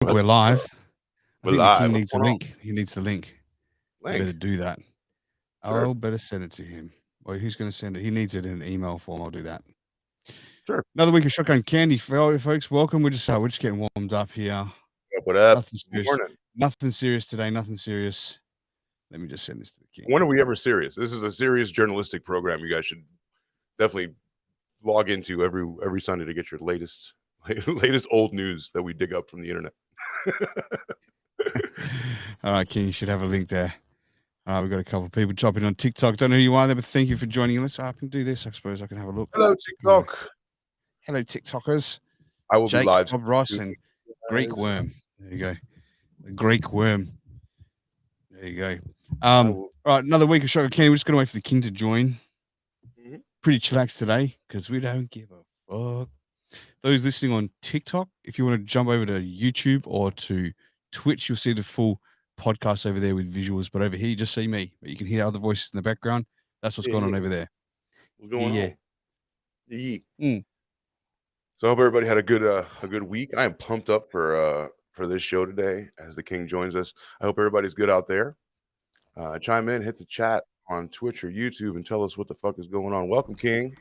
We're live. I We're think the live. king What's needs a going on? link. He needs the link. You Link. better do that. Sure. I'll better send it to him. Well, who's going to send it? He needs it in an email form. I'll do that. Sure. Another week of Shotgun Candy, folks. Welcome. We're just getting warmed up here. What up? Nothing Good serious. morning. Nothing serious today. Nothing serious. Let me just send this to the king. When are we ever serious? This is a serious journalistic program. You guys should definitely log into every Sunday to get your latest old news that we dig up from the internet. All right, King. You should have a link there. We've got a couple of people dropping on TikTok. Don't know who you are there, but thank you for joining us. I can do this. I suppose I can have a look. Hello, TikTok. Hello, TikTokers. I will Jake, be live. Bob Ross, and Greek Worm. There you go. The Greek Worm. There you go. All right, another week of Shotgun Candy. We're just going to wait for the king to join. Pretty chillaxed today because we don't give a fuck. Those listening on TikTok, if you want to jump over to YouTube or to Twitch, you'll see the full podcast over there with visuals. But over here, you just see me. But you can hear other voices in the background. That's what's going on over there. What's going on? Yeah. So I hope everybody had a good week. I am pumped up for this show today as the king joins us. I hope everybody's good out there. Chime in, hit the chat on Twitch or YouTube, and tell us what the fuck is going on. Welcome, King.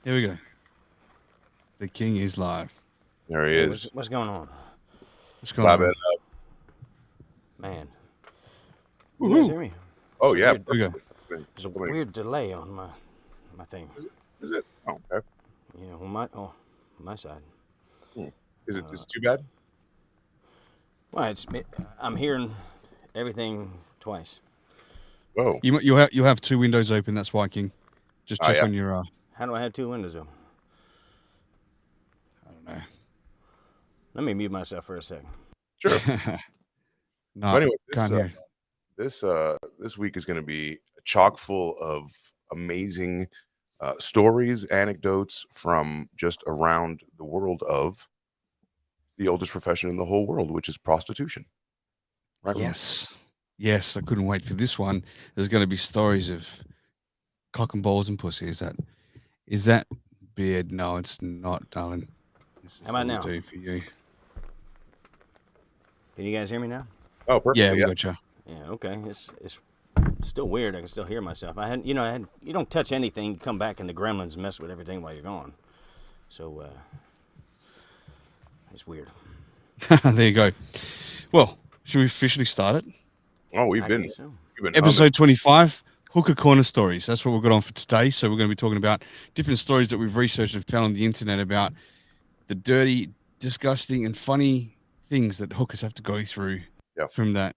Here we go. The king is live. There he is. What's going on? What's going on? Man. You guys hear me? Oh, yeah. Here we go. There's a weird delay on my thing. Is it? Oh, okay. Yeah, on my side. Is it too bad? Well, I'm hearing everything twice. Oh. You'll have two windows open. That's why, King. Just check on your. How do I have two windows open? I don't know. Let me mute myself for a second. Sure. No, anyway, can't hear. This week is going to be chock full of amazing stories, anecdotes from just around the world of the oldest profession in the whole world, which is prostitution. Right? Yes, I couldn't wait for this one. There's going to be stories of cock and balls and pussy. Is that beard? No, it's not, darling. How about now? Do for you. Can you guys hear me now? Oh, perfect. Yeah, we gotcha. Yeah, okay. It's still weird. I can still hear myself. You don't touch anything. You come back and the gremlins mess with everything while you're gone. So it's weird. There you go. Well, should we officially start it? Oh, we've been episode 25, Hooker Corner Stories. That's what we've got on for today. So we're going to be talking about different stories that we've researched and found on the internet about the dirty, disgusting, and funny things that hookers have to go through from that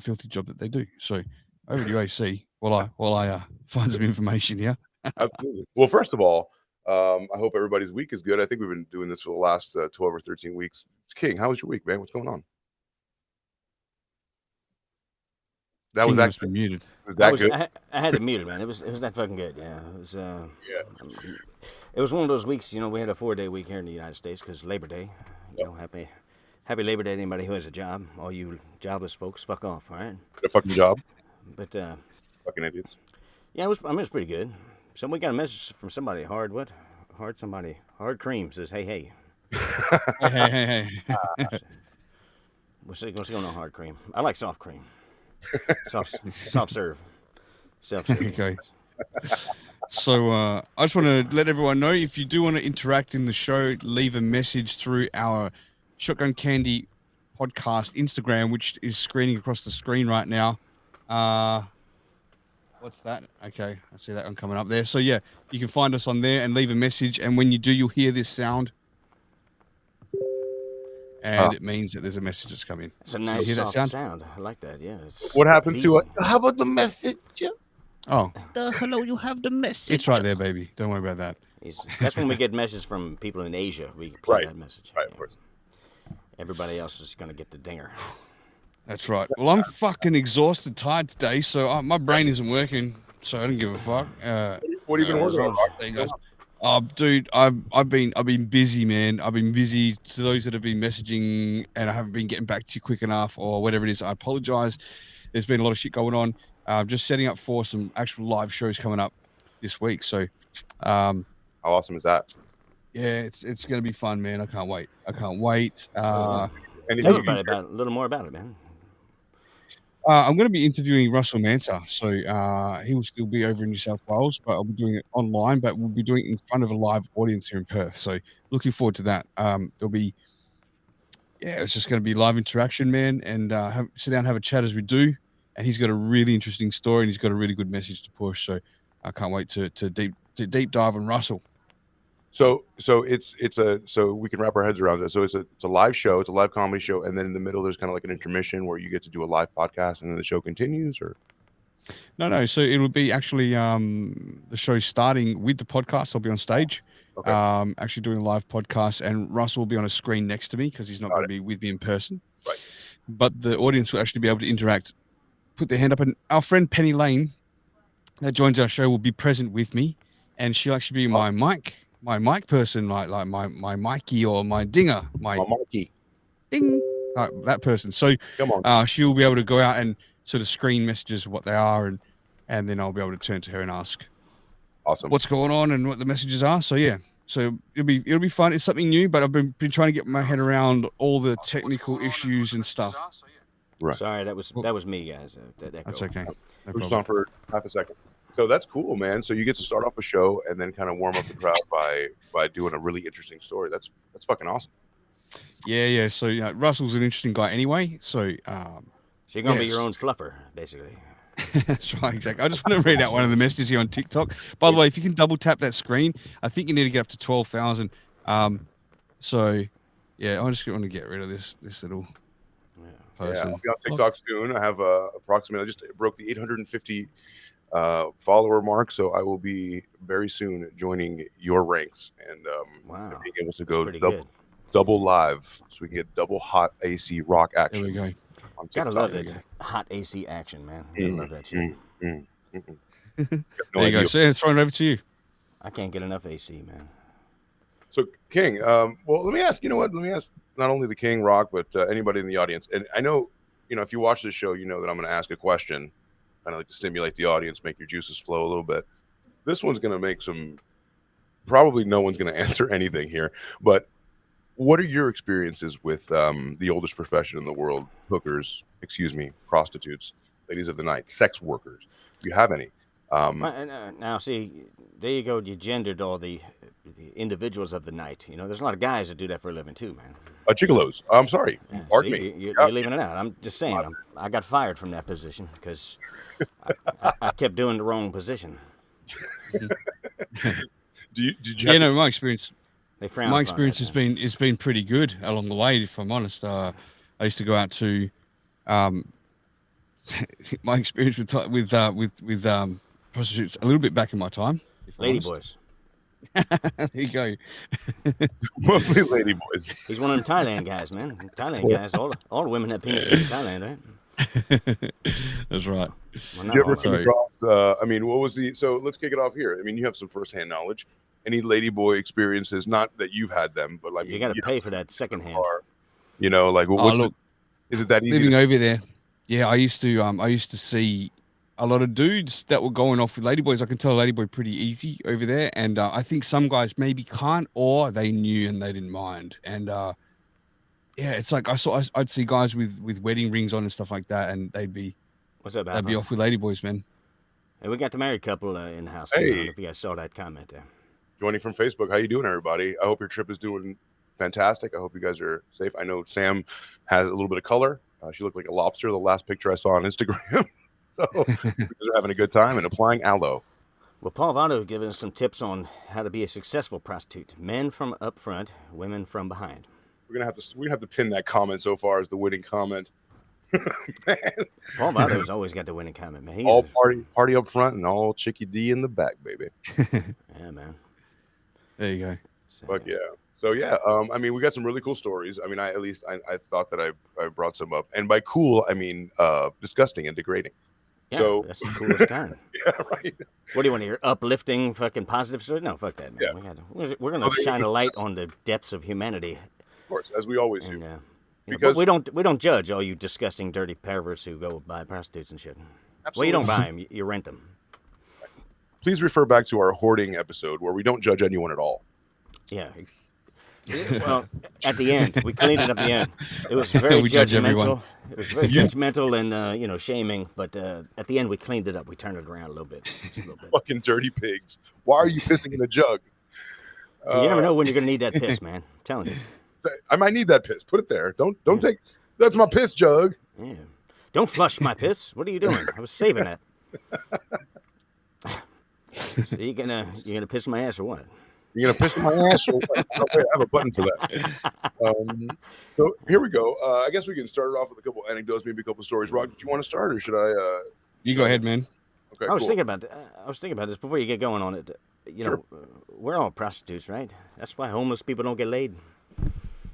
filthy job that they do. So over to you, AC, while I find some information here. Absolutely. Well, first of all, I hope everybody's week is good. I think we've been doing this for the last 12 or 13 weeks. King, how was your week, man? What's going on? That was actually muted. Was that good? I had it muted, man. It was that fucking good. Yeah, it was. It was one of those weeks. We had a 4-day week here in the United States because Labor Day. Happy Labor Day to anybody who has a job. All you jobless folks, fuck off. All right. A fucking job. But fucking idiots. Yeah, it was pretty good. So we got a message from somebody. Hard Cream says, hey. hey. What's going on, Hard Cream? I like soft cream. Soft serve. Self-serve. Okay. So I just want to let everyone know, if you do want to interact in the show, leave a message through our Shotgun Candy podcast Instagram, which is screening across the screen right now. What's that? Okay, I see that one coming up there. So yeah, you can find us on there and leave a message, and when you do, you'll hear this sound. And it means that there's a message that's coming. It's a nice soft sound. I like that. Yeah. What happened to it? How about the message? Oh. Hello, you have the message. It's right there, baby. Don't worry about that. That's when we get messages from people in Asia. We play that message. Right, of course. Everybody else is going to get the dinger. That's right. Well, I'm fucking exhausted, tired today, so my brain isn't working, so I don't give a fuck. What have you been working on? Oh, dude, I've been busy, man. I've been busy. To those that have been messaging and I haven't been getting back to you quick enough or whatever it is, I apologize. There's been a lot of shit going on. Just setting up for some actual live shows coming up this week. So, how awesome is that? Yeah, it's going to be fun, man. I can't wait. Anything Tell everybody about a little more about it, man. I'm going to be interviewing Russell Manser, so he will still be over in New South Wales, but I'll be doing it online. But we'll be doing it in front of a live audience here in Perth. So looking forward to that. There'll be, it's just going to be live interaction, man, and sit down, have a chat as we do. And he's got a really interesting story, and he's got a really good message to push. So I can't wait to deep dive on Russell. So we can wrap our heads around it. So it's a live show, it's a live comedy show, and then in the middle there's kind of like an intermission where you get to do a live podcast, and then the show continues, or no. So it'll be actually the show starting with the podcast. I'll be on stage, okay. Actually doing a live podcast, and Russell will be on a screen next to me because he's not going to be with me in person. Right. But the audience will actually be able to interact, put their hand up, and our friend Penny Lane that joins our show will be present with me, and she'll actually be my mic person, like my Mikey or my dinger, my Mikey, ding, that person. So come on, she'll be able to go out and sort of screen messages what they are, and then I'll be able to turn to her and ask, awesome, what's going on and what the messages are. So yeah, so it'll be fun. It's something new, but I've been trying to get my head around all the technical issues and stuff. Right. Sorry, that was me, guys. That's okay. No We're just problem. on for half a second. So that's cool, man. So you get to start off a show and then kind of warm up the crowd by doing a really interesting story. That's fucking awesome. Yeah. So Russell's an interesting guy anyway. So So you're gonna be your own fluffer, basically. that's right, exactly. I just want to read out one of the messages here on TikTok. By the way, if you can double tap that screen, I think you need to get up to 12,000. So yeah, I just want to get rid of this little person. Yeah, I'll be on TikTok soon. I have approximately, I just broke the 850 follower mark, so I will be very soon joining your ranks and Wow. being able to go pretty good. double live, so we can get double hot AC rock There action. we go. On Gotta TikTok. love it. Hot AC action, man. Gotta love that shit. No There you idea. go. So it's thrown over to you. I can't get enough AC, man. So King, well, let me ask. You know what? Let me ask not only the King, Rock, but anybody in the audience. And I know, if you watch this show, you know that I'm going to ask a question, kind of like to stimulate the audience, make your juices flow a little bit. This one's going to make some. Probably no one's going to answer anything here, but what are your experiences with the oldest profession in the world? Hookers, prostitutes, ladies of the night, sex workers. Do you have any? Now, see, there you go. You gendered all the individuals of the night. There's a lot of guys that do that for a living too, man. Gigolos. I'm sorry. Yeah, Pardon see, me. You're leaving it out. I'm just saying. I got fired from that position because I kept doing the wrong position. Did you? My experience. They frown. My experience has been pretty good along the way. If I'm honest, I used to go out to. My experience with prostitutes a little bit back in my time. Lady boys. There you go. Mostly lady boys. He's one of them Thailand guys, man. Thailand guys. All the women have penises in Thailand, right? That's right. Well, Did you ever not come all of them. across? What was the? So let's kick it off here. You have some firsthand knowledge. Any lady boy experiences? Not that you've had them, but like You got to pay for that secondhand. What's look, is it that easy? living To over there, yeah, I used to see a lot of dudes that were going off with ladyboys. I can tell a ladyboy pretty easy over there, and I think some guys maybe can't, or they knew and they didn't mind. And it's like I'd see guys with wedding rings on and stuff like that, and they'd be What's up, they'd be Alpha? off with ladyboys, man. Hey, we got the married couple in the house. Too. I don't know if you guys saw that comment there. Joining from Facebook. How you doing, everybody? I hope your trip is doing fantastic. I hope you guys are safe. I know Sam has a little bit of color. She looked like a lobster the last picture I saw on Instagram. So you guys are having a good time and applying aloe. Well, Paul Votto giving us some tips on how to be a successful prostitute. Men from up front, women from behind. We have to pin that comment so far as the winning comment. Man. Paul Votto's always got the winning comment, man. He's All party up front and all Chicky D in the back, baby. yeah, man. There you go. So, Fuck yeah. So yeah, we got some really cool stories. I thought that I brought some up, and by cool I mean disgusting and degrading. yeah, So that's the coolest kind. yeah, right. What do you want to hear? Uplifting, fucking positive story? No, fuck that, man. Yeah. We're gonna shine a light on the depths of humanity, Of course, as we always and do. but we don't judge all you disgusting, dirty perverts who go buy prostitutes and shit. Well, you don't buy them; you rent them. Please refer back to our hoarding episode where we don't judge anyone at all. Yeah. Well, at the end, we cleaned it up. At the end, it was very We judge everyone. judgmental. It was very judgmental and shaming. But at the end, we cleaned it up. We turned it around a little bit, just a little bit. Fucking dirty pigs. Why are you pissing in a jug? You never know when you're gonna need that piss, man. I'm telling you. I might need that piss. Put it there. Don't take. That's my piss jug. Yeah. Don't flush my piss. What are you doing? I was saving that. So you gonna piss my ass or what? You're gonna piss in my ass. Or what? Oh, wait, I have a button for that. So here we go. I guess we can start it off with a couple anecdotes, maybe a couple stories. Rock, do you want to start, or should I? You go ahead, man. Okay. I was cool. thinking about this before you get going on it. Sure. We're all prostitutes, right? That's why homeless people don't get laid.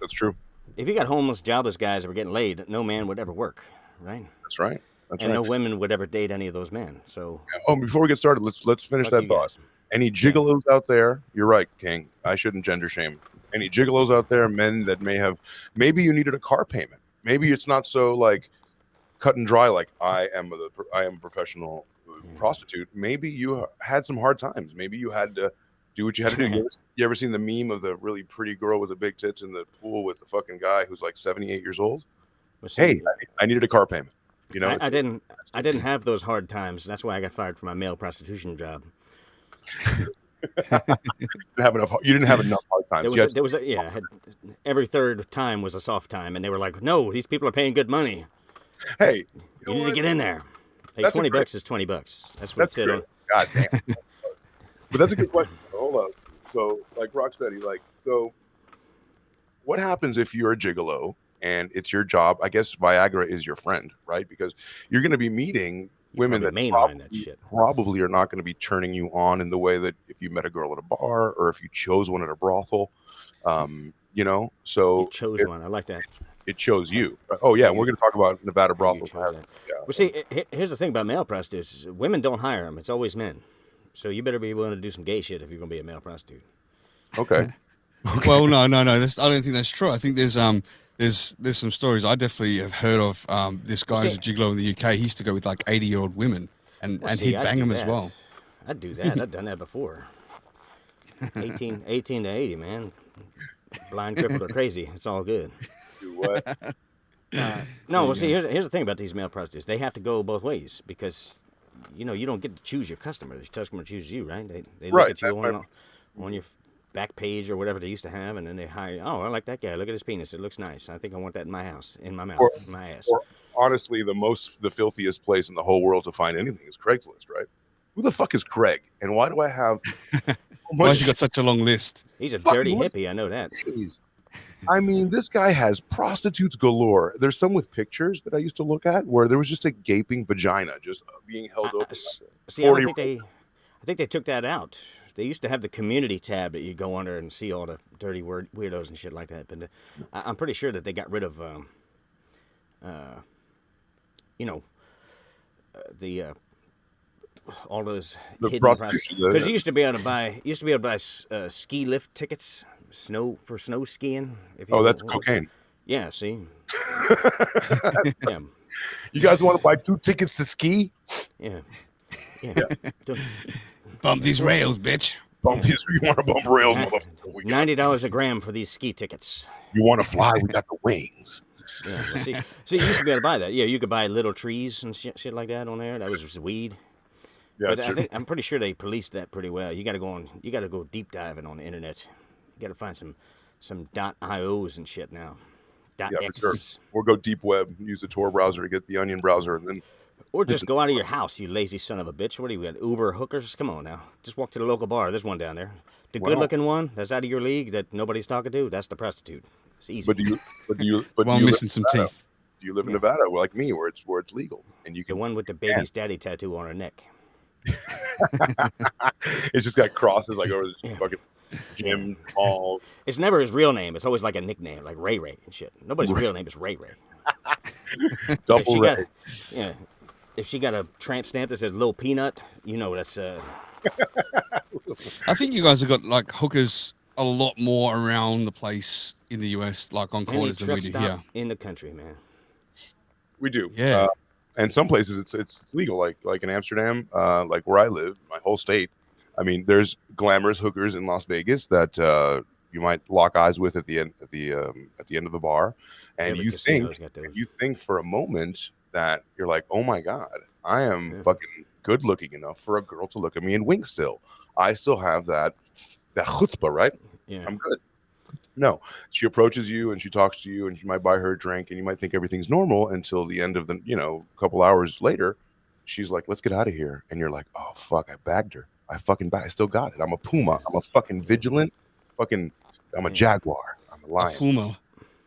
That's true. If you got homeless, jobless guys that were getting laid, no man would ever work, right? That's right. That's And right. no women would ever date any of those men. So Oh, before we get started, let's finish fuck that you thought. guys. Any gigolos out there? You're right, King. I shouldn't gender shame. Any gigolos out there? Men that maybe you needed a car payment. Maybe it's not so like cut and dry. Like I am a professional prostitute. Maybe you had some hard times. Maybe you had to do what you had to do. You ever seen the meme of the really pretty girl with the big tits in the pool with the fucking guy who's like 78 years old? Well, see, Hey, I needed a car payment. You know, I didn't have those hard times. That's why I got fired from my male prostitution job. you didn't have enough hard times. I had every third time was a soft time, and they were like, "No, these people are paying good money. Hey, You need to get in there." Hey, That's a $20 great- is $20. That's what it said on. God damn. But that's a good question. Hold on. So, like Rocksteady, so what happens if you're a gigolo and it's your job? I guess Viagra is your friend, right? Because you're going to be meeting women that mainline that shit. probably are not going to be turning you on in the way that if you met a girl at a bar or if you chose one at a brothel. So You chose one. I like that. it chose you. Oh yeah, and we're going to talk about Nevada brothels. chose that. Yeah. Well, see, here's the thing about male prostitutes: women don't hire them; it's always men. So you better be willing to do some gay shit if you're gonna be a male prostitute. Okay. Well, no. I don't think that's true. I think there's some stories I definitely have heard of. This guy who's a gigolo in the UK. He used to go with like 80-year-old women, and See, he'd I'd bang do them as that. well. I'd do that. I've done that before. 18 to 80, man. Blind, crippled, or crazy. It's all good. Do what? No, well, see, here's the thing about these male prostitutes. They have to go both ways because, you don't get to choose your customer. The customer chooses you, right? They look Right, at you that's on your back page or whatever they used to have, and then they hire you. Oh, I like that guy. Look at his penis. It looks nice. I think I want that in my house, in my mouth, in my ass. Or honestly, the filthiest place in the whole world to find anything is Craigslist, right? Who the fuck is Craig? And why do I have Why has he got such a long list? He's a Fucking dirty list. hippie. I know that. Jeez. I mean, this guy has prostitutes galore. There's some with pictures that I used to look at where there was just a gaping vagina just being held open. See, I think they took that out. They used to have the community tab that you go under and see all the dirty weirdos and shit like that. But I'm pretty sure that they got rid of, all those The hidden prostitution, because you used to be able to buy ski lift tickets, for snow skiing. Oh, that's cocaine. Yeah, see. Yeah, You guys want to buy 2 tickets to ski? yeah. Bump these rails, bitch. Bump these. You want to bump rails, motherfucker? We got- $90 a gram for these ski tickets. You want to fly? We got the wings. Yeah, well, see, you used to be able to buy that. Yeah, you could buy little trees and shit like that on there. That was just weed. Yeah, But I'm pretty sure they policed that pretty well. You got to go deep diving on the internet. You got to find some .ios and shit now. yeah, for sure. .x's. Or go deep web, use the Tor browser to get the Onion browser, and then Or just go out of your house, you lazy son of a bitch. What do you got? Uber hookers? Come on now. Just walk to the local bar. There's one down there. The Well- good-looking one that's out of your league that nobody's talking to, that's the prostitute. It's easy. But do you While live missing in some Nevada? teeth. Do you live in Nevada, like me, where it's legal and you The can? one with the baby's daddy tattoo on her neck. It's just got crosses like over the fucking gym hall. It's never his real name. It's always like a nickname, like Ray Ray and shit. Nobody's real name is Ray Ray. If Double she ray. got, yeah, if she got a tramp stamp that says Little Peanut, that's I think you guys have got like hookers a lot more around the place in the US, like on any corners than we truck do stop here. in the country, man. We do. Yeah. And some places it's legal, like in Amsterdam, like where I live, my whole state. I mean, there's glamorous hookers in Las Vegas that might lock eyes with at the end of the bar, and Every you casino's got those. think for a moment that you're like, oh my god, I am fucking good looking enough for a girl to look at me and wink. Still, I still have that chutzpah, right? Yeah. I'm good. No, she approaches you and she talks to you, and you might buy her a drink, and you might think everything's normal until the end of the, couple hours later, she's like, let's get out of here. And you're like, oh, fuck, I bagged her. I still got it. I'm a puma. I'm a fucking vigilant. I'm a jaguar. I'm a lion.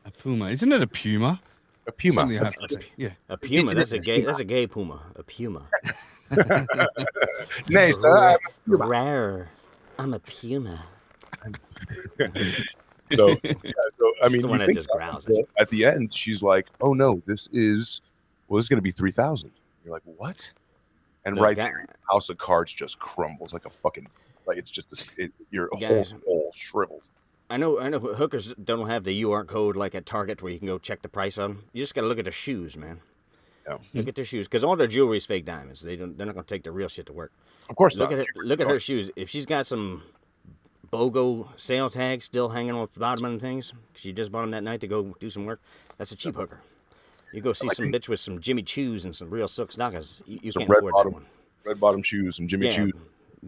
A puma. Isn't it a puma? A puma. Something I have to say. Yeah. A puma. That's a gay puma. A puma. Nay, sir. Rare. I'm a puma. So I mean, the one that just growls at the end, she's like, "Oh no, this is going to be 3,000." You're like, "What?" And right there, House of Cards just crumbles like a fucking it's just your whole shrivels. I know hookers don't have the UR code like at Target where you can go check the price on them. You just got to look at their shoes, man. Yeah. Look at their shoes, because all their jewelry is fake diamonds. They're not going to take the real shit to work. Of course not. Look at her shoes. If she's got some BOGO sale tags still hanging off the bottom of them things, she just bought them that night to go do some work, that's a cheap hooker. You go see some bitch with some Jimmy Choos and some real silk stockings, you can't afford that one. Red bottom shoes, some Jimmy Choos.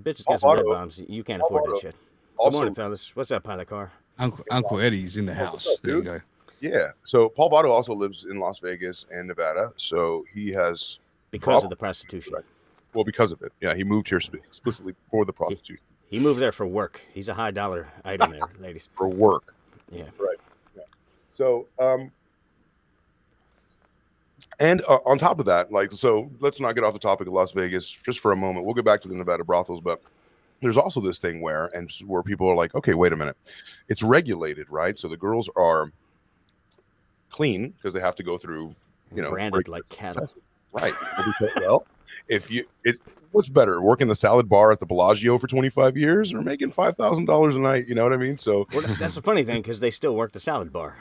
Bitches got some red bottoms. You can't afford that shit. Good morning, fellas. What's up, pilot car? Uncle Eddie's in the house. There you go. Yeah. So Paul Votto also lives in Las Vegas and Nevada. So he has because of the prostitution. Right. Well, because of it. Yeah, he moved here explicitly for the prostitution. He moved there for work. He's a high dollar item there, ladies. For work. Yeah. Right. Yeah. So and on top of that, so let's not get off the topic of Las Vegas just for a moment. We'll get back to the Nevada brothels, but there's also this thing where people are like, okay, wait a minute. It's regulated, right? So the girls are clean because they have to go through, branded like cattle. Right. Well, what's better, working the salad bar at the Bellagio for 25 years or making $5,000 a night? You know what I mean? So that's the funny thing, because they still work the salad bar,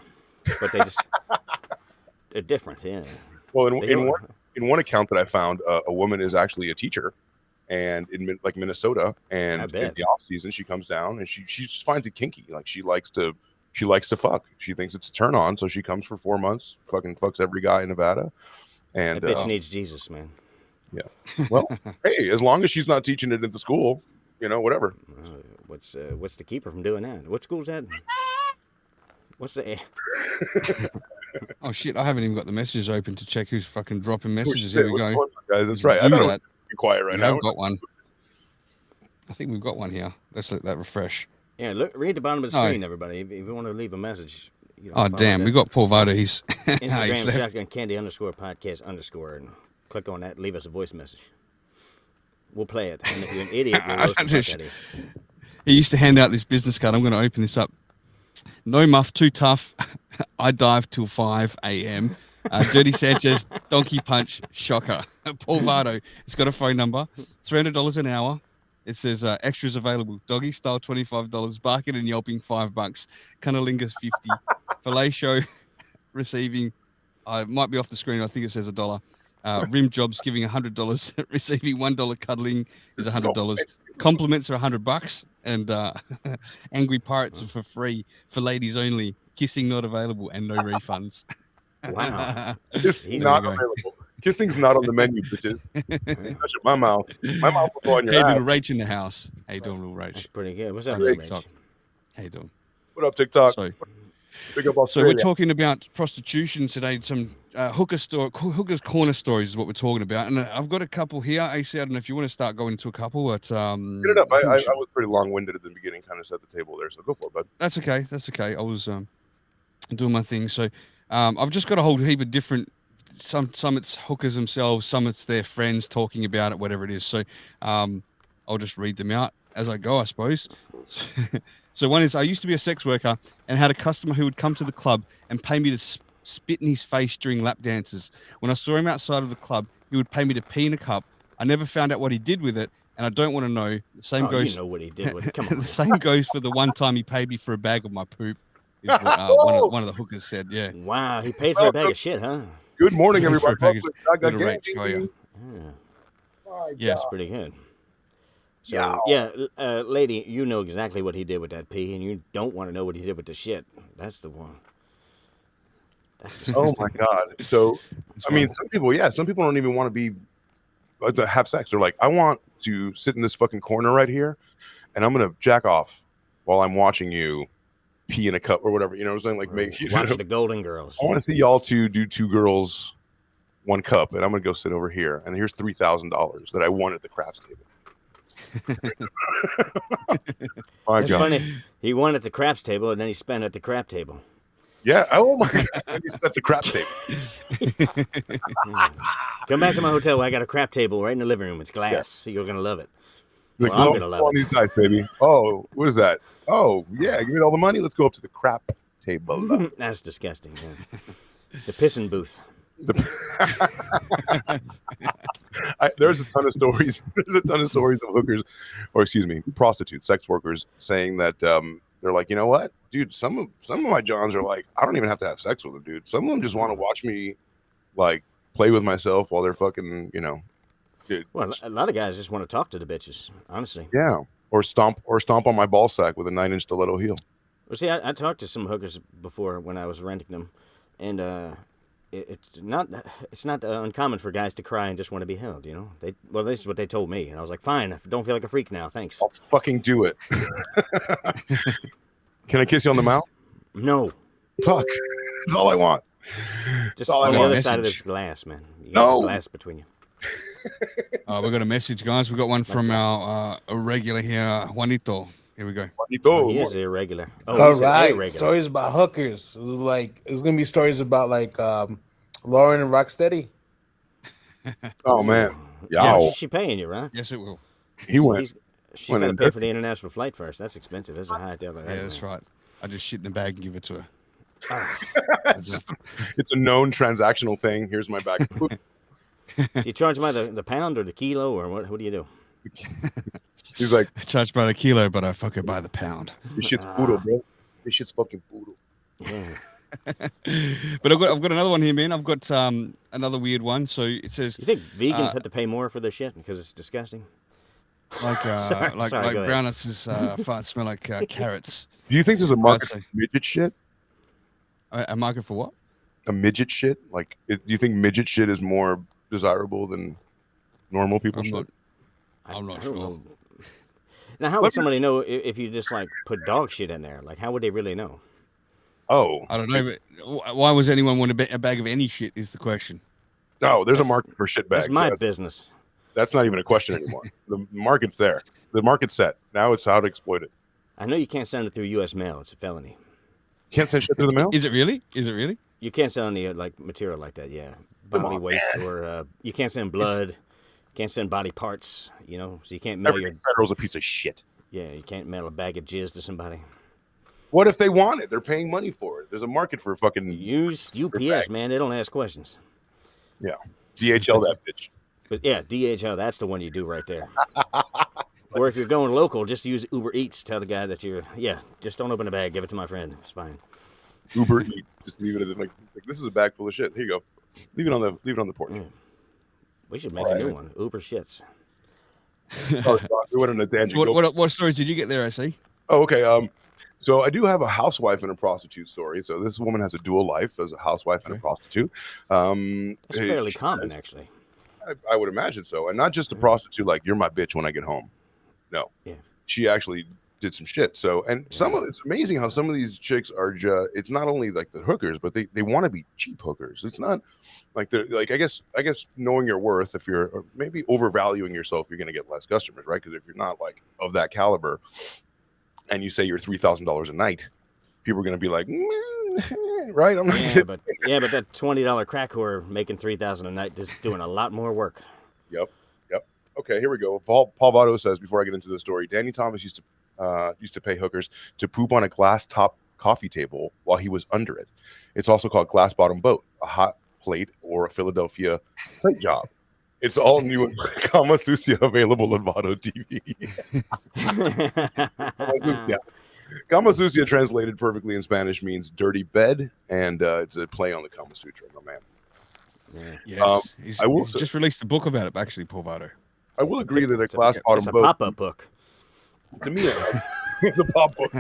but they're different. Yeah. Well, in one account that I found, a woman is actually a teacher, and in Minnesota, and in the off season she comes down and she just finds it kinky. Like she likes to fuck. She thinks it's a turn on, so she comes for 4 months, fucking fucks every guy in Nevada. And that bitch needs Jesus, man. Yeah. Well, hey, as long as she's not teaching it at the school, whatever. What's to keep her from doing that? What school's that? What's the? Oh shit! I haven't even got the messages open to check who's fucking dropping messages. Here we go, guys. That's right. I know. Be quiet right now. I've got one. I think we've got one here. Let's let that refresh. Yeah, read the bottom of the screen, everybody. If you want to leave a message. Oh damn, we got Paul Votto. He's Instagram Shotgun Candy _podcast_ and click on that. Leave us a voice message. We'll play it. And if you're an idiot, we'll roast you. He used to hand out this business card. I'm going to open this up. No muff, too tough. I dive till 5 a.m. Dirty Sanchez, Donkey Punch, Shocker. Paul Votto. It's got a phone number. $300 an hour. It says extras available. Doggy style $25. Barking and yelping $5. Cunnilingus $50. Filet show receiving. I might be off the screen. I think it says $1. Rim jobs giving $100. Receiving $1 cuddling is $100. Compliments are $100, and angry pirates are for free for ladies only. Kissing not available and no refunds. Wow, not available. Kissing's not on the menu, bitches. My mouth will go on your Hey, ass. little Rach in the house. Hey, doing little Rach? That's pretty good. What's up, TikTok? How you doing? What up, TikTok? So we're talking about prostitution today. Some hooker's corner stories is what we're talking about, and I've got a couple here. AC, I don't know if you want to start going into a couple, but get it up. I was pretty long-winded at the beginning, kind of set the table there, so go for it, bud. That's okay. I was doing my thing. So I've just got a whole heap of different. Some it's hookers themselves, some it's their friends talking about it, whatever it is. So I'll just read them out as I go, I suppose. So one is, I used to be a sex worker and had a customer who would come to the club and pay me to spit in his face during lap dances. When I saw him outside of the club, he would pay me to pee in a cup. I never found out what he did with it, and I don't want to know. The same goes. You know what he did with it. Come on. The same goes for the one time he paid me for a bag of my poop. Is what one of the hookers said. Yeah. Wow, he paid for a bag of shit, huh? Good morning, everybody. Yeah, That's pretty good. So lady, you know exactly what he did with that pee, and you don't want to know what he did with the shit. That's the one. That's disgusting. Oh my god. So I mean, some people don't even want to be to have sex. They're like, I want to sit in this fucking corner right here, and I'm gonna jack off while I'm watching you pee in a cup or whatever. You know what I'm saying? Like, watch the Golden Girls. I want to see y'all two do 2 girls, 1 cup, and I'm gonna go sit over here. And here's $3,000 that I won at the craps table. It's funny. He won at the craps table, and then he spent at the crap table. Yeah. Oh my god. He set the crap table. Come back to my hotel. I got a crap table right in the living room. It's glass. So you're gonna love it. Like, I'm gonna love it. These guys, baby. Oh, what is that? Oh, yeah. Give me all the money. Let's go up to the crap table. That's disgusting. Yeah. The pissing booth. There's a ton of stories. There's a ton of stories of hookers, or excuse me, prostitutes, sex workers, saying that they're like, you know what, dude? Some of my Johns are like, I don't even have to have sex with them, dude. Some of them just want to watch me, like, play with myself while they're fucking, you know. Dude. Well, a lot of guys just want to talk to the bitches, honestly. Yeah, or stomp on my ball sack with a 9-inch stiletto heel. Well, see, I talked to some hookers before when I was renting them, and it's not uncommon for guys to cry and just want to be held. You know, this is what they told me, and I was like, fine, I don't feel like a freak now, thanks. I'll fucking do it. Can I kiss you on the mouth? No. Fuck. That's all I want. Just on the other side of this glass, man. You got this glass between you. We got a message, guys. We got one from our irregular here, Juanito. Here we go. Oh, he is irregular. Oh, all right. Stories about hookers. It's gonna be stories about like Lauren and Rocksteady. Oh man. Yeah. She paying you, right? Yes, it will. She's got to pay for the international flight first. That's expensive. That's a high deal. Yeah, that's right. I just shit in the bag and give it to her. It's a known transactional thing. Here's my bag. Do you charge by the pound or the kilo, or what do you do? He's like, I charge by the kilo, but I fuck it by the pound. This shit's poodle, bro. This shit's fucking poodle. Yeah. But I've got another one here, man. I've got another weird one. So it says, you think vegans have to pay more for their shit because it's disgusting? Like sorry, Brownus' farts smell like carrots. Do you think there's a market for midget shit? A market for what? A midget shit? Like, do you think midget shit is more desirable than normal people shit? I'm not sure. Now, how would somebody know if you just like put dog shit in there? Like, how would they really know? Oh, I don't know. But why was anyone want a bag of any shit? Is the question. No, there's a market for shit bags. That's my business. That's not even a question anymore. The market's there. The market's set. Now it's how to exploit it. I know you can't send it through U.S. mail. It's a felony. Can't send shit through the mail? Is it really? Is it really? You can't send any like material like that. Yeah, bodily waste or you can't send blood. Can't send body parts. You know, so you can't mail Everything federal's a piece of shit. Yeah, you can't mail a bag of jizz to somebody. What if they want it? They're paying money for it. There's a market for fucking. Use UPS, man. They don't ask questions. Yeah, DHL that bitch. But yeah, DHL, that's the one you do right there. Or if you're going local, just use Uber Eats. Tell the guy that just don't open the bag. Give it to my friend. It's fine. Uber Eats. Just leave it as like this is a bag full of shit. Here you go. Leave it on the porch. Yeah. We should make a new one. Uber shits. We went on a tangent. What stories did you get there, I see? Oh, okay. So I do have a housewife and a prostitute story. So this woman has a dual life as a housewife and a prostitute. That's fairly common, actually. I would imagine so. And not just a prostitute like, you're my bitch when I get home. No. Yeah. She actually did some shit. So, and it's amazing how some of these chicks are it's not only like the hookers, but they want to be cheap hookers. It's not like they're like, I guess knowing your worth, if you're maybe overvaluing yourself, you're going to get less customers, right? Because if you're not like of that caliber and you say you're $3,000 a night, people are going to be like, right? I'm not but that $20 crack whore making $3,000 a night is doing a lot more work. Yep. Okay, here we go. Paul Votto says, before I get into the story, Danny Thomas used to pay hookers to poop on a glass top coffee table while he was under it. It's also called glass bottom boat, a hot plate, or a Philadelphia plate job. It's all new in Kama Susia, available on Votto TV. Kama Susia, translated perfectly in Spanish, means dirty bed, and it's a play on the Kama Sutra, my man. Yeah. Yes. He's just released a book about it, actually, Paul Votto. I will agree that a glass It's bottom a boat pop-up book. to me it's a pop book.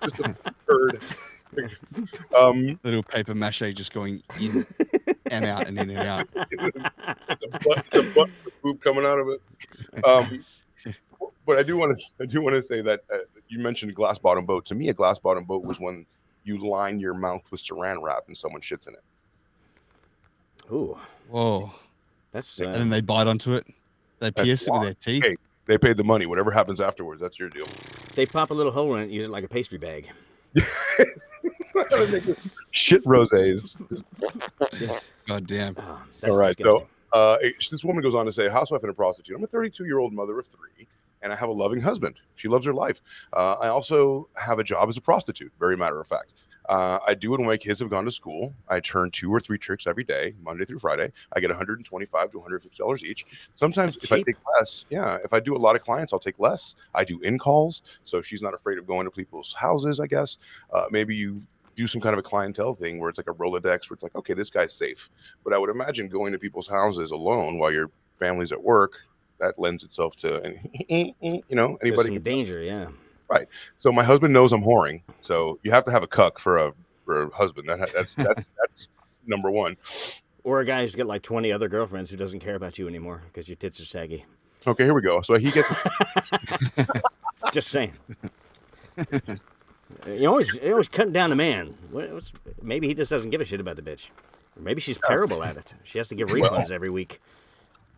Just a bird. Little paper mache just going in and out and in and out. It's a butt with poop coming out of it. But I do want to say that you mentioned glass bottom boat. To me, a glass bottom boat was when you line your mouth with saran wrap and someone shits in it. Ooh, Whoa. that's And then they bite onto it. They pierce it with their teeth. Hey, they paid the money. Whatever happens afterwards, that's your deal. they pop a little hole in it, and use it like a pastry bag. Shit rosés. God damn. Oh, that's All right. disgusting. So this woman goes on to say, housewife and a prostitute. I'm a 32-year-old mother of 3, and I have a loving husband. She loves her life. I also have a job as a prostitute, very matter of fact. I do it when my kids have gone to school. I turn 2 or 3 tricks every day, Monday through Friday. I get $125 to $150 each. Sometimes That's if I cheap. take less, if I do a lot of clients, I'll take less. I do in-calls, so she's not afraid of going to people's houses, I guess. Maybe you do some kind of a clientele thing where it's like a Rolodex where it's like, okay, this guy's safe. But I would imagine going to people's houses alone while your family's at work, that lends itself to, There's anybody. some danger, yeah. So my husband knows I'm whoring. So you have to have a cuck for a husband. That's number one. Or a guy who's got like 20 other girlfriends who doesn't care about you anymore because your tits are saggy. Okay, here we go. So he gets Just saying. You're always cutting down the man. Maybe he just doesn't give a shit about the bitch. Or maybe she's terrible at it. She has to give refunds every week.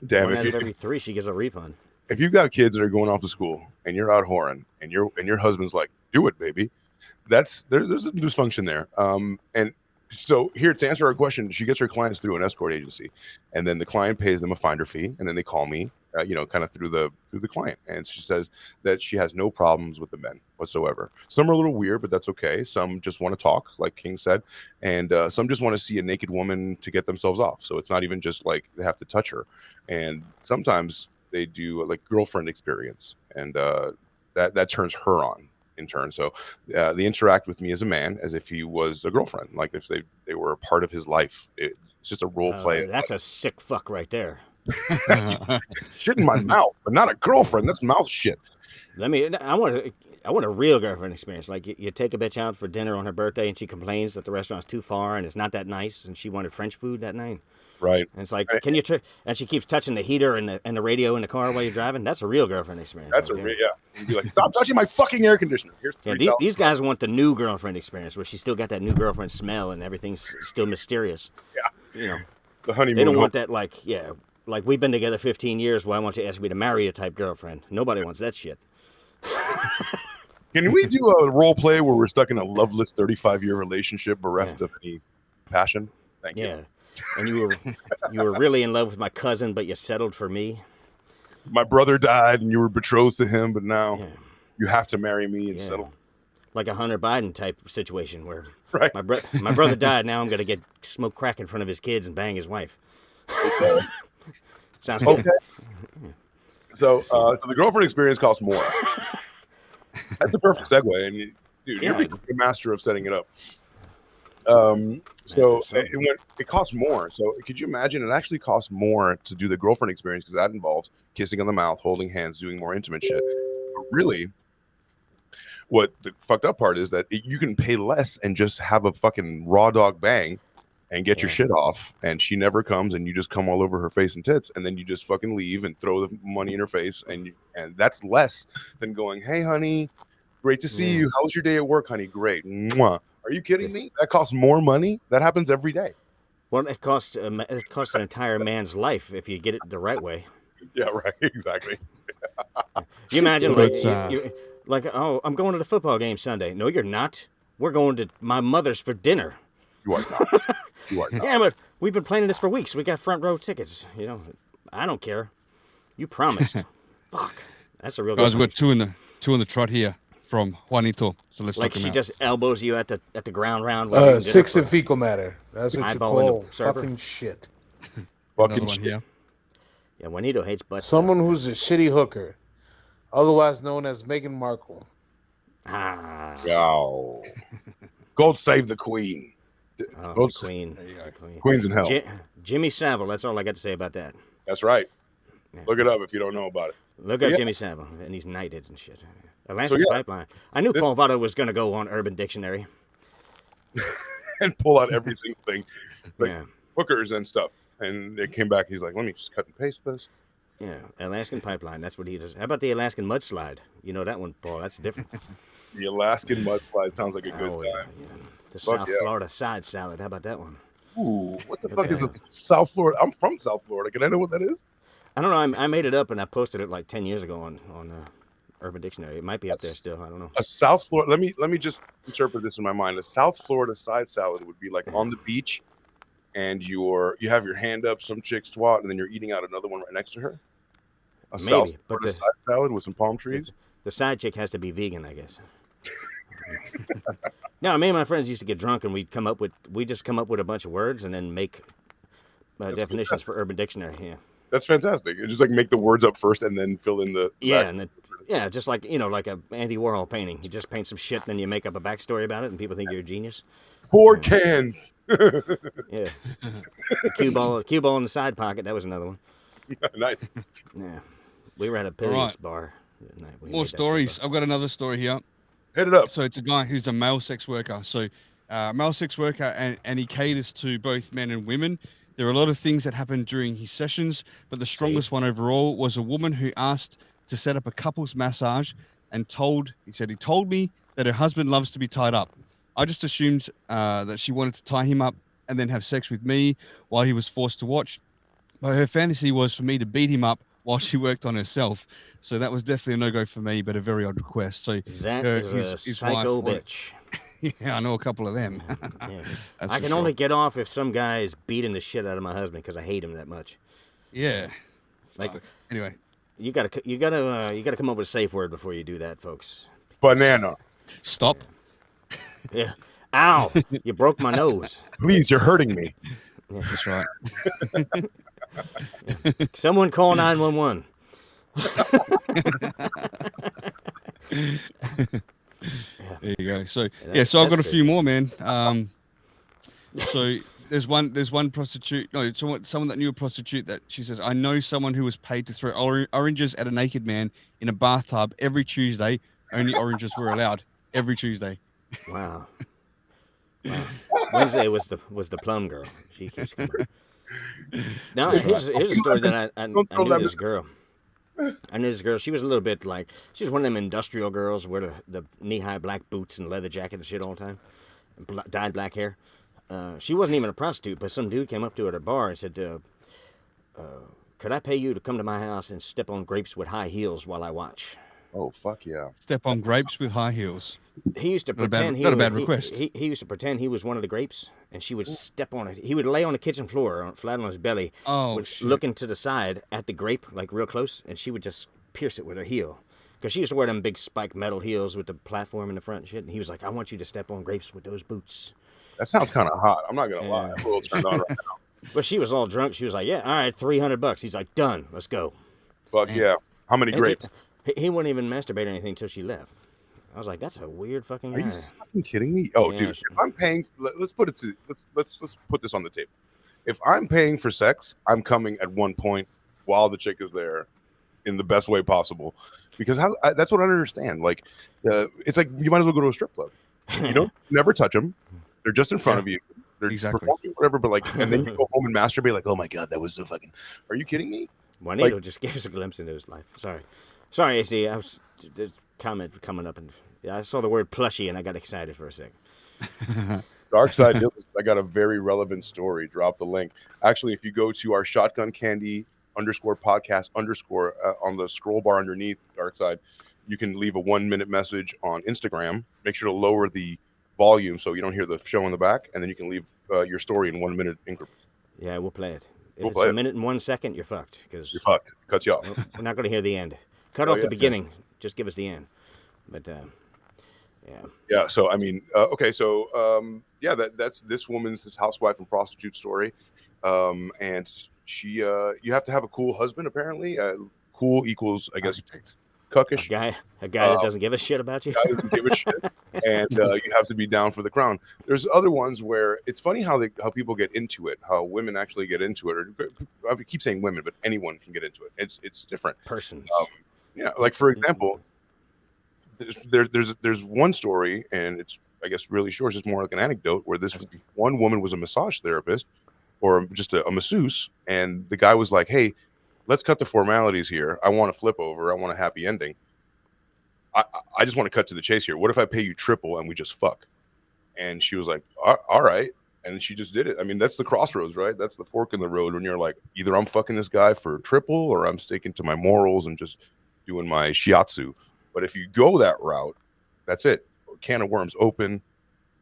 damn. One out of If every 3, she gives a refund. you've got kids that are going off to school and you're out whoring and your husband's like, do it, baby. There's a dysfunction there. And so here to answer our question, she gets her clients through an escort agency, and then the client pays them a finder fee, and then they call me, kind of through the client, and she says that she has no problems with the men whatsoever. Some are a little weird, but that's okay. Some just want to talk, like King said, and some just want to see a naked woman to get themselves off. So it's not even just like they have to touch her, and sometimes they do like girlfriend experience, and that turns her on in turn. So they interact with me as a man as if he was a girlfriend, like if they were a part of his life. It's just a role play. That's a sick fuck right there. Shit in my mouth, but not a girlfriend. That's mouth shit. I want a real girlfriend experience. Like you take a bitch out for dinner on her birthday and she complains that the restaurant's too far and it's not that nice and she wanted French food that night. Right. And it's like, can you? And she keeps touching the heater and the radio in the car while you're driving. That's a real girlfriend experience. That's right a there. real, You'd be like, stop touching my fucking air conditioner. Here's Yeah, $3. these guys want the new girlfriend experience where she's still got that new girlfriend smell and everything's still mysterious. Yeah. The honeymoon. They don't want that like we've been together 15 years. Well, I want you to ask me to marry a type girlfriend. Nobody wants that shit. Can we do a role play where we're stuck in a loveless 35-year relationship bereft of any passion? Thank you. Yeah. And you were really in love with my cousin, but you settled for me. My brother died and you were betrothed to him, but now Yeah. you have to marry me and Yeah. settle. Like a Hunter Biden type situation where Right. my brother died. Now I'm gonna get smoke crack in front of his kids and bang his wife. Sounds good. Okay. So the girlfriend experience costs more. That's a perfect segue, and dude, Yeah. you're a master of setting it up. So it costs more. So could you imagine? It actually costs more to do the girlfriend experience because that involves kissing on the mouth, holding hands, doing more intimate shit. But really, what the fucked up part is that you can pay less and just have a fucking raw dog bang and get your shit off, and she never comes, and you just come all over her face and tits, and then you just fucking leave and throw the money in her face, and that's less than going, hey honey, great to see you, how was your day at work, honey? Great. Mwah. Are you kidding me? That costs more money. That happens every day. Well, it costs an entire man's life if you get it the right way. Yeah, right. Exactly. You imagine But, like, oh, I'm going to the football game Sunday. No, you're not. We're going to my mother's for dinner. You are not. You are not. Yeah, but we've been planning this for weeks. We got front row tickets. I don't care. You promised. Fuck. That's a real. Guys, we've good got two on the trot here from Juanito. So let's Like talk she about. just elbows you at the ground round. while you're 6 in dinner fecal matter. That's what you Eyeball in the call server. fucking shit. Another Fucking one shit. here. Yeah, Juanito hates butts. Someone who's a shitty hooker, otherwise known as Meghan Markle. Ah, Oh. God save the queen. oh, Well, the queen. The queen. Queen's in hell. Jimmy Savile. That's all I got to say about that. That's right. Look it up if you don't know about it. Look up Jimmy Savile, and he's knighted and shit. Alaskan yeah, Pipeline. I knew Paul Votto was going to go on Urban Dictionary. And pull out every single thing, like Yeah. hookers and stuff. And it came back. He's like, let me just cut and paste this. Yeah, Alaskan Pipeline. That's what he does. How about the Alaskan Mudslide? You know that one, Paul. That's different. The Alaskan mudslide sounds like a good Oh, time. yeah. The Fuck South yeah. Florida side salad. How about that one? Ooh, what the Look fuck at is that. this? South Florida. I'm from South Florida. Can I know what that is? I don't know. I made it up and I posted it like 10 years ago on Urban Dictionary. It might be up there still. I don't know. A South Florida. Let me just interpret this in my mind. A South Florida side salad would be like on the beach, and you have your hand up, some chick's twat, and then you're eating out another one right next to her. A Maybe, South but Florida side salad with some palm trees. The side chick has to be vegan, I guess. No, me and my friends used to get drunk and we'd just come up with a bunch of words and then make definitions for Urban Dictionary. Yeah. That's fantastic. You just like make the words up first and then fill in the Yeah, and just like like a Andy Warhol painting. You just paint some shit, then you make up a backstory about it, and people think you're a genius. 4 cans. Yeah, cue ball in the side pocket. That was another one. Nice. Yeah, we were at a Pillies bar. That night. We More made that stories. shit I've got another story here. Hit it up. So it's a guy who's a male sex worker. So male sex worker, and he caters to both men and women. There are a lot of things that happen during his sessions, but the strongest one overall was a woman who asked to set up a couples massage and he told me that her husband loves to be tied up. I just assumed that she wanted to tie him up and then have sex with me while he was forced to watch. But her fantasy was for me to beat him up while she worked on herself. So that was definitely a no-go for me, but a very odd request. So That is a psycho bitch. Yeah, I know a couple of them. Yeah. That's I for can sure. only get off if some guy is beating the shit out of my husband because I hate him that much. Yeah. Like, Fuck. Anyway, you gotta come up with a safe word before you do that, folks. Banana. stop. Yeah. Ow! You broke my nose. Please, you're hurting me. That's right. Someone call 911. There you go. So that's- so I've got a that's few more, man. So there's one prostitute. No, someone that knew a prostitute that she says, I know someone who was paid to throw oranges at a naked man in a bathtub every Tuesday. Only oranges were allowed every Tuesday. Wow. Wednesday was the plum girl. She keeps coming. Now here's a story that I knew this girl. I knew this girl. She was a little bit like she was one of them industrial girls, wear the knee-high black boots and leather jacket and shit all the time, dyed black hair. She wasn't even a prostitute, but some dude came up to her at a bar and said, "Could I pay you to come to my house and step on grapes with high heels while I watch?" Oh, fuck yeah. Step on grapes with high heels. He used to Not a bad- pretend not a bad request. He used to pretend he was one of the grapes, and she would step on it. He would lay on the kitchen floor, flat on his belly, Oh, shit. looking to the side at the grape, like real close, and she would just pierce it with her heel. Because she used to wear them big spiked metal heels with the platform in the front and shit. And he was like, "I want you to step on grapes with those boots." That sounds kind of hot. I'm not going to lie. Yeah. I'm a little turned on right now. But she was all drunk. She was like, "Yeah, all right, $300." He's like, "Done. Let's go." Fuck yeah. How many And grapes? He wouldn't even masturbate or anything until she left. I was like, "That's a weird fucking Are guy." you fucking kidding me? Oh, Yeah, dude, sure. if I'm paying, let's put this on the table. If I'm paying for sex, I'm coming at one point while the chick is there, in the best way possible, because that's what I don't understand. Like, it's like you might as well go to a strip club. You don't never touch them; they're just in front of you. They're Exactly. performing whatever, but like, and then you go home and masturbate. Like, oh my god, that was so fucking. Are you kidding me? Juanito just gave us a glimpse into his life. Sorry, AC. There's a comment coming up, and I saw the word plushie, and I got excited for a second. Dark Side Dealers, I got a very relevant story. Drop the link. Actually, if you go to our Shotgun Candy _podcast_ on the scroll bar underneath Dark Side, you can leave a 1-minute message on Instagram. Make sure to lower the volume so you don't hear the show in the back, and then you can leave your story in 1-minute increments. Yeah, we'll play it. If We'll it's play a it. minute and 1 second, you're fucked. Because You're fucked. Cuts you off. we're not going to hear the end. Cut Oh, off yeah. the beginning. Just give us the end. But yeah. Yeah. So I mean, okay. So yeah, that's this housewife and prostitute story, and she you have to have a cool husband apparently. Cool equals, I guess, Architect. cuckish. A guy that doesn't give a shit about you. Guy doesn't give a shit, and you have to be down for the crown. There's other ones where it's funny how people get into it, how women actually get into it. Or I keep saying women, but anyone can get into it. It's different. Persons. Yeah, like for example, there's one story, and it's I guess really short. It's just more like an anecdote where this one woman was a massage therapist or just a masseuse, and the guy was like, "Hey, let's cut the formalities here. I want a flip over. I want a happy ending. I just want to cut to the chase here. What if I pay you triple and we just fuck?" And she was like, all right. And she just did it. I mean, that's the crossroads, right? That's the fork in the road when you're like, either I'm fucking this guy for triple or I'm sticking to my morals and just doing my shiatsu. But if you go that route, that's it. Can of worms open.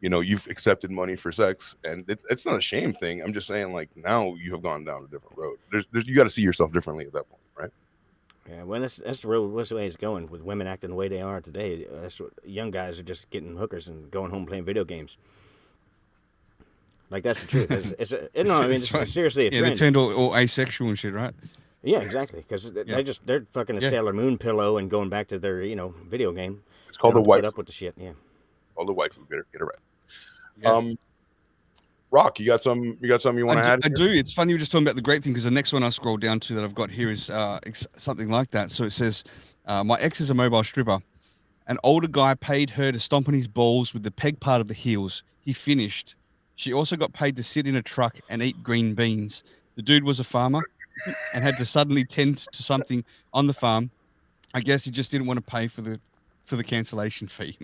You know, you've accepted money for sex, and it's not a shame thing. I'm just saying, like, now you have gone down a different road. You got to see yourself differently at that point, right? Yeah, well, that's the road. What's the way it's going with women acting the way they are today? That's what young guys are just getting hookers and going home playing video games. Like that's the truth. It's seriously a trend. They turned all asexual and shit, right? Yeah, exactly. Because they're fucking a Sailor Moon pillow and going back to their video game. It's called the wife. Put up with the shit. Yeah. Called the wife. Get it right. Yeah. Rock, you got some you want to add? I do. It's funny you were just talking about the great thing because the next one I scroll down to that I've got here is something like that. So it says, my ex is a mobile stripper. An older guy paid her to stomp on his balls with the peg part of the heels. He finished. She also got paid to sit in a truck and eat green beans. The dude was a farmer and had to suddenly tend to something on the farm. I guess he just didn't want to pay for the cancellation fee.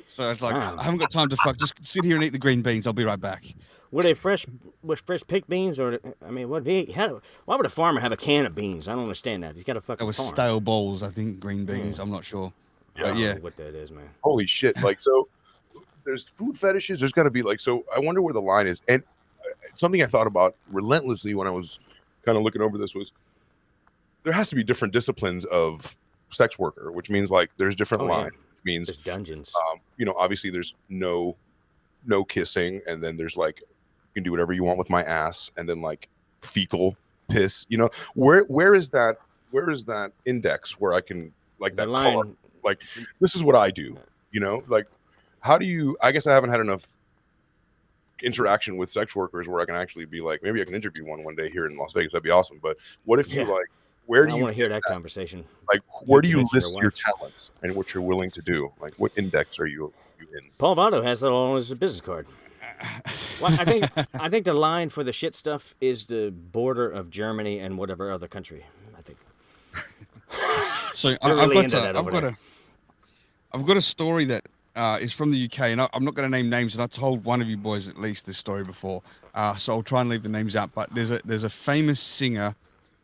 So it's like, I haven't got time to fuck. Just sit here and eat the green beans. I'll be right back. Were they fresh picked beans, or I mean, why would a farmer have a can of beans? I don't understand that. He's got a fucking. That was farm. stale balls, I think. Green beans. I'm not sure. I don't know what that is, man. Holy shit! Like, so there's food fetishes. There's got to be like, so I wonder where the line is. And something I thought about relentlessly when I was kind of looking over this was there has to be different disciplines of sex worker, which means like there's different lines. Yeah. Which means there's dungeons. Obviously there's no kissing, and then there's like you can do whatever you want with my ass, and then like fecal piss. Where is that index where I can like that line, color? Like this is what I do. Like how do you? I guess I haven't had enough interaction with sex workers where I can actually be like, maybe I can interview one day here in Las Vegas. That'd be awesome. But what if you like? Where do you want to hear that conversation? Like, where do you list your talents and what you're willing to do? Like, what index are you in? Paul Votto has that all on his business card. Well, I think the line for the shit stuff is the border of Germany and whatever other country. I think. So I've got a story that is from the UK, and I'm not going to name names. And I told one of you boys at least this story before, so I'll try and leave the names out. But there's a famous singer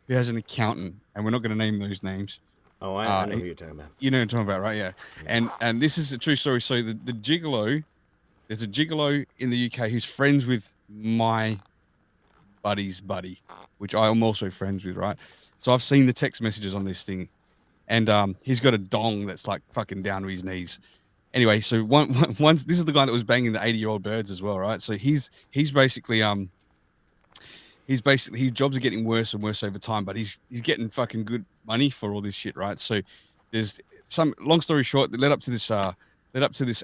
who has an accountant, and we're not going to name those names. Oh, I know who you're talking about. You know what I'm talking about, right? Yeah. And this is a true story. So the gigolo, there's a gigolo in the UK who's friends with my buddy's buddy, which I am also friends with, right? So I've seen the text messages on this thing, and he's got a dong that's like fucking down to his knees. Anyway, so once this is the guy that was banging the 80-year-old birds as well, right? So he's basically his jobs are getting worse and worse over time, but he's getting fucking good money for all this shit, right? So there's some long story short that led up to this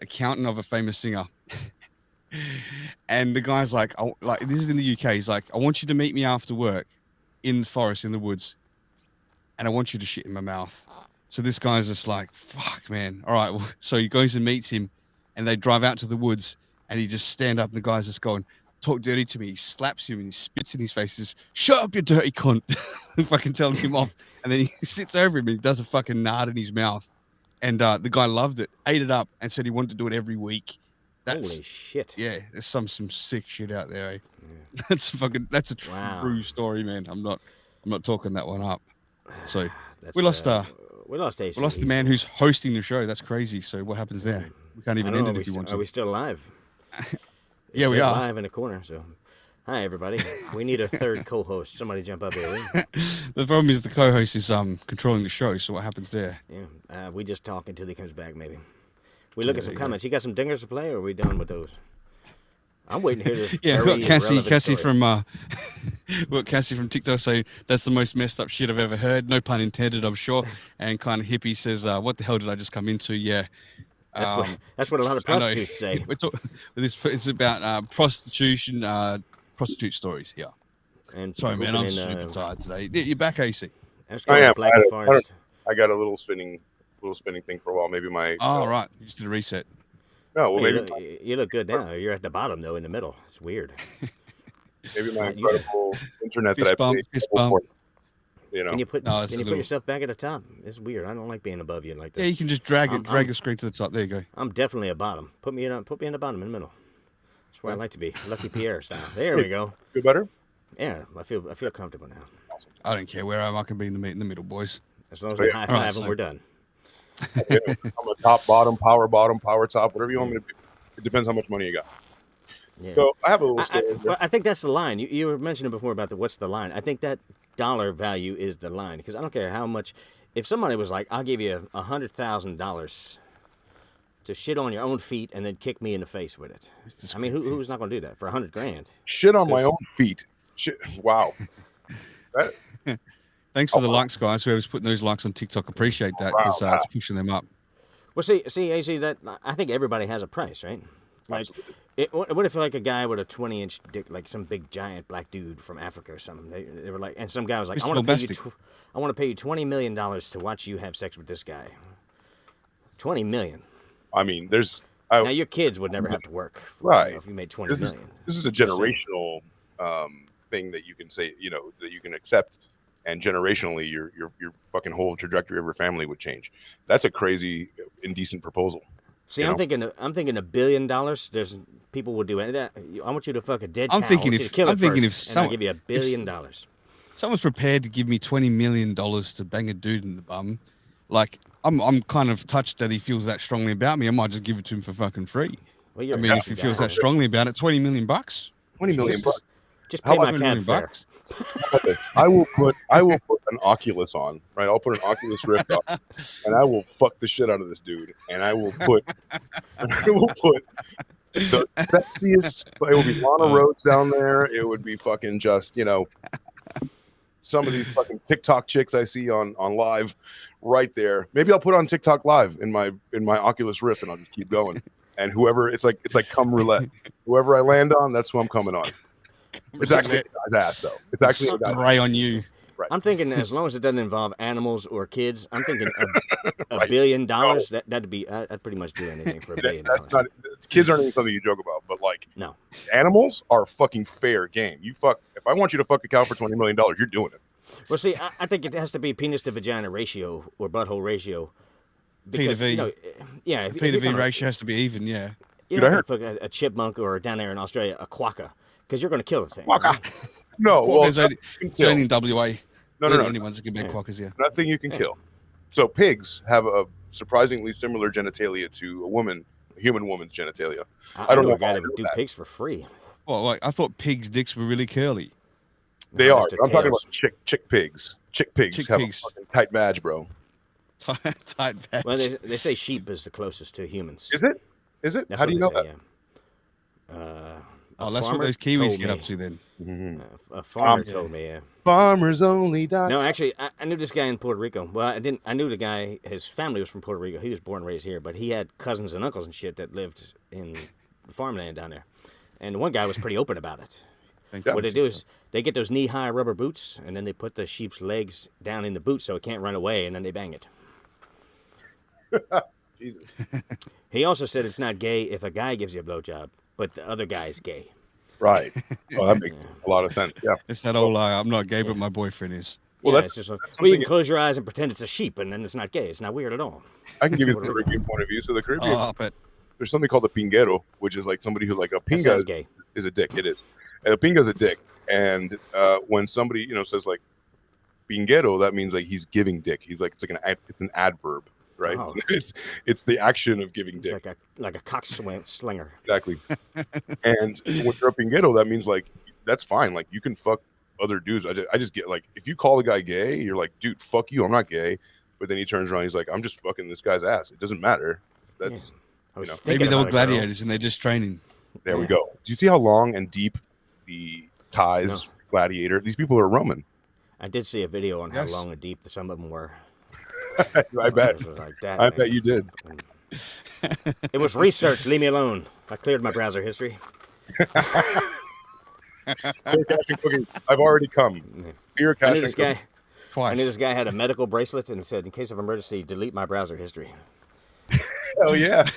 accountant of a famous singer. And the guy's like this is in the UK. He's like, I want you to meet me after work in the forest, in the woods, and I want you to shit in my mouth. So this guy's just like, fuck, man. All right. Well, so he goes and meets him, and they drive out to the woods, and he just stand up, and the guy's just going, talk dirty to me. He slaps him and he spits in his face. He says, shut up, you dirty cunt. Fucking telling him off. And then he sits over him and he does a fucking nard in his mouth. And the guy loved it, ate it up, and said he wanted to do it every week. Holy shit. Yeah, there's some sick shit out there, eh? Yeah. That's a true story, man. I'm not talking that one up. So we lost AC. We lost the man who's hosting the show. That's crazy. So what happens there? We can't even end it if you want to. Are we still alive? Yeah, we are live in the corner. So, hi everybody. We need a third co-host. Somebody jump up here. The problem is the co-host is controlling the show. So what happens there? Yeah, we just talk until he comes back. Maybe we look at some comments. You got some dingers to play, or are we done with those? I'm waiting to hear this. Yeah, we've got Cassie from What Cassie from TikTok saying that's the most messed up shit I've ever heard. No pun intended, I'm sure. And kind of hippie says, "What the hell did I just come into?" Yeah, That's what a lot of I know. prostitutes say. It's about prostitution, prostitute stories. Yeah. And Sorry, man, I'm pooping super in, tired today. You're back, AC. That's I am. Black I Forest. I got a little spinning thing for a while. Maybe my Oh, right. You just did a reset. no, well, Hey, maybe you look good now. You're at the bottom though, in the middle. It's weird. maybe my You should- incredible internet Fist that I bump, paid fist for, bump. you know. Can you put No, it's can a you put little- yourself back at the top? It's weird. I don't like being above you like that. Yeah, you can just drag I'm- the screen to the top. There you go. I'm definitely a bottom. Put me in the bottom, in the middle. That's where I like to be. Lucky Pierre style. There we go. Feel better? Yeah, I feel comfortable now. I don't care where I am. I can be in the middle, boys. As long as we Yeah. high All right, five and so- we're done. Yeah, I'm a top, bottom, power, top, whatever you want me to be. It depends how much money you got. Yeah. So I have a little I, story. well, I think that's the line. You were mentioning before about what's the line. I think that dollar value is the line because I don't care how much. If somebody was like, "I'll give you $100,000 to shit on your own feet and then kick me in the face with it," I mean, who's not going to do that for $100,000? Shit on my own feet. Shit. Wow. That, Thanks for the likes, guys. Whoever's putting those likes on TikTok, appreciate that because it's pushing them up. Well, see, AC, that I think everybody has a price, right? Like, what if like a guy with a 20-inch dick, like some big giant black dude from Africa or something? They were like, and some guy was like, Mr. I want to pay you, Bombastic. I want to pay you $20 million to watch you have sex with this guy. $20 million. I mean, there's Now your kids would never have to work, Right. If you made $20 this million. is a generational thing that you can say, that you can accept, and generationally your fucking whole trajectory of your family would change. That's a crazy indecent proposal. See, you I'm know? thinking $1 billion. There's people will do any of that. I want you to fuck a dead I'm cow. thinking I want you if- to kill it I'm thinking first, if and I'll some- give you $1 billion. Someone's prepared to give me $20 million to bang a dude in the bum. Like, I'm kind of touched that he feels that strongly about me. I might just give it to him for fucking free. Well, I you're a mean, if happy he feels guy. that strongly about it, $20 million bucks. 20 million bucks. Just How pay about my $20 cab million fare. bucks? I will put an Oculus on, right? I'll put an Oculus Rift on, and I will fuck the shit out of this dude, and I will put the sexiest. It will be Lana Rhodes down there. It would be fucking just some of these fucking TikTok chicks I see on live, right there. Maybe I'll put on TikTok live in my Oculus Rift, and I'll just keep going. And whoever, it's like cum roulette. Whoever I land on, that's who I'm coming on. It's actually a guy's ass, though. It's actually a guy's Spray on you. I'm thinking as long as it doesn't involve animals or kids, I'm thinking a Right. $1 billion. That'd be I'd pretty much do anything for $1 billion. That's not kids aren't even something you joke about, but like No. animals are fucking fair game. You fuck if I want you to fuck a cow for $20 million, you're doing it. Well, see, I think it has to be penis to vagina ratio or butthole ratio. P to V. Yeah. If P to you're V gonna- ratio has to be even, yeah. You're Dude, I not going to fuck a chipmunk or down there in Australia, a quokka, because you're going to kill the thing. Quokka. No, well, Quackers only, you can it's only kill. in WA. No, They're no, the only no. ones that can make Yeah. quackers, yeah. Nothing you can kill. So pigs have a surprisingly similar genitalia to a human woman's genitalia. I don't know know a guy how I that would know do that. pigs for free. Well, like, I thought pigs' dicks were really curly. They No, are. just their I'm talking tails. about chick pigs. Chick pigs Chick have pigs. a fucking tight badge, bro. Tight badge. Well, they say sheep is the closest to humans. Is it? Is it? That's How do you know what they that? say, yeah. Oh, A that's what farmer those Kiwis told get me. up to then. Mhm. A farmer yeah. told me, yeah. Farmers only. No, actually, I knew this guy in Puerto Rico. Well, I didn't. I knew the guy. His family was from Puerto Rico. He was born and raised here, but he had cousins and uncles and shit that lived in farmland down there. And one guy was pretty open about it. Thank Yeah. you. What they do is they get those knee-high rubber boots, and then they put the sheep's legs down in the boot so it can't run away, and then they bang it. Jesus. He also said it's not gay if a guy gives you a blowjob, but the other guy's gay. Right. Oh, that makes a lot of sense. Yeah. It's that old, I'm not gay, but my boyfriend is. Well, Yeah, that's- it's just like, that's well, you something- can close your eyes and pretend it's a sheep, and then it's not gay. It's not weird at all. I can give you the Puerto Rico. Caribbean point of view. So the Caribbean, Oh, but there's something called a pinguero, which is like somebody who like a That pinga sounds gay. is a dick. It is. And a pinga is a dick. And when somebody says like pinguero, that means like he's giving dick. He's like it's an adverb, right? Oh. It's the action of giving It's dick. like a cock slinger. Exactly. And when you're a pinguero, that means like that's fine. Like you can fuck other dudes. I just get like if you call a guy gay, you're like, dude, fuck you. I'm not gay. But then he turns around, he's like, I'm just fucking this guy's ass. It doesn't matter. That's I was know, thinking maybe they were about a girl. gladiators and they're just training. there we Yeah. go. Do you see how long and deep the ties No. Gladiator. These people are Roman. I did see a video on Yes. how long and deep some of them were. I bet. It was like that, I man. bet you did. It was research. Leave me alone. I cleared my browser history. Fear, cash, and cooking. I've already come. Fear, I cash, knew and this guy. cooking. I Twice. knew this guy had a medical bracelet and said, "In case of emergency, delete my browser history." Hell yeah.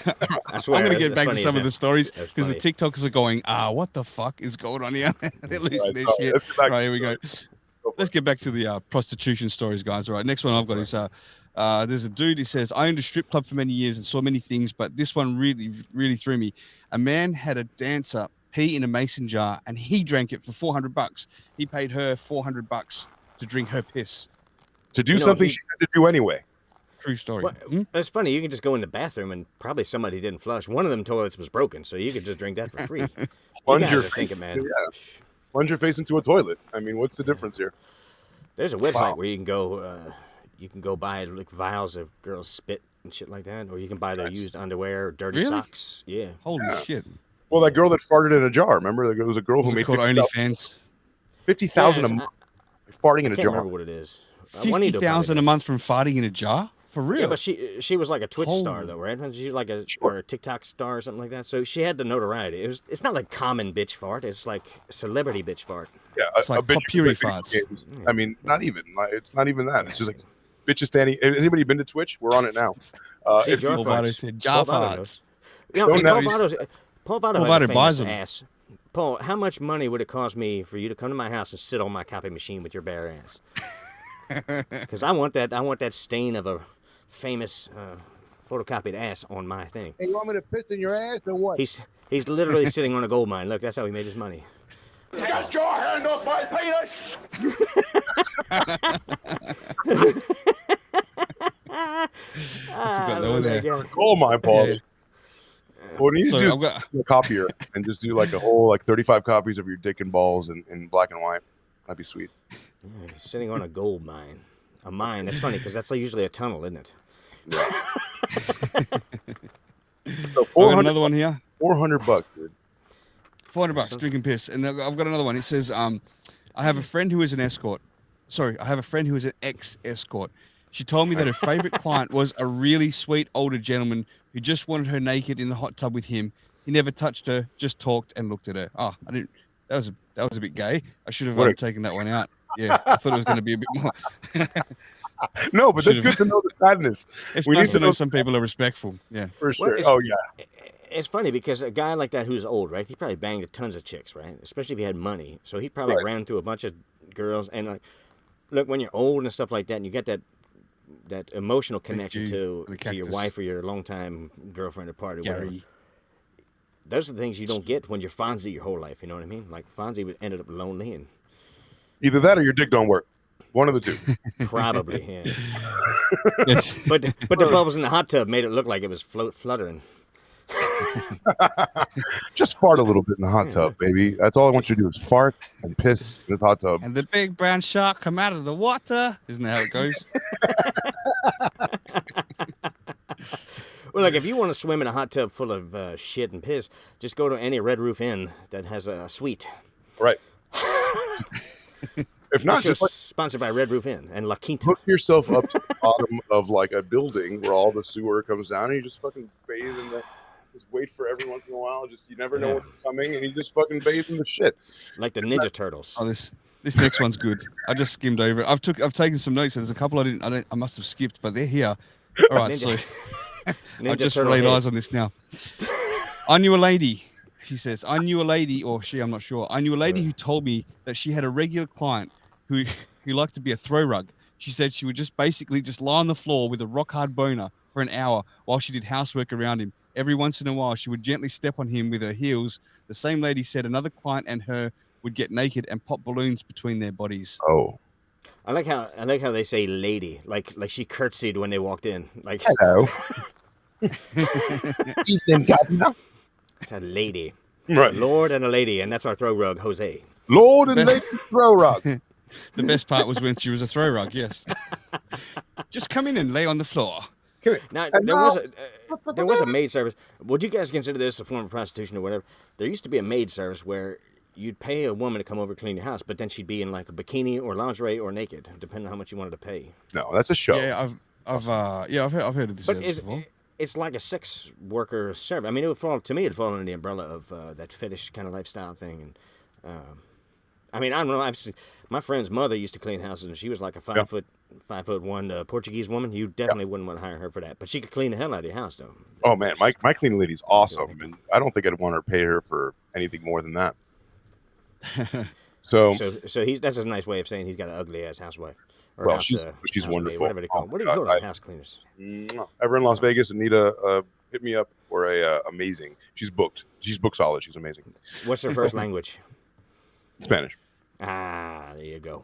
I swear. I'm going to it's get back to funny some as of the hell. stories That's because the funny. TikTokers are going, what the fuck is going on here? They're losing Right, their so shit. let's get back Right, to here we go. for Let's get back to the prostitution stories, guys. All right, next one I've got is there's a dude. He says, I owned a strip club for many years and saw many things, but this one really threw me. A man had a dancer pee in a mason jar and he drank it for $400. He paid her $400 to drink her piss. To do You know, something he- she had to do anyway. True story. Well, Hmm? it's funny. You can just go in the bathroom and probably somebody didn't flush. One of them toilets was broken, so you could just drink that for free. You Plunge guys your are face thinking, man. into- yeah. Plunge your face into a toilet. I mean, what's the difference here? There's a website Wow. where you can go buy like vials of girls' spit and shit like that, or you can buy their used underwear or dirty Really? socks. Yeah. Holy shit. Well, that girl that farted in a jar. Remember, there was a girl who Was it made called 50,000 OnlyFans? 50,000 a Yeah, month farting I in a can't jar. remember what it is. Juanito probably 50,000 a does. month from farting in a jar? For real? Yeah, but she was like a Twitch star Holy- though, right? Wasn't she like a Sure. or a TikTok star or something like that? So she had the notoriety. It's not like common bitch fart. It's like celebrity bitch fart. Yeah, It's like bitch potpourri who plays farts. video games. I mean, not even. Like, it's not even that. It's just like bitches standing. Has anybody been to Twitch? We're on it now. See, If jar you- Paul Votto farts. said jar Paul Votto farts. knows. You know, Don't and know. Paul Votto Paul has a Votto buys famous them. ass. Paul, how much money would it cost me for you to come to my house and sit on my copy machine with your bare ass? Because I want that stain of a famous photocopied ass on my thing. Hey, you want me to piss in your ass or what? He's literally sitting on a gold mine. Look, that's how he made his money. Get your hand off my penis! I forgot that was there. Yeah. Oh my Paul. Yeah. What do you So do? I've got A copier and just do like a whole like 35 copies of your dick and balls in black and white. That'd be sweet. Yeah, he's sitting on a gold mine. A mine. That's funny because that's usually a tunnel, isn't it? So I've got 400, another one here. $400, dude. $400 drinking piss. And I've got another one. It says, I have a friend who is an escort. Sorry, I have a friend who is an ex-escort. She told me that her favorite client was a really sweet older gentleman who just wanted her naked in the hot tub with him. He never touched her, just talked and looked at her. Oh, I didn't. That was a bit gay. I should have What a- taken that one out. Yeah, I thought it was going to be a bit more. No, but that's Should've- good to know the sadness. It's We nice need to to know know- some people are respectful. Yeah. For sure. it's- Oh yeah. It's funny because a guy like that who's old, right? He probably banged tons of chicks, right? Especially if he had money. So he probably Right. ran through a bunch of girls. And like, look, when you're old and stuff like that, and you get that emotional connection you, to the your cactus. wife or your longtime girlfriend or partner, whatever. Gary. Those are the things you don't get when you're Fonzie your whole life. You know what I mean? Like Fonzie ended up lonely and Either that or your dick don't work. One of the two. probably, yeah. Yes. But the bubbles in the hot tub made it look like it was fluttering. Just fart a little bit in the hot tub, baby. That's all I want you to do is fart and piss in this hot tub. And the big brown shark come out of the water. Isn't that how it goes? Well, like if you want to swim in a hot tub full of shit and piss, just go to any Red Roof Inn that has a suite. Right. If not, This just show's like sponsored by Red Roof Inn and La Quinta. hook yourself up to the bottom of like a building where all the sewer comes down and you just fucking bathe in the just wait for every once in a while. Just you never know Yeah. what's coming and you just fucking bathe in the shit. Like the Ninja Turtles. Oh, this next one's good. I just skimmed over it. I've taken some notes. There's a couple I must have skipped, but they're here. All right, so I've Ninja just Turtle laid head. eyes on this now. I knew a lady. He says, I knew a lady, or she, I'm not sure. I knew a lady who told me that she had a regular client who liked to be a throw rug. She said she would just basically just lie on the floor with a rock hard boner for an hour while she did housework around him. Every once in a while, she would gently step on him with her heels. The same lady said another client and her would get naked and pop balloons between their bodies. Oh. I like how they say lady, like she curtsied when they walked in. Like Hello. it's a lady. Right. Lord and a lady, and that's our throw rug, Jose. Lord and Lady Throw Rock. The best part was when she was a throw rug, yes. Just come in and lay on the floor. Now And there was a maid service. Would you guys consider this a form of prostitution or whatever? There used to be a maid service where you'd pay a woman to come over and clean your house, but then she'd be in like a bikini or lingerie or naked, depending on how much you wanted to pay. No, that's a show. Yeah, I've heard of this But service before. it's like a sex worker service. I mean, it would fall to me. It'd fall under the umbrella of that fetish kind of lifestyle thing. And I mean, I don't know. My friend's mother used to clean houses, and she was like a 5'1" Portuguese woman. You definitely wouldn't want to hire her for that. But she could clean the hell out of your house, though. Oh man, my cleaning lady's awesome, and I don't think I'd want to pay her for anything more than that. So that's a nice way of saying he's got an ugly ass housewife. Or well, house, she's housemaid, wonderful. whatever they call them. Oh, What do you call God, them? House cleaners. Ever in Las Vegas, Anita, hit me up for a amazing. She's booked. She's book solid. She's amazing. What's her first language? Spanish. Ah, there you go.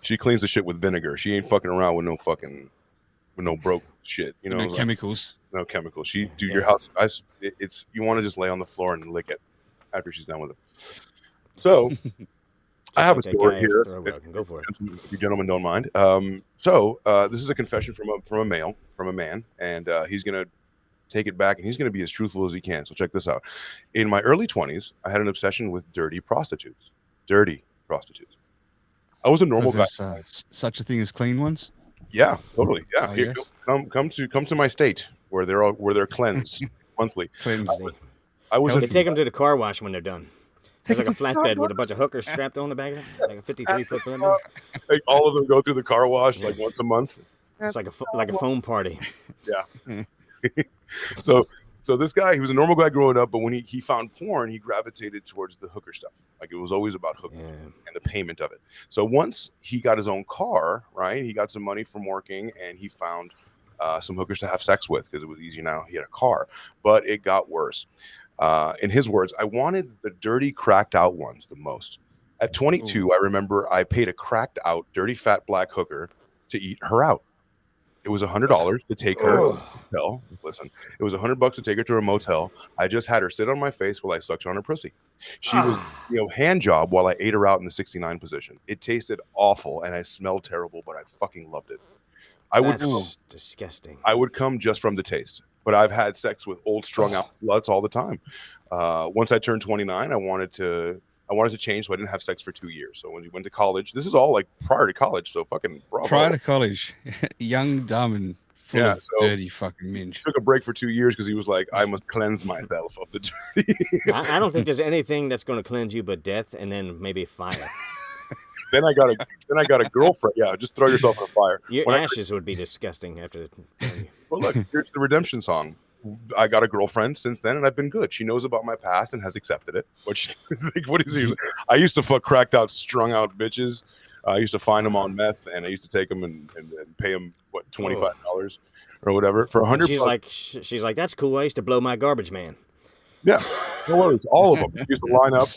She cleans the shit with vinegar. She ain't fucking around with no broke shit. You know, No like, chemicals. no chemicals. Your house. It's you want to just lay on the floor and lick it after she's done with it. So I have a story here. Go for it. If you gentlemen don't mind. This is a confession from a man, and he's gonna take it back, and he's gonna be as truthful as he can. So check this out. In my early 20s, I had an obsession with dirty prostitutes. I was a normal guy. There's such a thing as clean ones. Yeah, totally. Yeah, Oh, here, yes. come to my state where they're cleansed monthly. Cleansed. I was They take them to the car wash when they're done. There's like a flatbed with a bunch of hookers strapped on the back of it, like a 53-foot blender. like all of them go through the car wash like once a month. It's like a foam party. Yeah. So this guy, he was a normal guy growing up, but when he found porn, he gravitated towards the hooker stuff. Like it was always about hooking and the payment of it. So once he got his own car, right? He got some money from working, and he found some hookers to have sex with because it was easy now. He had a car, but it got worse. In his words, I wanted the dirty, cracked out ones the most. At 22, I remember I paid a cracked out, dirty, fat black hooker to eat her out. It was $100 to take her to a motel. Listen, it was $100 to take her to a motel. I just had her sit on my face while I sucked on her pussy. She was, hand job while I ate her out in the 69 position. It tasted awful and I smelled terrible, but I fucking loved it. That's disgusting. I would come just from the taste, but I've had sex with old strung out sluts all the time. Once I turned 29, I wanted to change, so I didn't have sex for 2 years. So when you went to college, this is all like prior to college, so fucking bravo. Prior to college, young, dumb, and full of dirty fucking minge. Took a break for 2 years because he was like, I must cleanse myself of the dirty. I don't think there's anything that's going to cleanse you but death and then maybe fire. Then I got a girlfriend. Yeah, just throw yourself in a fire. Your ashes would be disgusting after. Well, look, here's the redemption song. I got a girlfriend since then, and I've been good. She knows about my past and has accepted it. But she's like, "What is he?" I used to fuck cracked out, strung out bitches. I used to find them on meth, and I used to take them and pay them $25 or whatever for $100. She's like, that's cool. I used to blow my garbage man. Yeah, no worries. All of them used to line up.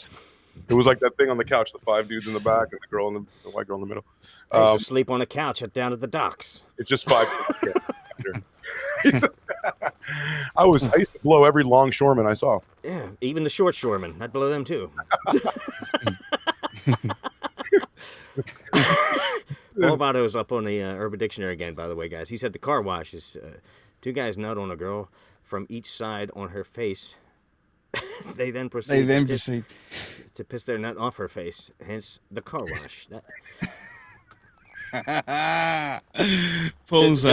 It was like that thing on the couch: the 5 dudes in the back and the white girl in the middle. I used to sleep on the couch down at the docks. It's just 5 dudes. I used to blow every longshoreman I saw. Yeah, even the short shoremen. I'd blow them too. Paul Votto's up on the Urban Dictionary again, by the way, guys. He said the car wash is 2 guys nut on a girl from each side on her face. They then proceed to piss their nut off her face. Hence the car wash. Paul's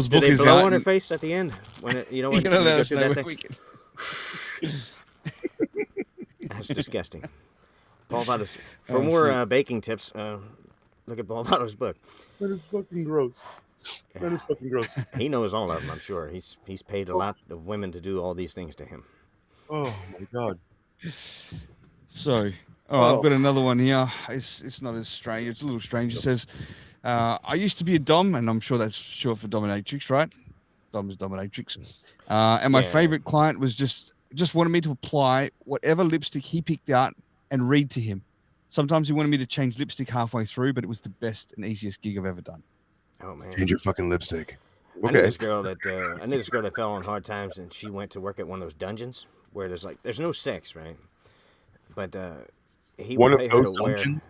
book do they is blow out. on her face at the end when it, when You're gonna you let go us through know that when thing? we can. That's disgusting. Paul Votto's. For more baking tips, look at Paul Votto's book. That is fucking gross. That is fucking gross. He knows all of them, I'm sure. He's paid a lot of women to do all these things to him. Oh my god. So, I've got another one here. It's not as strange. It's a little strange. It says, I used to be a dom, and I'm sure that's short for dominatrix, right? Dom is dominatrix. And my favorite client was just wanted me to apply whatever lipstick he picked out and read to him. Sometimes he wanted me to change lipstick halfway through, but it was the best and easiest gig I've ever done. Oh man! Change your fucking lipstick. Okay. I knew this girl that fell on hard times, and she went to work at one of those dungeons where there's no sex, right? But he one would of pay her those to wear. Dungeons?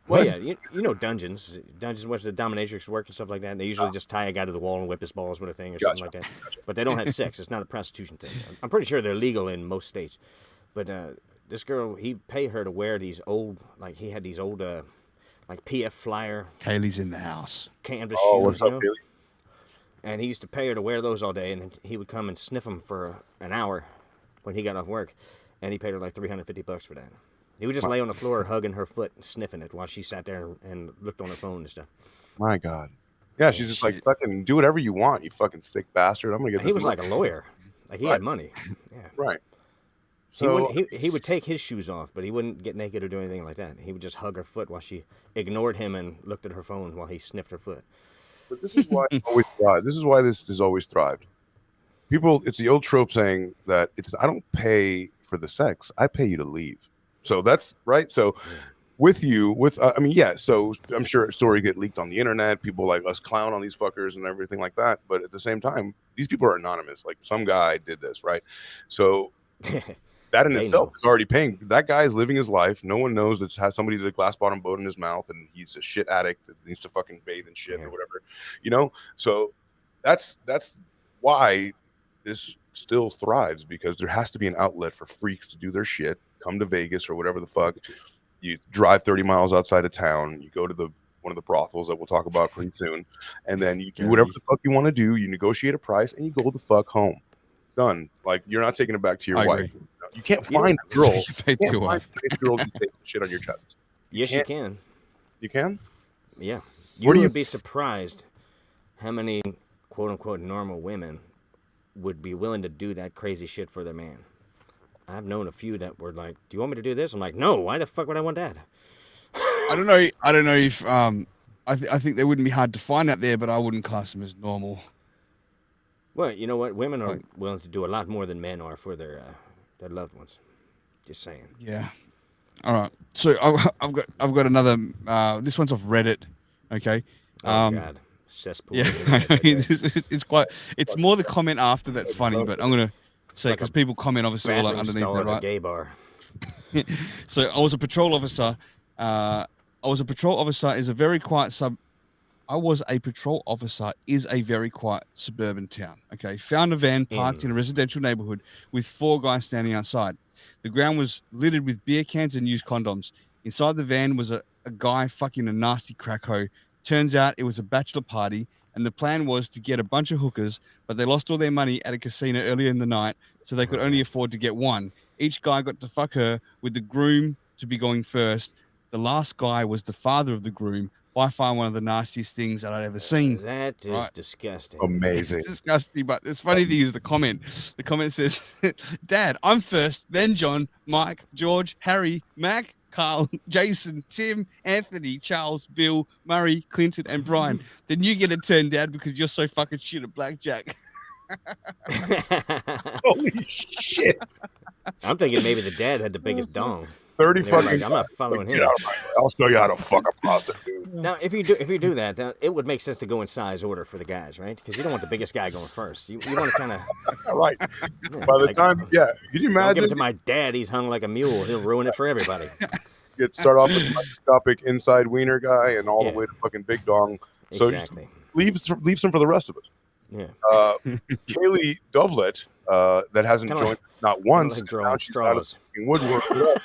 Well, yeah, you know dungeons. Dungeons where the dominatrix work and stuff like that. And they usually just tie a guy to the wall and whip his balls with a thing or something like that. But they don't have sex. It's not a prostitution thing. I'm pretty sure they're legal in most states. But this girl, he'd pay her to wear these old, like he had these old, like PF Flyer Kaylee's in the house. canvas Oh, shoes, what's you up, know? Billy? And he used to pay her to wear those all day, and he would come and sniff them for an hour when he got off work, and he paid her like $350 for that. He would just lay on the floor hugging her foot and sniffing it while she sat there and looked on her phone and stuff. My God. Yeah, she's just like, fucking do whatever you want, you fucking sick bastard. I'm gonna get And this he was money. like a lawyer. Like he Right. had money. Yeah. Right. He, So wouldn't, he would take his shoes off, but he wouldn't get naked or do anything like that. He would just hug her foot while she ignored him and looked at her phone while he sniffed her foot. but this is why it's always thrive. This is why this has always thrived. People, it's the old trope saying that I don't pay for the sex, I pay you to leave. So that's right. So I mean, yeah. So I'm sure a story get leaked on the internet. People like us clown on these fuckers and everything like that. But at the same time, these people are anonymous. Like some guy did this, right? So that in They itself know. is already paying. That guy is living his life. No one knows that has somebody with a glass bottom boat in his mouth, and he's a shit addict that needs to fucking bathe in shit Yeah. or whatever, you know. So that's why this still thrives, because there has to be an outlet for freaks to do their shit. Come to Vegas or whatever the fuck. You drive 30 miles outside of town. You go to one of the brothels that we'll talk about pretty soon, and then you do whatever the fuck you want to do. You negotiate a price, and you go the fuck home. Done. Like you're not taking it back to your I wife. agree. You can't find a girl. You paid You to can't wife. find a girl that's taking shit on your chest. Yes, you can't- can. You can. Yeah. Where do You you- would be surprised how many quote unquote normal women would be willing to do that crazy shit for their man. I've known a few that were like, "Do you want me to do this?" I'm like, "No, why the fuck would I want that?" I don't know if I think they wouldn't be hard to find out there, but I wouldn't class them as normal. Well, you know what? Women are willing to do a lot more than men are for their loved ones. Just saying. Yeah. All right. So I've got another. This one's off Reddit. Okay. Oh God, cesspool. Yeah. of internet. It's more the comment after that's funny, but I'm gonna say like because a people comment obviously all Bathroom underneath stall that, at a right? gay bar. So I was a patrol officer. Is a very quiet suburban town. Okay. Found a van parked in a residential neighborhood with 4 guys standing outside. The ground was littered with beer cans and used condoms. Inside the van was a guy fucking a nasty crack hoe. Turns out it was a bachelor party, and the plan was to get a bunch of hookers, but they lost all their money at a casino earlier in the night, so they could only afford to get one. Each guy got to fuck her, with the groom to be going first. The last guy was the father of the groom, by far one of the nastiest things that I'd ever seen. That is Right. disgusting. Amazing. It's disgusting, but the funny thing is the comment. The comment says, "Dad, I'm first, then John, Mike, George, Harry, Mac, Carl, Jason, Tim, Anthony, Charles, Bill, Murray, Clinton, and Brian. Then you get a turn, Dad, because you're so fucking shit at blackjack." Holy shit! I'm thinking maybe the dad had the biggest dong. 30 And they were fucking. like, I'm not following Get him. out of my way. I'll show you how to fuck a prostitute. Now, if you do that, it would make sense to go in size order for the guys, right? Because you don't want the biggest guy going first. You want to kind of. All right. By the time, can you Don't give imagine? it to my dad. He's hung like a mule. He'll ruin it for everybody. Start off with microscopic inside wiener guy and all Yeah. the way to fucking big dong. So Exactly. leaves some for the rest of us. Yeah. Kaylee Dovlet, that hasn't Kinda joined not once. like and drawing now she's out of straws. fucking woodwork.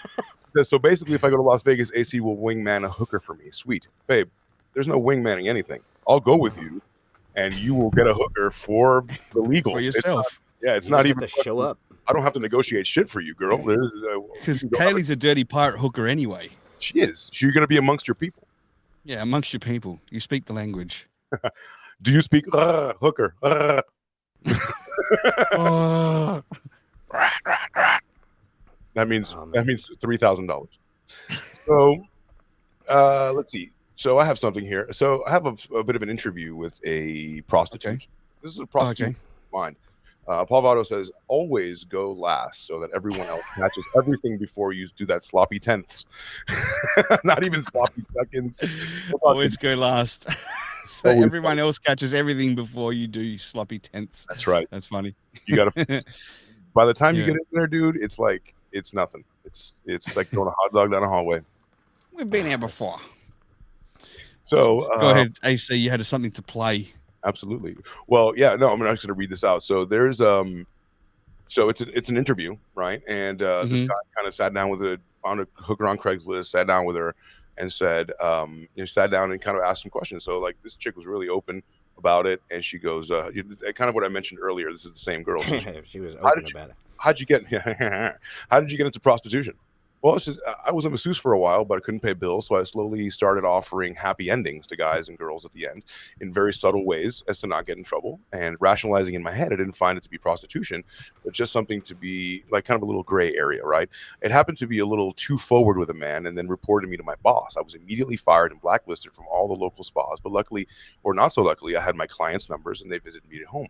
Says, so basically, if I go to Las Vegas, AC will wingman a hooker for me. Sweet, babe. There's no wingmanning anything. I'll go with you, and you will get a hooker for the legal. For It's yourself. not- it's You not just even have to show up. I don't have to negotiate shit for you, girl. There's, Because you can go- Kaylee's a dirty pirate hooker anyway. she is. You're going to be amongst your people. Yeah, amongst your people. You speak the language. Do you speak hooker? Oh. That means Oh, man. that means $3,000. So, let's see. So I have something here. So I have a bit of an interview with a prostitute. Okay. This is a prostitute Okay. of mine. Paul Votto says, always go last so that everyone else catches everything before you do that sloppy tenths. Not even sloppy seconds. Always go last. So Always everyone else catches everything before you do sloppy tenths. That's right. That's funny. You got to, by the time you Yeah. get in there, dude, it's like, it's nothing. It's like throwing a hot dog down a hallway. We've been here before. So Go ahead, AC. You had something to play. Absolutely. Well, yeah, no, I'm actually going to read this out. So there's So it's an interview, right? And this guy kind of sat down found a hooker on Craigslist, sat down with her, and said, sat down and kind of asked some questions. So like this chick was really open about it, and she goes, kind of what I mentioned earlier. This is the same girl. She was open about it. How did you get into prostitution? Well, it's just, I was a masseuse for a while, but I couldn't pay bills, so I slowly started offering happy endings to guys and girls at the end in very subtle ways as to not get in trouble, and rationalizing in my head, I didn't find it to be prostitution, but just something to be like kind of a little gray area, right? It happened to be a little too forward with a man and then reported me to my boss. I was immediately fired and blacklisted from all the local spas, but luckily, or not so luckily, I had my clients' numbers and they visited me at home.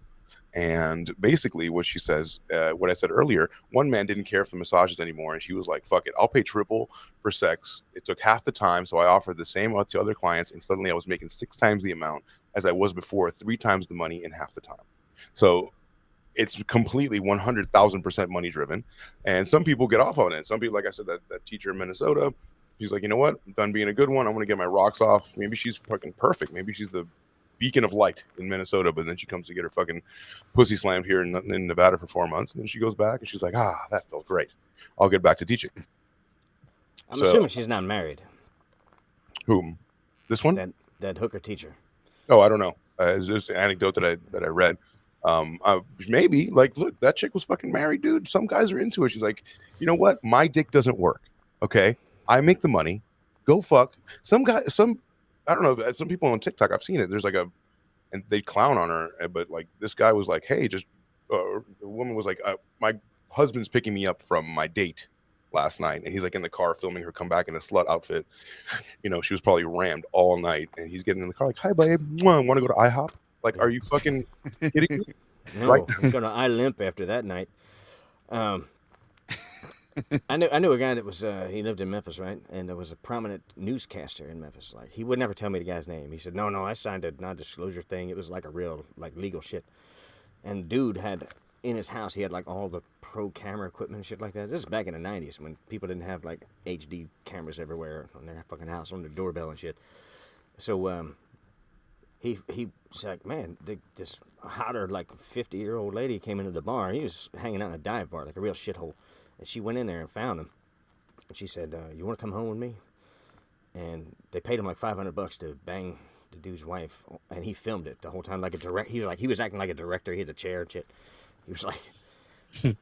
And basically what she says, what I said earlier, one man didn't care for the massages anymore. And she was like, fuck it, I'll pay triple for sex. It took half the time. So I offered the same to other clients. And suddenly I was making 6 times the amount as I was before, 3 times the money in half the time. So it's completely 100,000% money driven. And some people get off on it. Some people, like I said, that teacher in Minnesota, she's like, you know what? I'm done being a good one. I want to get my rocks off. Maybe she's fucking perfect. Maybe she's the beacon of light in Minnesota, but then she comes to get her fucking pussy slammed here in Nevada for 4 months, and then she goes back and she's like, that felt great. I'll get back to teaching. I'm assuming she's not married. Whom? This one? That hooker teacher. Oh, I don't know. It's just an anecdote that I read. Maybe, like, look, that chick was fucking married, dude. Some guys are into it. She's like, you know what? My dick doesn't work. Okay, I make the money. Go fuck I don't know. Some people on TikTok, I've seen it. There's like and they clown on her, but like this guy was like, hey, the woman was like, my husband's picking me up from my date last night, and he's like in the car filming her come back in a slut outfit. She was probably rammed all night, and he's getting in the car like, hi babe, want to go to IHOP? Like, are you fucking kidding me? No, right? I'm gonna limp after that night. I knew a guy that was he lived in Memphis, right? And there was a prominent newscaster in Memphis. Like, he would never tell me the guy's name. He said, no, I signed a non-disclosure thing. It was like a real legal shit. And dude had in his house, he had like all the pro camera equipment and shit like that. This is back in the 90s when people didn't have like HD cameras everywhere on their fucking house, on their doorbell and shit. So he's like, man, this hotter like 50-year-old lady came into the bar. He was hanging out in a dive bar, like a real shithole. And she went in there and found him. And she said, you want to come home with me? And they paid him like $500 to bang the dude's wife. And he filmed it the whole time like a direct. He was acting like a director. He had a chair and shit. He was like,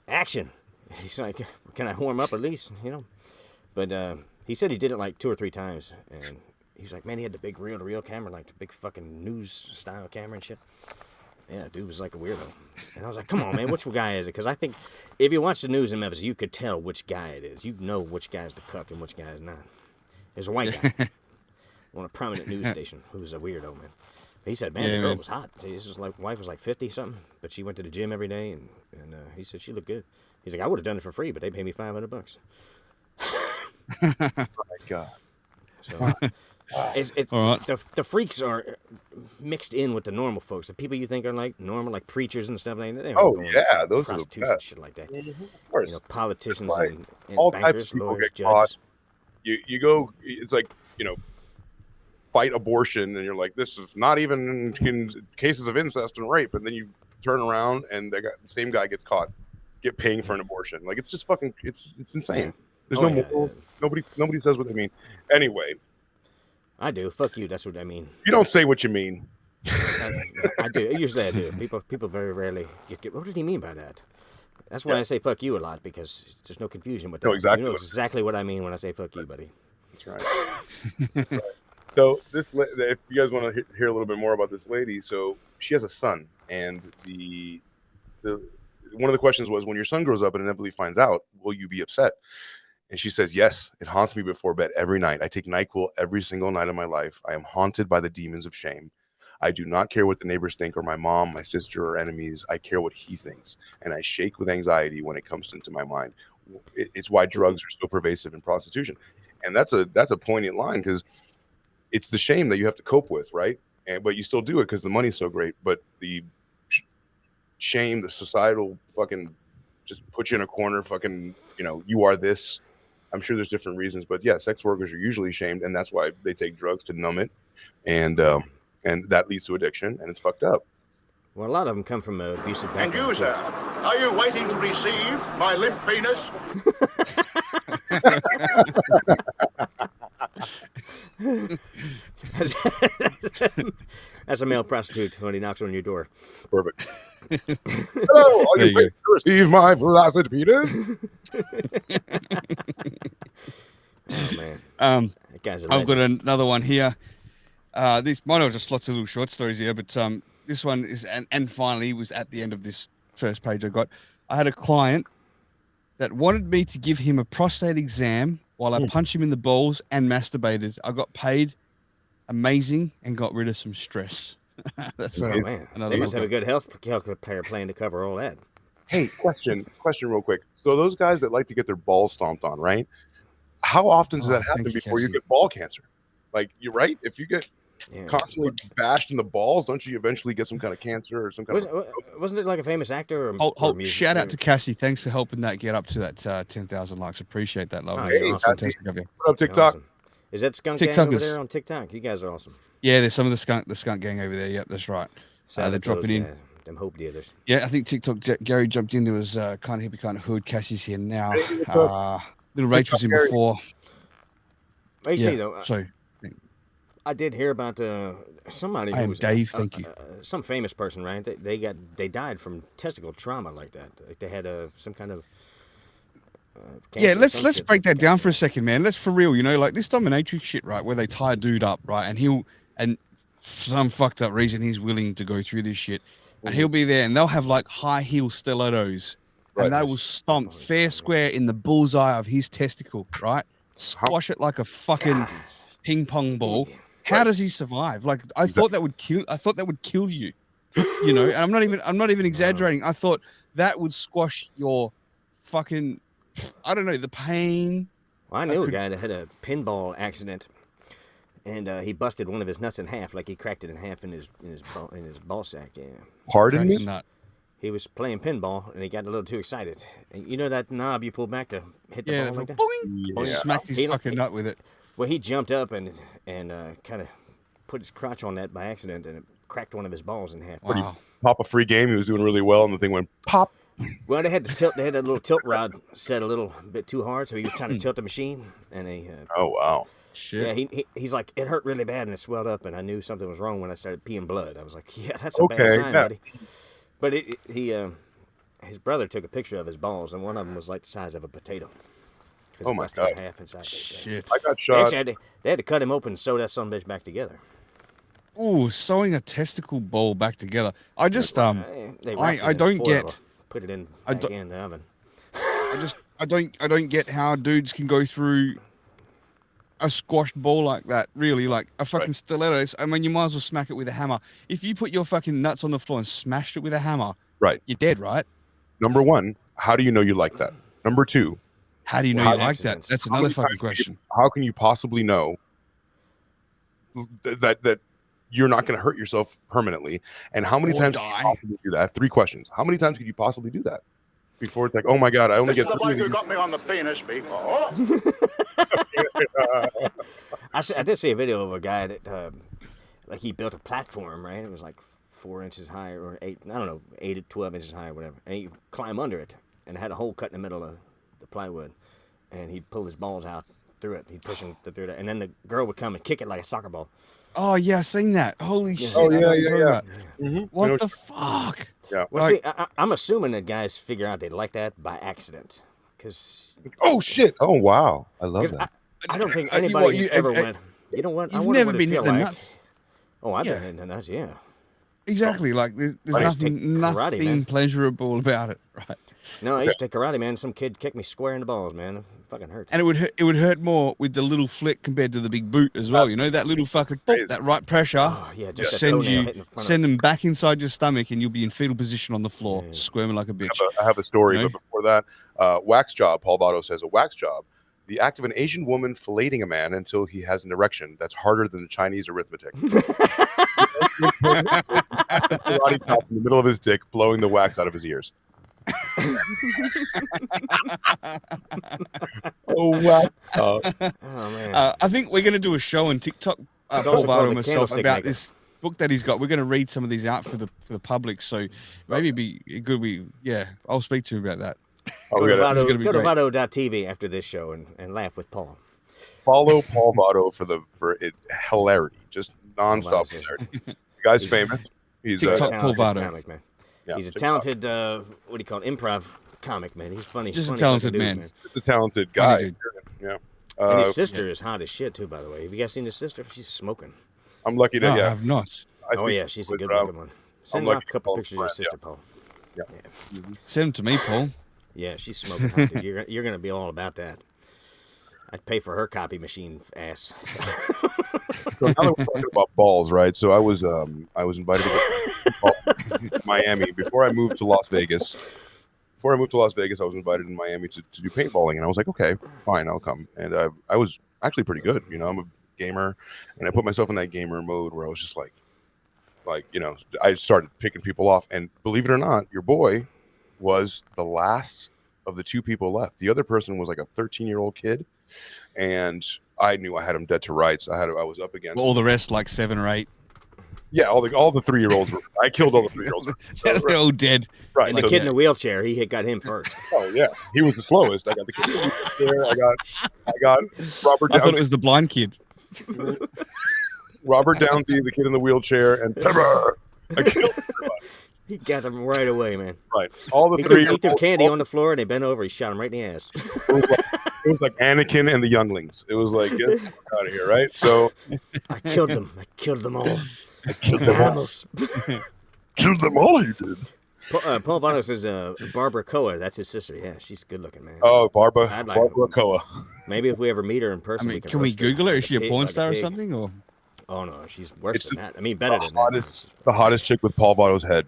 action. He's like, can I warm up at least, But he said he did it like 2 or 3 times. And he was like, man, he had the big reel-to-reel camera, like the big fucking news-style camera and shit. Yeah, dude was like a weirdo. And I was like, come on, man, which guy is it? Because I think if you watch the news in Memphis, you could tell which guy it is. You know which guy's the cuck and which guy's not. There's a white guy on a prominent news station who was a weirdo, man. But he said, man, the girl was hot. His wife was like 50-something, but she went to the gym every day, and he said she looked good. He's like, I would have done it for free, but they paid me $500. Oh, my God. So... It's right. The freaks are mixed in with the normal folks. The people you think are like normal, like preachers and stuff like that. Those are the best. And shit like that. Mm-hmm, of course. Politicians right. and all bankers, types of people lawyers, get caught. judges. You go. It's like fight abortion, and you're like, this is not even in cases of incest and rape, and then you turn around and the same guy gets caught paying for an abortion. Like, it's just fucking. It's insane. There's no moral. Nobody says what they mean. Anyway. I do. Fuck you. That's what I mean. You don't say what you mean. I do. Usually I do. People very rarely get. What did he mean by that? That's why I say fuck you a lot, because there's no confusion with that. No, exactly. You know exactly what I mean when I say fuck you, buddy. That's right. Right. So if you guys want to hear a little bit more about this lady, so she has a son, and the one of the questions was, when your son grows up and inevitably finds out, will you be upset? And she says, yes, it haunts me before bed every night. I take NyQuil every single night of my life. I am haunted by the demons of shame. I do not care what the neighbors think, or my mom, my sister, or enemies. I care what he thinks. And I shake with anxiety when it comes into my mind. It's why drugs are so pervasive in prostitution. And that's a poignant line, because it's the shame that you have to cope with, right? But you still do it because the money's so great. But the shame, the societal fucking just put you in a corner, fucking, you are this. I'm sure there's different reasons, but yeah, sex workers are usually shamed, and that's why they take drugs to numb it, and that leads to addiction, and it's fucked up. Well, a lot of them come from abusive backgrounds. And use that. Are you waiting to receive my limp penis? That's a male prostitute when he knocks on your door. Perfect. Hello, are There you you ready to receive my flaccid penis? Oh man, that guy's a I've got legend. another one here. These mine are just lots of little short stories here, but this one is and finally was at the end of this first page I got. I had a client that wanted me to give him a prostate exam while I punched him in the balls and masturbated. I got paid amazing and got rid of some stress. That's Oh man, another they must one. have a good health care plan to cover all that. Hey, question real quick. So those guys that like to get their balls stomped on, right? How often does Oh, that happen thank you, before you Cassie. get ball cancer? Like, you're right. If you get Yeah. constantly bashed in the balls, don't you eventually get some kind of cancer or some kind of? Wasn't it like a famous actor or, Hold, music? shout out to Cassie. Thanks for helping that get up to that 10,000 likes. Appreciate that, love. Oh, That's you're awesome. fantastic of you. What up, TikTok? Awesome. Is that Skunk Gang over TikTokers. there on TikTok? You guys are awesome. Yeah, there's some of the skunk gang over there. Yep, that's right. Shout They're out to those dropping in. guys, them hope dealers. Yeah, I think TikTok. Gary jumped in. There was kind of hippie, kind of hood. Cassie's here now. Hey, what's up? Little Rach was in Gary. before. Hey, see though, So I did hear about somebody I who am was Dave, thank you. some famous person, right? They died from testicle trauma like that. Like they had some kind of cancer yeah, or let's some shit. break that down for a second, man. Let's for real, like this dominatrix shit, right? Where they tie a dude up, right? And for some fucked up reason he's willing to go through this shit. And he'll be there and they'll have like high heel stilettos. Right. And they will stomp fair square in the bullseye of his testicle, right? Squash it like a fucking ping pong ball. How does he survive? Like I thought that would kill you. And I'm not even exaggerating. I thought that would squash your fucking, I don't know, the pain. Well, I knew a guy that had a pinball accident, and he busted one of his nuts in half, like he cracked it in half in his ball sack. Yeah, Pardon me? Cracked nut. he was playing pinball and he got a little too excited. And you know that knob you pull back to hit the Yeah, ball like that? boing, Yeah. smacked his He- fucking nut with it. Well, he jumped up and kind of put his crotch on that by accident, and it cracked one of his balls in half. Wow. Pop a free game. He was doing really well, and the thing went pop. Well, they had that little tilt rod set a little bit too hard, so he was trying to tilt the machine, and Oh wow. Shit. yeah, he's like, it hurt really bad and it swelled up, and I knew something was wrong when I started peeing blood. I was like, yeah, that's a bad Okay, sign, yeah. buddy. But his brother took a picture of his balls, and one of them was like the size of a potato. 'Cause Oh it my busted in God. half inside. Shit. I got They shot. actually they had to cut him open and sew that son of a bitch back together. Ooh, sewing a testicle ball back together. I just They wrapped it I in don't foil, get put it in I back don't- in the oven. I don't get how dudes can go through a squashed ball like that. Really, like a fucking stilettos. I mean, you might as well smack it with a hammer. If you put your fucking nuts on the floor and smashed it with a hammer, Right. you're dead, right? Number one, how do you know you like that? Number two, How do you know Well, you like that? accidents. That's how another many fucking times question. how can you possibly know that you're not going to hurt yourself permanently? And how many Or times die. could you possibly do that? 3 questions. How many times could you possibly do that before it's like, oh my god, I only This is get the 3 bloke of who these? got me on the penis before. I did see a video of a guy that like he built a platform, right? It was like 4 inches high or 8, I don't know, 8 to 12 inches high or whatever. And he climbed under it and had a hole cut in the middle of the plywood. And he'd pull his balls out through it. He'd push them through it. And then the girl would come and kick it like a soccer ball. Oh yeah, I seen that. Holy shit! Oh, I know yeah, what you're yeah, talking yeah. about. Mhm. What I know the fuck? Yeah. Well, Like- see, I'm assuming that guys figure out they like that by accident. Because Oh shit. Oh wow. I love that. I don't think You anybody what, has you- ever if- went, you know what? I You've wonder never what been it'd hit feel the like. nuts. Oh, I've Yeah. been hitting the nuts, yeah. Exactly. Like there's I used to take nothing karate, man. pleasurable about it, right? No, I used to take karate, man. Some kid kicked me square in the balls, man. It fucking hurt. And it would hurt more with the little flick compared to the big boot as well. You know that little fucking boop, that right pressure. Oh, yeah, just a send toenail you hitting the front of send them back inside your stomach, and you'll be in fetal position on the floor, squirming like a bitch. I have a story, You know? but before that, wax job. Paul Botto says a wax job. The act of an Asian woman filleting a man until he has an erection. That's harder than the Chinese arithmetic. Karate chop in the middle of his dick, blowing the wax out of his ears. Oh wow! Oh, man. I think we're gonna do a show on TikTok, It's Paul also called Vardo and the myself, candlestick about maker. this book that he's got. We're going to read some of these out for the public. So maybe it'd be good. I'll speak to him about that. Go to This is gonna be great. Vado.tv after this show and laugh with Paul. Follow Paul Votto for hilarity, just nonstop Votto's hilarity. The guy's famous. He's TikTok a Paul talented Votto. comic, man. yeah, He's a TikTok. talented, what do you call it, improv comic, man. He's funny. Just a funny talented looking dude, man. It's a talented Funny guy. dude. Yeah. And his sister is hot as shit too, by the way. Have you guys seen his sister? She's smoking. I'm lucky No, that I have not. I Oh speak yeah, to she's a her, good but, looking one. Send I'm me a lucky couple Paul's pictures of your friend, sister, Paul. Yeah. Send them to me, Paul. Yeah, she's smoking hot, dude. You're gonna be all about that. I'd pay for her copy machine ass. So now that we're talking about balls, right? So I was invited to Miami before I moved to Las Vegas. Before I moved to Las Vegas, I was invited in Miami to do paintballing, and I was like, okay, fine, I'll come. And I was actually pretty good. You know, I'm a gamer, and I put myself in that gamer mode where I was just like, you know, I started picking people off. And believe it or not, your boy was the last of the two people left. The other person was like a 13-year-old kid, and I knew I had him dead to rights. I was up against All the rest, like 7 or 8. yeah, all the 3-year-olds. I killed all the 3-year-olds. They're all dead. Right. And the so kid in the wheelchair, he got him first. oh yeah, he was the slowest. I got the kid in the wheelchair. I got Robert I thought it Downsey, was the blind kid. Robert Downsey, the kid in the wheelchair, and Timber. I killed everybody. He got him right away, man. Right. All the He three. threw candy on the floor and they bent over. He shot him right in the ass. It was like Anakin and the younglings. It was like, get the fuck out of here, right? So I killed them. I killed them all. I killed them all. Animals. Killed them all. You did. Paul Votto says Barbara Koa. That's his sister. Yeah, she's good looking, man. Oh, Barbara I'd like her. Koa. Maybe if we ever meet her in I person, mean, can we roast her Google her? Is like she a pig, porn like star or pig. something? Or Oh no, she's worse It's than just that. I mean, better The than hottest chick with Paul Votto's head.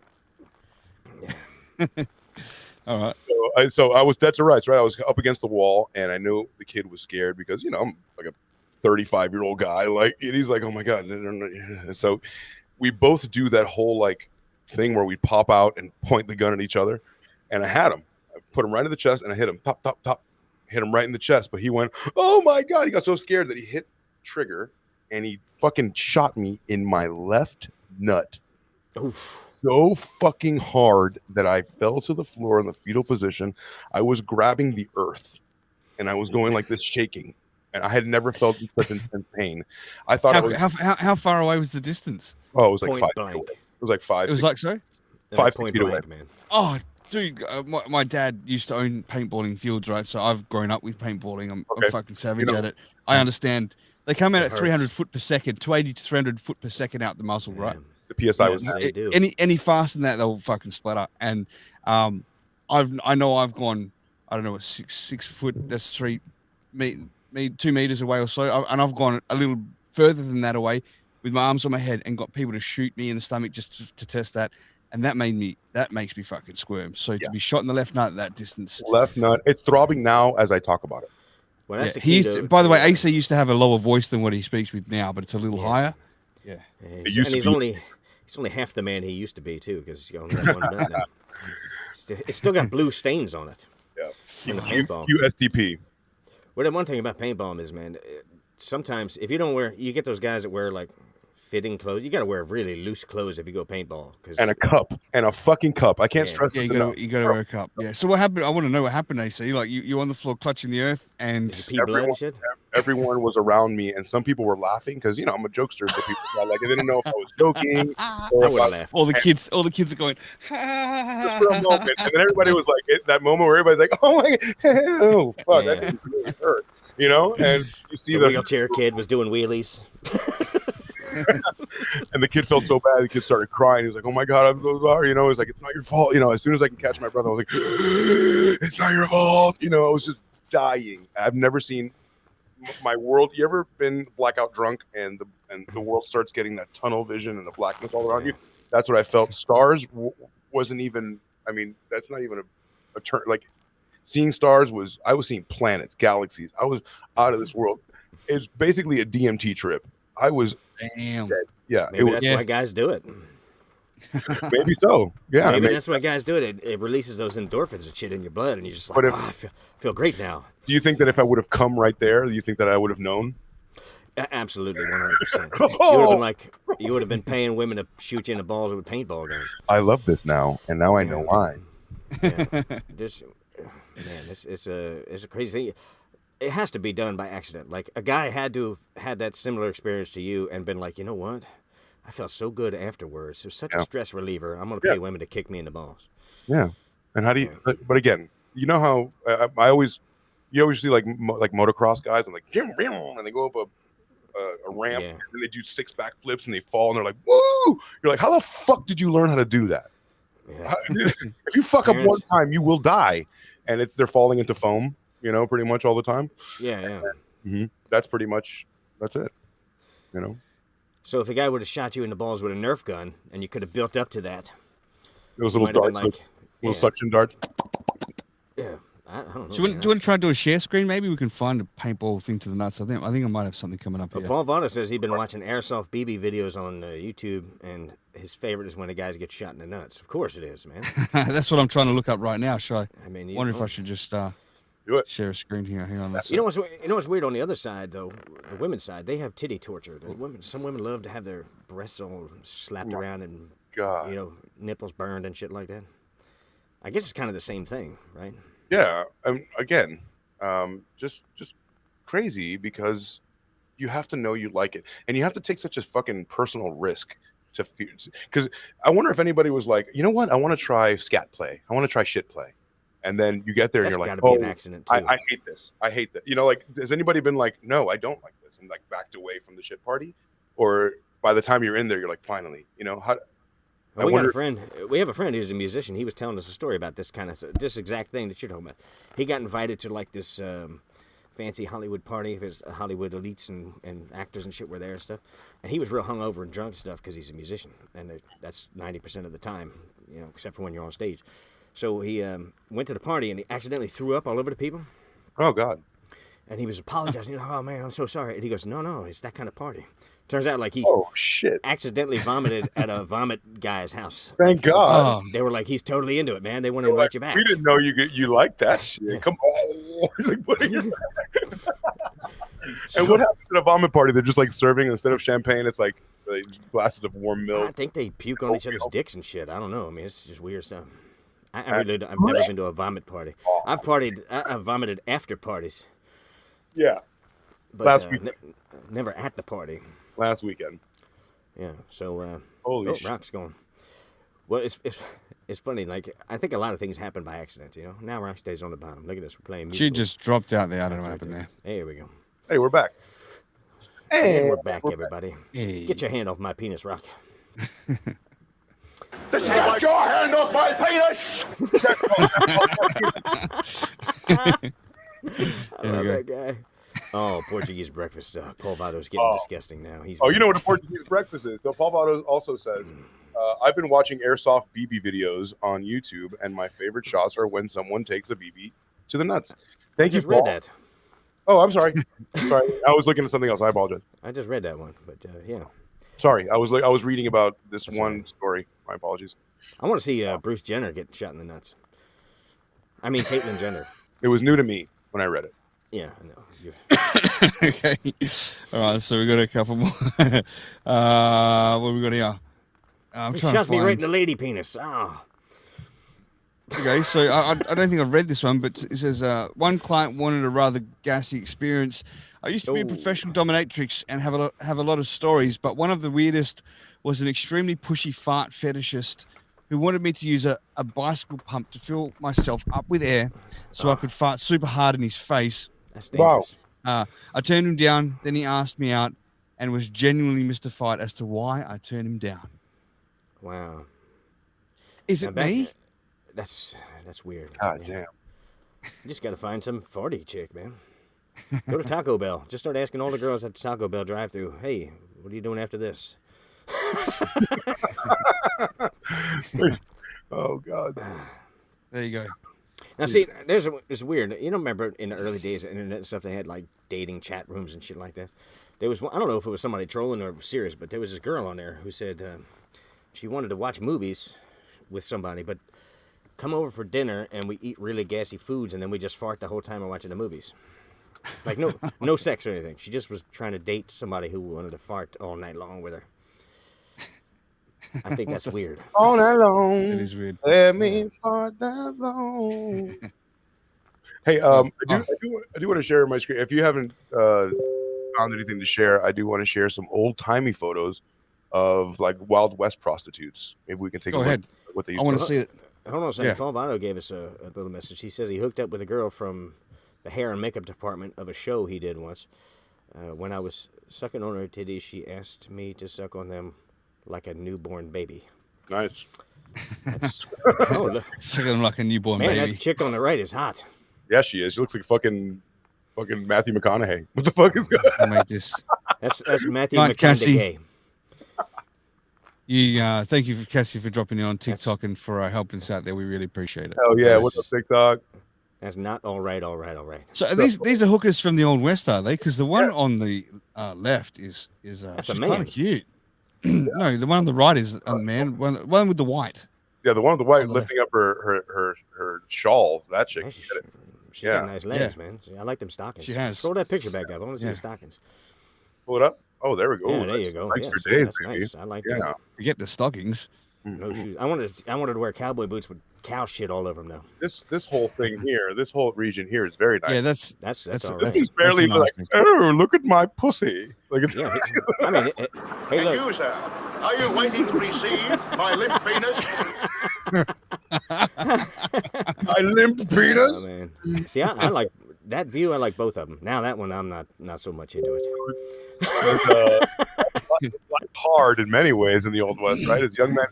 all right, So I was dead to rights, right? I was up against the wall, and I knew the kid was scared because, you know, I'm like a 35-year-old guy. Like, and he's like, oh my God. And so we both do that whole like thing where we pop out and point the gun at each other. And I had him. I put him right in the chest, and I hit him. Top, top, top. Hit him right in the chest. But he went, oh my God. He got so scared that he hit trigger, and he fucking shot me in my left nut. Oof. So fucking hard that I fell to the floor in the fetal position. I was grabbing the earth, and I was going like this, shaking, and I had never felt such intense pain. I thought how far away was the distance? it was like Point 5 feet blank. away. It was like 5. It was 6 like so. 5, 6 Point feet away. blank, man. Oh, dude, my dad used to own paintballing fields, right? So I've grown up with paintballing. I'm Okay. fucking savage You know- at it. I understand. They come out It at hurts. 300 foot per second, 280 to 300 foot per second out the muscle, right? Yeah. The PSI was Yes. They do. Any faster than that, they'll fucking splatter. And I know I've gone, I don't know, 6 foot. That's 2 meters away or so, and I've gone a little further than that away with my arms on my head and got people to shoot me in the stomach just to test that. And that makes me fucking squirm. So to be shot in the left nut at that distance. left nut. It's throbbing now as I talk about it. Well, that's Yeah, the key to, by the way, to- AC used to have a lower voice than what he speaks with now, but it's a little higher. and It used to he's be- only half the man he used to be too, because he's only got 1 nut now. It's still got blue stains on it. Yeah. From the paintball. QSTP. Well, the one thing about paintball is, man, sometimes if you don't wear, you get those guys that wear like fitting clothes. You got to wear really loose clothes if you go paintball. Cause And a cup. And a fucking cup. I can't Yeah. stress Yeah, this you enough. gotta work up. Yeah. So what happened? I want to know what happened, AC. Like you on the floor clutching the earth, and is it pee blood and shit? Everyone was around me, and some people were laughing because, you know, I'm a jokester, so people thought, like, I didn't know if I was joking I or would if have I laughed. all the kids are going. just for a moment. And then everybody was like, that moment where everybody's like, oh my God, oh, fuck, Yeah. that just really hurt, you know? And you see The wheelchair kid was doing wheelies. and the kid felt so bad, the kid started crying. He was like, oh my God, I'm so sorry, you know? He's like, it's not your fault, you know? As soon as I can catch my breath, I was like, it's not your fault, you know? I was just dying. I've never seen my world. You ever been blackout drunk and the world starts getting that tunnel vision and the blackness all around you? That's what I felt. Stars wasn't even, I mean, that's not even a turn. Like, seeing stars I was seeing planets, galaxies. I was out of this world. It's basically a DMT trip. I was, Damn. yeah, Maybe it was, that's why guys do it. maybe so. Yeah, Maybe maybe. that's why guys do it. It releases those endorphins and shit in your blood, and you're just like, But if- I feel great now. Do you think that if I would have come right there, do you think that I would have known? Absolutely, 100%. You would have been paying women to shoot you in the balls with paintball guns. I love this now, and now I know why. Yeah. This, man, it's a crazy thing. It has to be done by accident. Like a guy had to have had that similar experience to you and been like, you know what? I felt so good afterwards. It was such a stress reliever. I'm gonna pay women to kick me in the balls. Yeah. And how do you? But again, you know how you always see like motocross guys and like and they go up a ramp and then they do 6 backflips and they fall and they're like, woo! You're like, how the fuck did you learn how to do that? Yeah. If you fuck up one time, you will die. And they're falling into foam, pretty much all the time. Yeah. That's pretty much that's it. So if a guy would have shot you in the balls with a Nerf gun and you could have built up to that, those little darts, little suction darts. Yeah. I don't know. Do you want to try to do a share screen? Maybe we can find a paintball thing to the nuts. I think I might have something coming up here. Paul Vaughner says he's been watching airsoft BB videos on YouTube, and his favorite is when a guy gets shot in the nuts. Of course it is, man. That's what I'm trying to look up right now. I mean, wonder if I should just do it. Share a screen here. Hang on. You know what's weird on the other side though, the women's side, they have titty torture. Some women love to have their breasts all slapped around and nipples burned and shit like that. I guess it's kind of the same thing, right? Yeah. Again, just crazy because you have to know you like it, and you have to take such a fucking personal risk to feel. Because I wonder if anybody was like, you know what, I want to try scat play. I want to try shit play. And then you get there and you're like, be an accident too. I hate this. I hate that. Like, has anybody been like, no, I don't like this, and like backed away from the shit party? Or by the time you're in there, you're like, finally, how? Well, we have a friend who's a musician. He was telling us a story about this exact thing that you're talking about. He got invited to like this fancy Hollywood party. His Hollywood elites and actors and shit were there and stuff. And he was real hungover and drunk and stuff because he's a musician, and that's 90% of the time, except for when you're on stage. So he went to the party and he accidentally threw up all over the people. Oh, God. And he was apologizing. Oh, man, I'm so sorry. And he goes, no, it's that kind of party. Turns out like he accidentally vomited at a vomit guy's house. Thank God. They were like, he's totally into it, man. They want to invite you back. We didn't know you liked that shit. Yeah. Come on. He's like putting it And what happens at a vomit party? They're just like serving, instead of champagne, it's like glasses of warm milk. I think they puke on each other's dicks and shit. I don't know. I mean, it's just weird stuff. I've never been to a vomit party. I've vomited after parties. Yeah. But, last weekend. Never at the party. Last weekend. Yeah. So. Holy shit. Rock's going. Well, it's funny. Like, I think a lot of things happen by accident. Now Rock stays on the bottom. Look at this. We're playing music. She just dropped out there. I don't know what happened there. There we go. Hey, we're back. Hey, we're back, everybody. Hey. Get your hand off my penis, Rock. Get your hand off my penis! I love that guy. Oh, Portuguese breakfast. Paul Vado's getting disgusting now. You know what a Portuguese breakfast is. So Paul Vado also says, I've been watching airsoft BB videos on YouTube, and my favorite shots are when someone takes a BB to the nuts. Thank you, Paul. Read that. Oh, I'm sorry. Sorry, I was looking at something else. I apologize. I just read that one, but yeah. Sorry, I was reading about this story. My apologies. I want to see Bruce Jenner get shot in the nuts. I mean, Caitlyn Jenner. It was new to me when I read it. Yeah, I know. Okay. All right, so we got a couple more. What have we got here? I'm trying to shot me find... right in the lady penis. Oh. Okay, so I don't think I've read this one, but it says one client wanted a rather gassy experience. I used to be a professional dominatrix and have a lot of stories, but one of the weirdest was an extremely pushy fart fetishist who wanted me to use a bicycle pump to fill myself up with air so I could fart super hard in his face. That's dangerous. Wow. I turned him down, then he asked me out and was genuinely mystified as to why I turned him down. Wow. Is it me? That's weird. God damn. You just got to find some farty chick, man. Go to Taco Bell. Just start asking all the girls at the Taco Bell drive-thru, hey, what are you doing after this? Oh, God. There you go. Now, see, it's weird. You don't remember in the early days of internet and stuff, they had, like, dating chat rooms and shit like that? There was, I don't know if it was somebody trolling or serious, but there was this girl on there who said she wanted to watch movies with somebody, but come over for dinner and we eat really gassy foods and then we just fart the whole time we're watching the movies. Like no sex or anything. She just was trying to date somebody who wanted to fart all night long with her. I think that's weird. All night long. It is weird. Let me fart that long. Hey, I do want to share my screen. If you haven't found anything to share, I do want to share some old timey photos of like Wild West prostitutes. Maybe we can take Go a look ahead. at what they I used want to to see it. Hold on a second. Yeah. Paul Vano gave us a little message. He said he hooked up with a girl from the hair and makeup department of a show he did once. When I was sucking on her titties, she asked me to suck on them like a newborn baby. Nice. That's, oh, look. Sucking like a newborn Man, baby. that chick on the right is hot. Yeah, she is. She looks like fucking Matthew McConaughey. What the fuck is going on? I made this. That's Matthew Right, Cassie. McConaughey. Thank you, Cassie, for dropping in on TikTok and for helping us out there. We really appreciate it. Hell yeah. What's up, TikTok? That's not all right. So these are hookers from the old West, are they? Because the one on the left is That's a she's man. kind of cute. No, the one on the right is a man. One with the white. Yeah, the one with the white On the lifting up her shawl. That chick. Yeah, Get it. she's Yeah. got nice legs, man. I like them stockings. She has. Scroll that picture back up. I want to see Yeah. the stockings. Pull it up. Oh, there we go. Yeah, there you go. Thanks Yeah, for see, Dave, that's baby. nice. I like Yeah. that. You get the stockings. No shoes. I wanted to wear cowboy boots with cow shit all over them though. This whole thing here, this whole region here is very nice. Yeah, that's That's That's- all that's- right. He's barely a nice like, thing. oh, look at my pussy. Like it's Yeah, I mean, hey, And look. you, sir, are you waiting to receive my limp penis? my limp penis. Oh, man. See, I like that view. I like both of them. Now that one, I'm not so much into it. It's hard in many ways in the Old West, right? As young men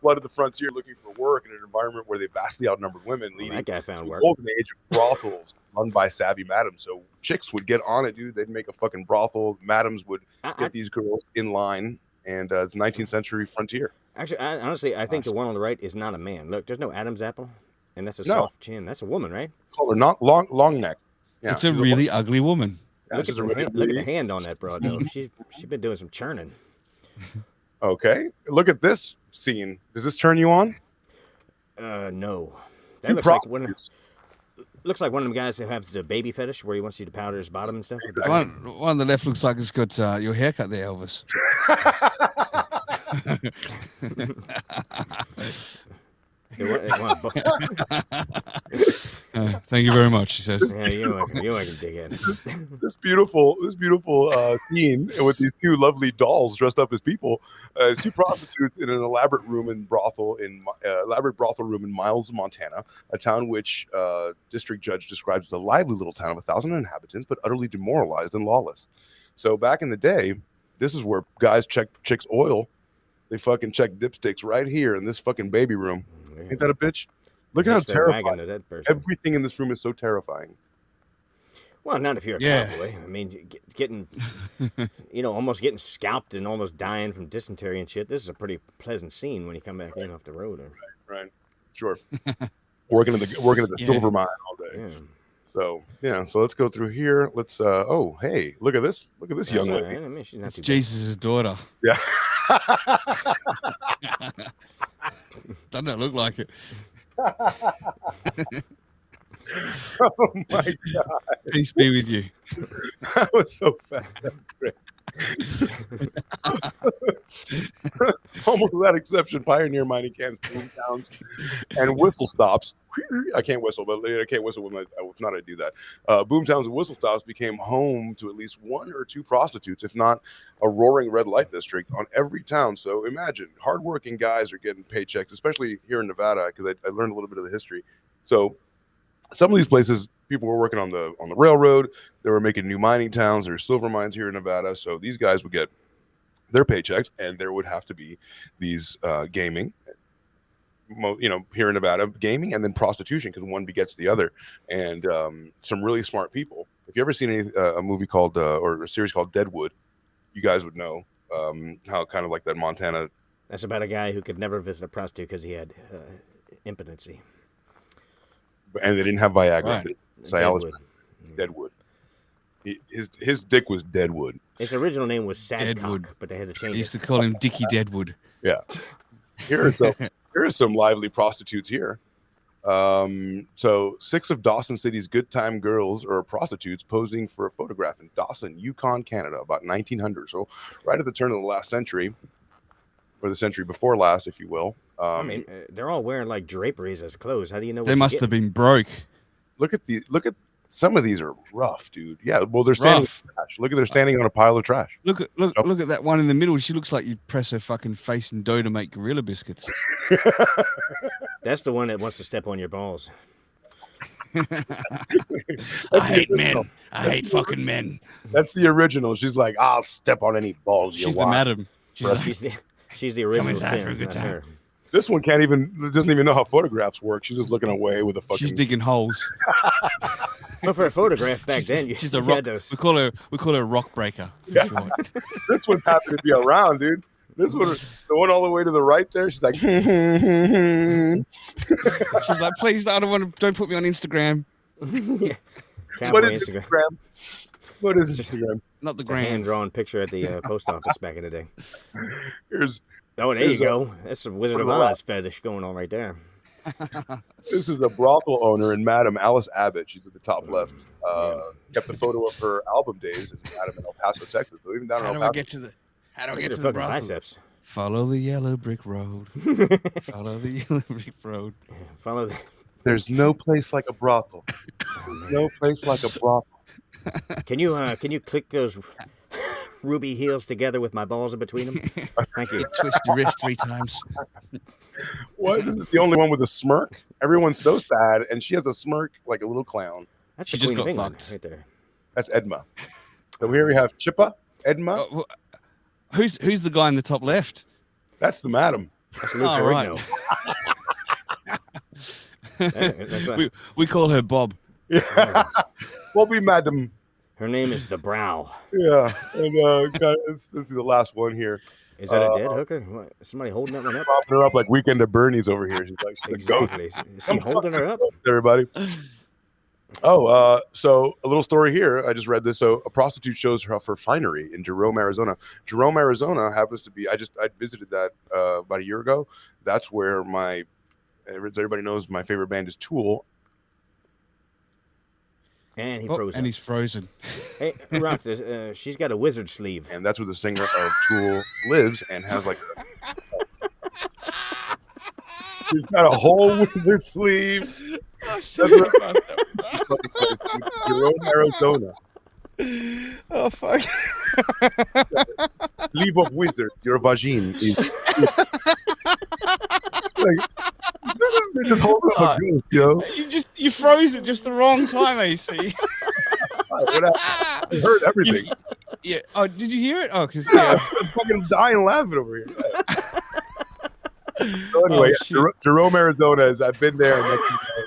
flooded the frontier looking for work in an environment where they vastly outnumbered women, Well, leading that guy to found a work. golden age of brothels run by savvy madams. So chicks would get on it, dude. They'd make a fucking brothel. Madams would I- get these girls in line, and it's 19th century frontier. Actually, honestly, I think the one on the right is not a man. Look, there's no Adam's apple, and that's a No. soft chin. That's a woman, right? Call her not long neck. Yeah, it's a she's really ugly woman. yeah, Look she's at, a the really- hand, look at the hand on that broad, though. She's been doing some churning. Okay, look at this scene. Does this turn you on? No. That Two looks like one. prostitutes. Looks like one of them guys who has the baby fetish where he wants you to powder his bottom and stuff. One on the left looks like it's got your haircut there, Elvis. Thank you very much, he says. Yeah, you know I can dig in. This beautiful scene with these two lovely dolls dressed up as people, two prostitutes in an elaborate brothel room in Miles, Montana, a town which district judge describes as a lively little town of 1,000 inhabitants, but utterly demoralized and lawless. So back in the day, this is where guys check chicks' oil. They fucking check dipsticks right here in this fucking baby room. Ain't that a bitch? Look at how Hitch their wagon terrifying. to that person. Everything in this room is so terrifying. Well, not if you're a Yeah. cowboy. I mean, getting, almost getting scalped and almost dying from dysentery and shit. This is a pretty pleasant scene when you come back in off the road. Right. Sure. working at the Yeah. silver mine all day. Yeah. So yeah. So let's go through here. Let's. Oh, hey, look at this. Look at this young That's all lady. right. I mean, she's not It's too bad. Jesus' daughter. Yeah. Doesn't it look like it? Oh my god, Peace be with you. that was so fast. That was great. Almost without exception, pioneer mining camps, boom towns, and whistle stops. I can't whistle, but I can't whistle with my. If not, I do that. Boom towns and whistle stops became home to at least one or two prostitutes, if not a roaring red light district on every town. So imagine hardworking guys are getting paychecks, especially here in Nevada, because I learned a little bit of the history. So some of these places, people were working on the railroad. They were making new mining towns. There's silver mines here in Nevada. So these guys would get their paychecks, and there would have to be these gaming, here in Nevada, gaming and then prostitution, because one begets the other. And some really smart people. If you ever seen a movie called or a series called Deadwood, you guys would know how kind of like that Montana. That's about a guy who could never visit a prostitute because he had impotency. And they didn't have Viagra. Right. Cialis. Deadwood. Deadwood. His dick was Deadwood. Its original name was Deadwood. Sadcock, but they had to I change used it. to call him Dickie Deadwood. Yeah. Here are some lively prostitutes here. So 6 of Dawson City's good time girls are prostitutes posing for a photograph in Dawson, Yukon, Canada, about 1900. So right at the turn of the last century, or the century before last, if you will. I mean, they're all wearing like draperies as clothes. How do you know? What They you must get? have been broke. look at some of these are rough, dude. Yeah, well, they're standing Rough. on trash. Look at they're standing on a pile of trash. Look at that one in the middle. She looks like you'd press her fucking face in dough to make gorilla biscuits. That's the one that wants to step on your balls. I hate men. I hate fucking men. That's the original. She's like, I'll step on any balls you She's the want. madam. She's the original inside for a sin. good That's time. her. This one doesn't even know how photographs work. She's just looking away with a fucking. She's digging holes. Well, for a photograph back then, She's you a rock. had those. We call her rock breaker. For Yeah. short. This one's happy to be around, dude. This one, the one all the way to the right there. She's like, She's like, please, don't put me on Instagram. Yeah. what Cowboy is Instagram. Instagram? What is Instagram? Not the It's a gram. hand-drawn picture at the post office back in the day. Here's Oh, there you Here's a- go. That's a Wizard of Put it Oz fetish going on right there. This is a brothel owner and Madam Alice Abbott. She's at the top left. Kept the photo of her album days as Madam in El Paso, Texas. So even down How in do El I Paso, get to the? How do I Look get at to her the fucking brothel? biceps. Follow the yellow brick road. Follow the yellow brick road. Follow the... there's no place like a brothel. No place like a brothel. Can you click those ruby heels together with my balls in between them? Thank you. Twist your wrist 3 times. What? This is the only one with a smirk. Everyone's so sad, and she has a smirk like a little clown. That's She the just Queen of got England fucked. right there. That's Edma. So here we have Chippa, Edma. Oh, who's the guy in the top left? That's the madam. That's Lou Oh, Ferrigno. right. That's right. We call her Bob. Yeah. We'll be madam. Her name is the Brow. Yeah. And God, this is the last one here. Is that a dead hooker? What, somebody holding that one up? Propping her up like Weekend at Bernie's over here. She's like, she's a ghost. Exactly. Is she holding her up? Everybody. Oh, so a little story here. I just read this. So a prostitute shows her off her finery in Jerome, Arizona. Jerome, Arizona happens to be. I visited that about a year ago. That's where everybody knows my favorite band is Tool. And he Oh, froze and up. he's frozen. Hey, Rock, she's got a wizard sleeve. And that's where the singer of Tool lives and has like. He's got a whole wizard sleeve. That's where- Jerome, Arizona. Oh fuck! Sleeve of wizard. Your vagine is. Like, this bitch is holding up a ghost, yo. You froze at just the wrong time, AC. I heard everything. Yeah. Oh, did you hear it? Oh, because I'm fucking dying laughing over here. So anyway, Oh, shit. Jerome, Arizona is. I've been there, and that's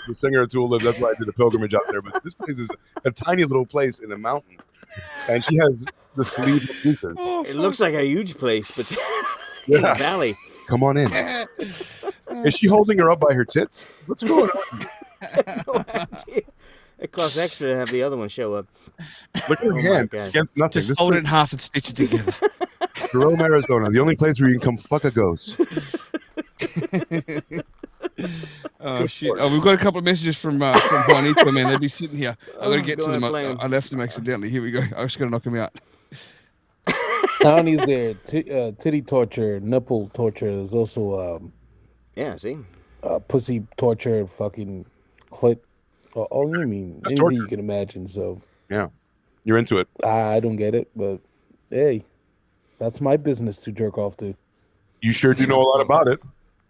the singer of Tool lives. That's why I did a pilgrimage out there. But this place is a tiny little place in a mountain, and she has the sleeve of wizard. It looks like a huge place, but in Yeah. a valley. Come on in. Is she holding her up by her tits? What's going on? No idea. It costs extra to have the other one show up. Look at her Oh my hand. God. Against nothing. just This fold it is in half and stitch it together. Jerome, Arizona, the only place where you can come fuck a ghost. Oh shit! Oh, we've got a couple of messages from Juanito, man. They'd be sitting here. I got to get go to them. ahead, play 'em. I left them accidentally. Here we go. I was going to knock them out. Not only is there titty torture, nipple torture, there's also Yeah, see? pussy torture, fucking clit. Oh, you mean That's anything torture. you can imagine. So Yeah, you're into it. I don't get it, but hey, that's my business to jerk off to. You sure do know a lot about it.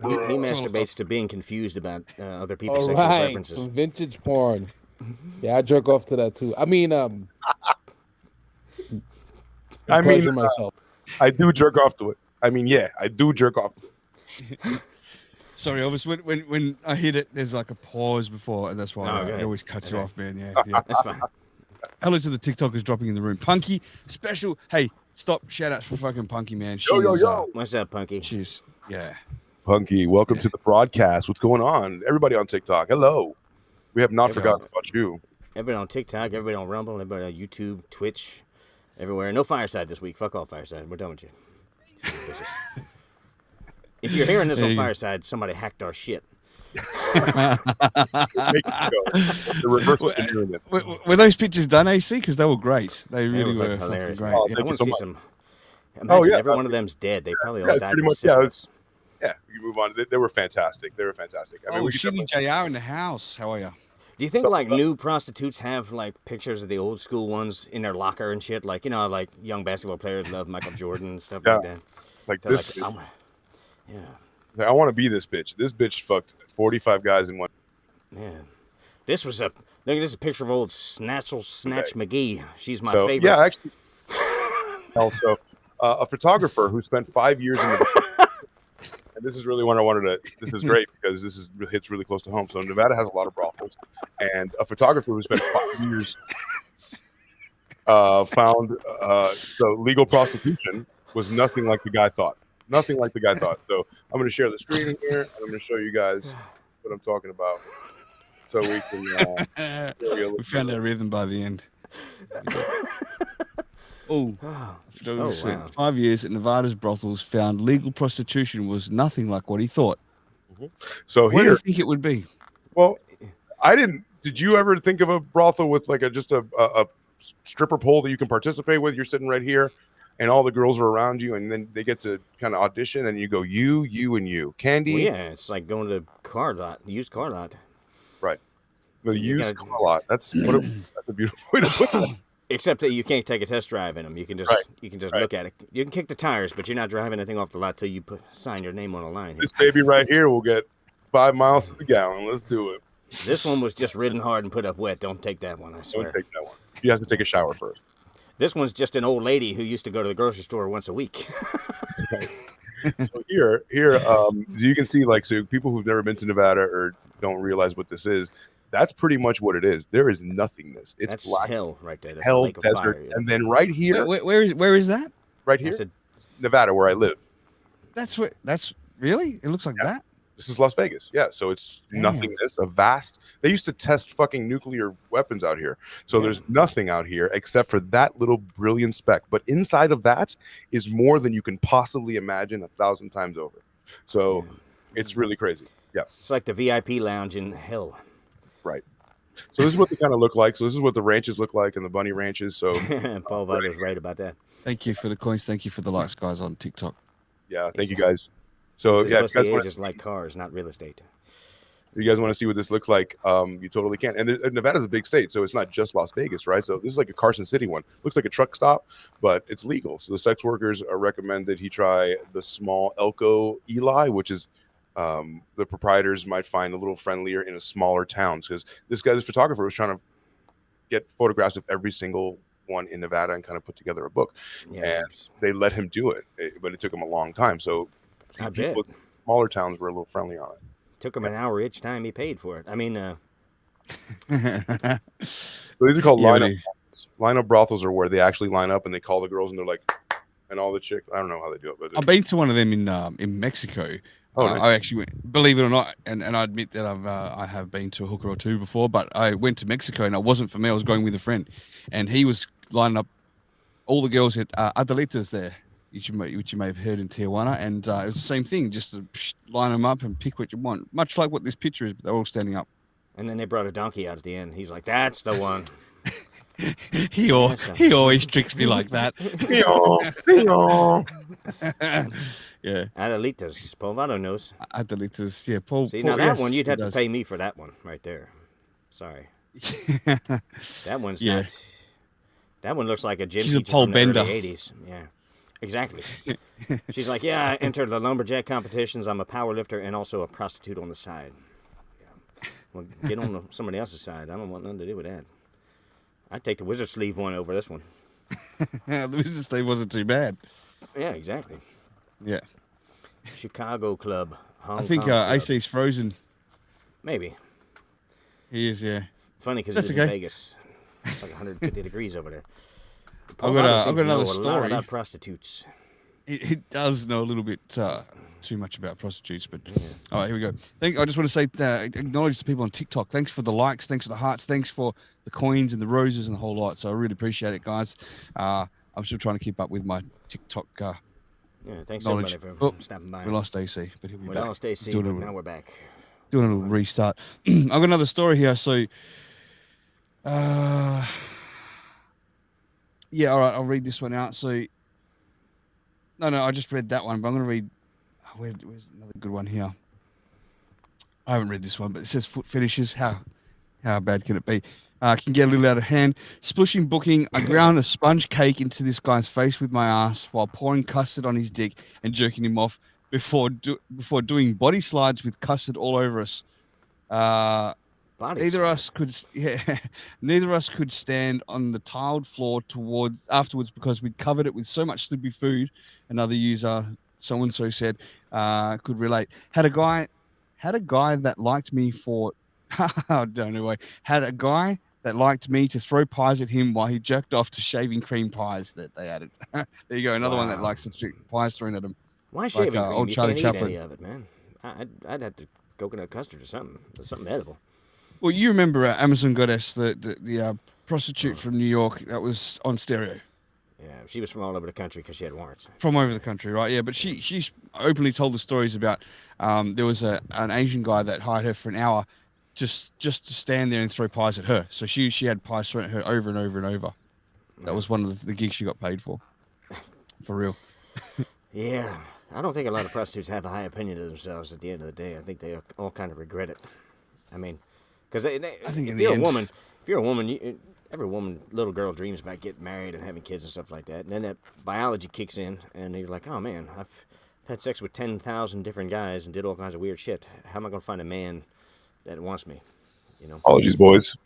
He masturbates to being confused about other people's All sexual right, preferences. some vintage porn. Yeah, I jerk off to that too. I mean, I mean, pleasure myself. I do jerk off to it. I mean, yeah, I do jerk off. Sorry, Elvis. When I hit it, there's like a pause before, and that's why Oh, it okay. always cuts you Okay. off, man. Yeah. That's fine. Hello to the TikTokers dropping in the room. Punky, special. Hey, stop. Shout outs for fucking Punky, man. Yo, yo, She's, yo. What's up, Punky? She's, yeah. Punky, welcome to the broadcast. What's going on? Everybody on TikTok, hello. We have not Hello. forgotten about you. Everybody on TikTok, everybody on Rumble, everybody on YouTube, Twitch, everywhere. No Fireside this week. Fuck all Fireside. We're done with you. If you're hearing this There on you go. Fireside, somebody hacked our shit. Make it go. The reverse engineering it. Were those pictures done, AC? Because they were great. They They really look were like hilarious. fucking great. Oh, Yeah. I thank want you to so see much. some. Imagine yeah, every one of them's dead. They probably all guys died pretty from much, yeah, syphilis. Yeah, we can move on. They were fantastic. They were fantastic. I mean, Oh, we could Shitty definitely- JR in the house. How are you? Do you think So- like new prostitutes have like pictures of the old school ones in their locker and shit? Like, you know, like young basketball players love Michael Jordan and stuff like that. like They're this. like, bitch. yeah, I want to be this bitch. This bitch fucked 45 guys in one. man. This was look at this, a picture of old Snatch McGee. She's my So favorite. yeah, actually. Also, a photographer who spent 5 years in the. And this is really what I wanted to. This is great because hits really close to home. So Nevada has a lot of brothels, and a photographer who spent 5 years found so legal prostitution was nothing like the guy thought. Nothing like the guy thought. So I'm going to share the screen here, and I'm going to show you guys what I'm talking about, so we can. We found our rhythm by the end. Oh, wow. 5 years at Nevada's brothels found legal prostitution was nothing like what he thought. So What do here, you think it would be? well, I didn't. Did you ever think of a brothel with like just a stripper pole that you can participate with? You're sitting right here, and all the girls are around you, and then they get to kind of audition, and you go you, and you. Candy, Well, yeah, it's like going to used car lot. right? The You used gotta- car lot. That's that's a beautiful way to put that. Except that you can't take a test drive in them. You can just Right. look at it. You can kick the tires, but you're not driving anything off the lot till you sign your name on a line. Here. This baby right here will get 5 miles to the gallon. Let's do it. This one was just ridden hard and put up wet. Don't take that one, I Don't swear. take that one. He has to take a shower first. This one's just an old lady who used to go to the grocery store once a week. So here, you can see like, so people who've never been to Nevada or don't realize what this is, that's pretty much what it is. There is nothingness. It's That's black hell right there. That's a hell lake of desert, fire. Yeah. and then right here, Where is that? right here, That's Nevada, where I live. That's really? It looks like that. This is Las Vegas. Yeah, so it's Damn. nothingness, a vast. They used to test fucking nuclear weapons out here. So there's nothing out here except for that little brilliant speck. But inside of that is more than you can possibly imagine 1,000 times over. So it's really crazy. Yeah, It's like the VIP lounge in hell. right. So this is what they kind of look like. So this is what the ranches look like and the bunny ranches. So Paul Vitter's right about that. Thank you for the coins. Thank you for the likes, guys, on TikTok. yeah, thank you guys. So This yeah, is if you guys want ages like cars, not real estate. to see what this looks like, you totally can. And Nevada's a big state, so it's not just Las Vegas, right? So this is like a Carson City one. Looks like a truck stop, but it's legal. So the sex workers recommend that he try the small Elko Eli, which is the proprietors might find a little friendlier in a smaller towns, because this photographer was trying to get photographs of every single one in Nevada and kind of put together a book. Yeah, And they let him do it, but it took him a long time. So I people bet. with smaller towns were a little friendly on it. Took him an hour each time he paid for it. I mean, So these are called Yeah, lineup buddy. brothels. Lineup brothels are where they actually line up and they call the girls and they're like, and all the chicks. I don't know how they do it, but I've been to one of them in Mexico. Oh, nice. I actually went, believe it or not, and I admit that I have been to a hooker or two before, but I went to Mexico and it wasn't for me. I was going with a friend, and he was lining up all the girls at Adelitas there, which you may have heard in Tijuana, and it was the same thing, just to line them up and pick what you want, much like what this picture is. But they're all standing up. and then they brought a donkey out at the end. He's like, "That's the one." He always tricks me like that. Yeah, Adelitas. Paul Votto knows. Adelitas. Yeah, Paul. See, Paul, now that yes, one, you'd he have to does. pay me for that one right there. Sorry. That one's Yeah. not. That one looks like a gym She's a teacher pole from the early bender. 80s. Yeah, exactly. She's like, yeah, I entered the lumberjack competitions. I'm a power lifter and also a prostitute on the side. Yeah. Well, get on somebody else's side. I don't want nothing to do with that. I'd take the wizard sleeve one over this one. The business day wasn't too bad. Yeah, exactly. Yeah, Chicago Club. Hong I think Kong Club. AC's frozen. Maybe. He is. Yeah. Funny because That's it's in okay. Vegas. It's like 150 degrees over there. I've Paul got, Votto I've seems got to know another a lot story. about prostitutes. He does know a little bit too much about prostitutes, but all right, here we go. I just want to say acknowledge the people on TikTok. Thanks for the likes, thanks for the hearts, thanks for the coins and the roses and the whole lot. So I really appreciate it, guys. I'm still trying to keep up with my TikTok. Yeah, thanks Knowledge. everybody for Oh, stopping by. We lost AC, but he'll be We back. lost AC, Do a but little- now we're back. doing a little restart. I've got another story here. So, yeah, all right, I'll read this one out. So, no, I just read that one, but I'm going to read. Where's another good one here? I haven't read this one, but it says foot fetishes. How bad can it be? Can get a little out of hand. Splishing booking. I ground a sponge cake into this guy's face with my ass while pouring custard on his dick and jerking him off before doing body slides with custard all over us. Neither of us could stand on the tiled floor afterwards because we'd covered it with so much slippery food. Another user, so said, could relate. Had a guy that liked me for I don't know why. Had a guy that liked me to throw pies at him while he jerked off to shaving cream pies that they added. There you go, another one that likes to pies thrown at him. Why shaving cream? Old You Charlie can't Chaplin. eat any of it, man. I'd have to coconut custard or something edible. Well, you remember Amazon Goddess, the prostitute from New York that was on stereo. Yeah, she was from all over the country because she had warrants. From over the country, right? Yeah, but she's openly told the stories about there was an Asian guy that hired her for an hour just to stand there and throw pies at her. So she had pies thrown at her over and over and over. That was one of the gigs she got paid for real. Yeah, I don't think a lot of prostitutes have a high opinion of themselves at the end of the day. I think they all kind of regret it. I mean, because if you're a woman, every woman, little girl dreams about getting married and having kids and stuff like that. And then that biology kicks in, and you're like, oh man, I've had sex with 10,000 different guys and did all kinds of weird shit. How am I going to find a man that wants me? You know. Apologies, boys.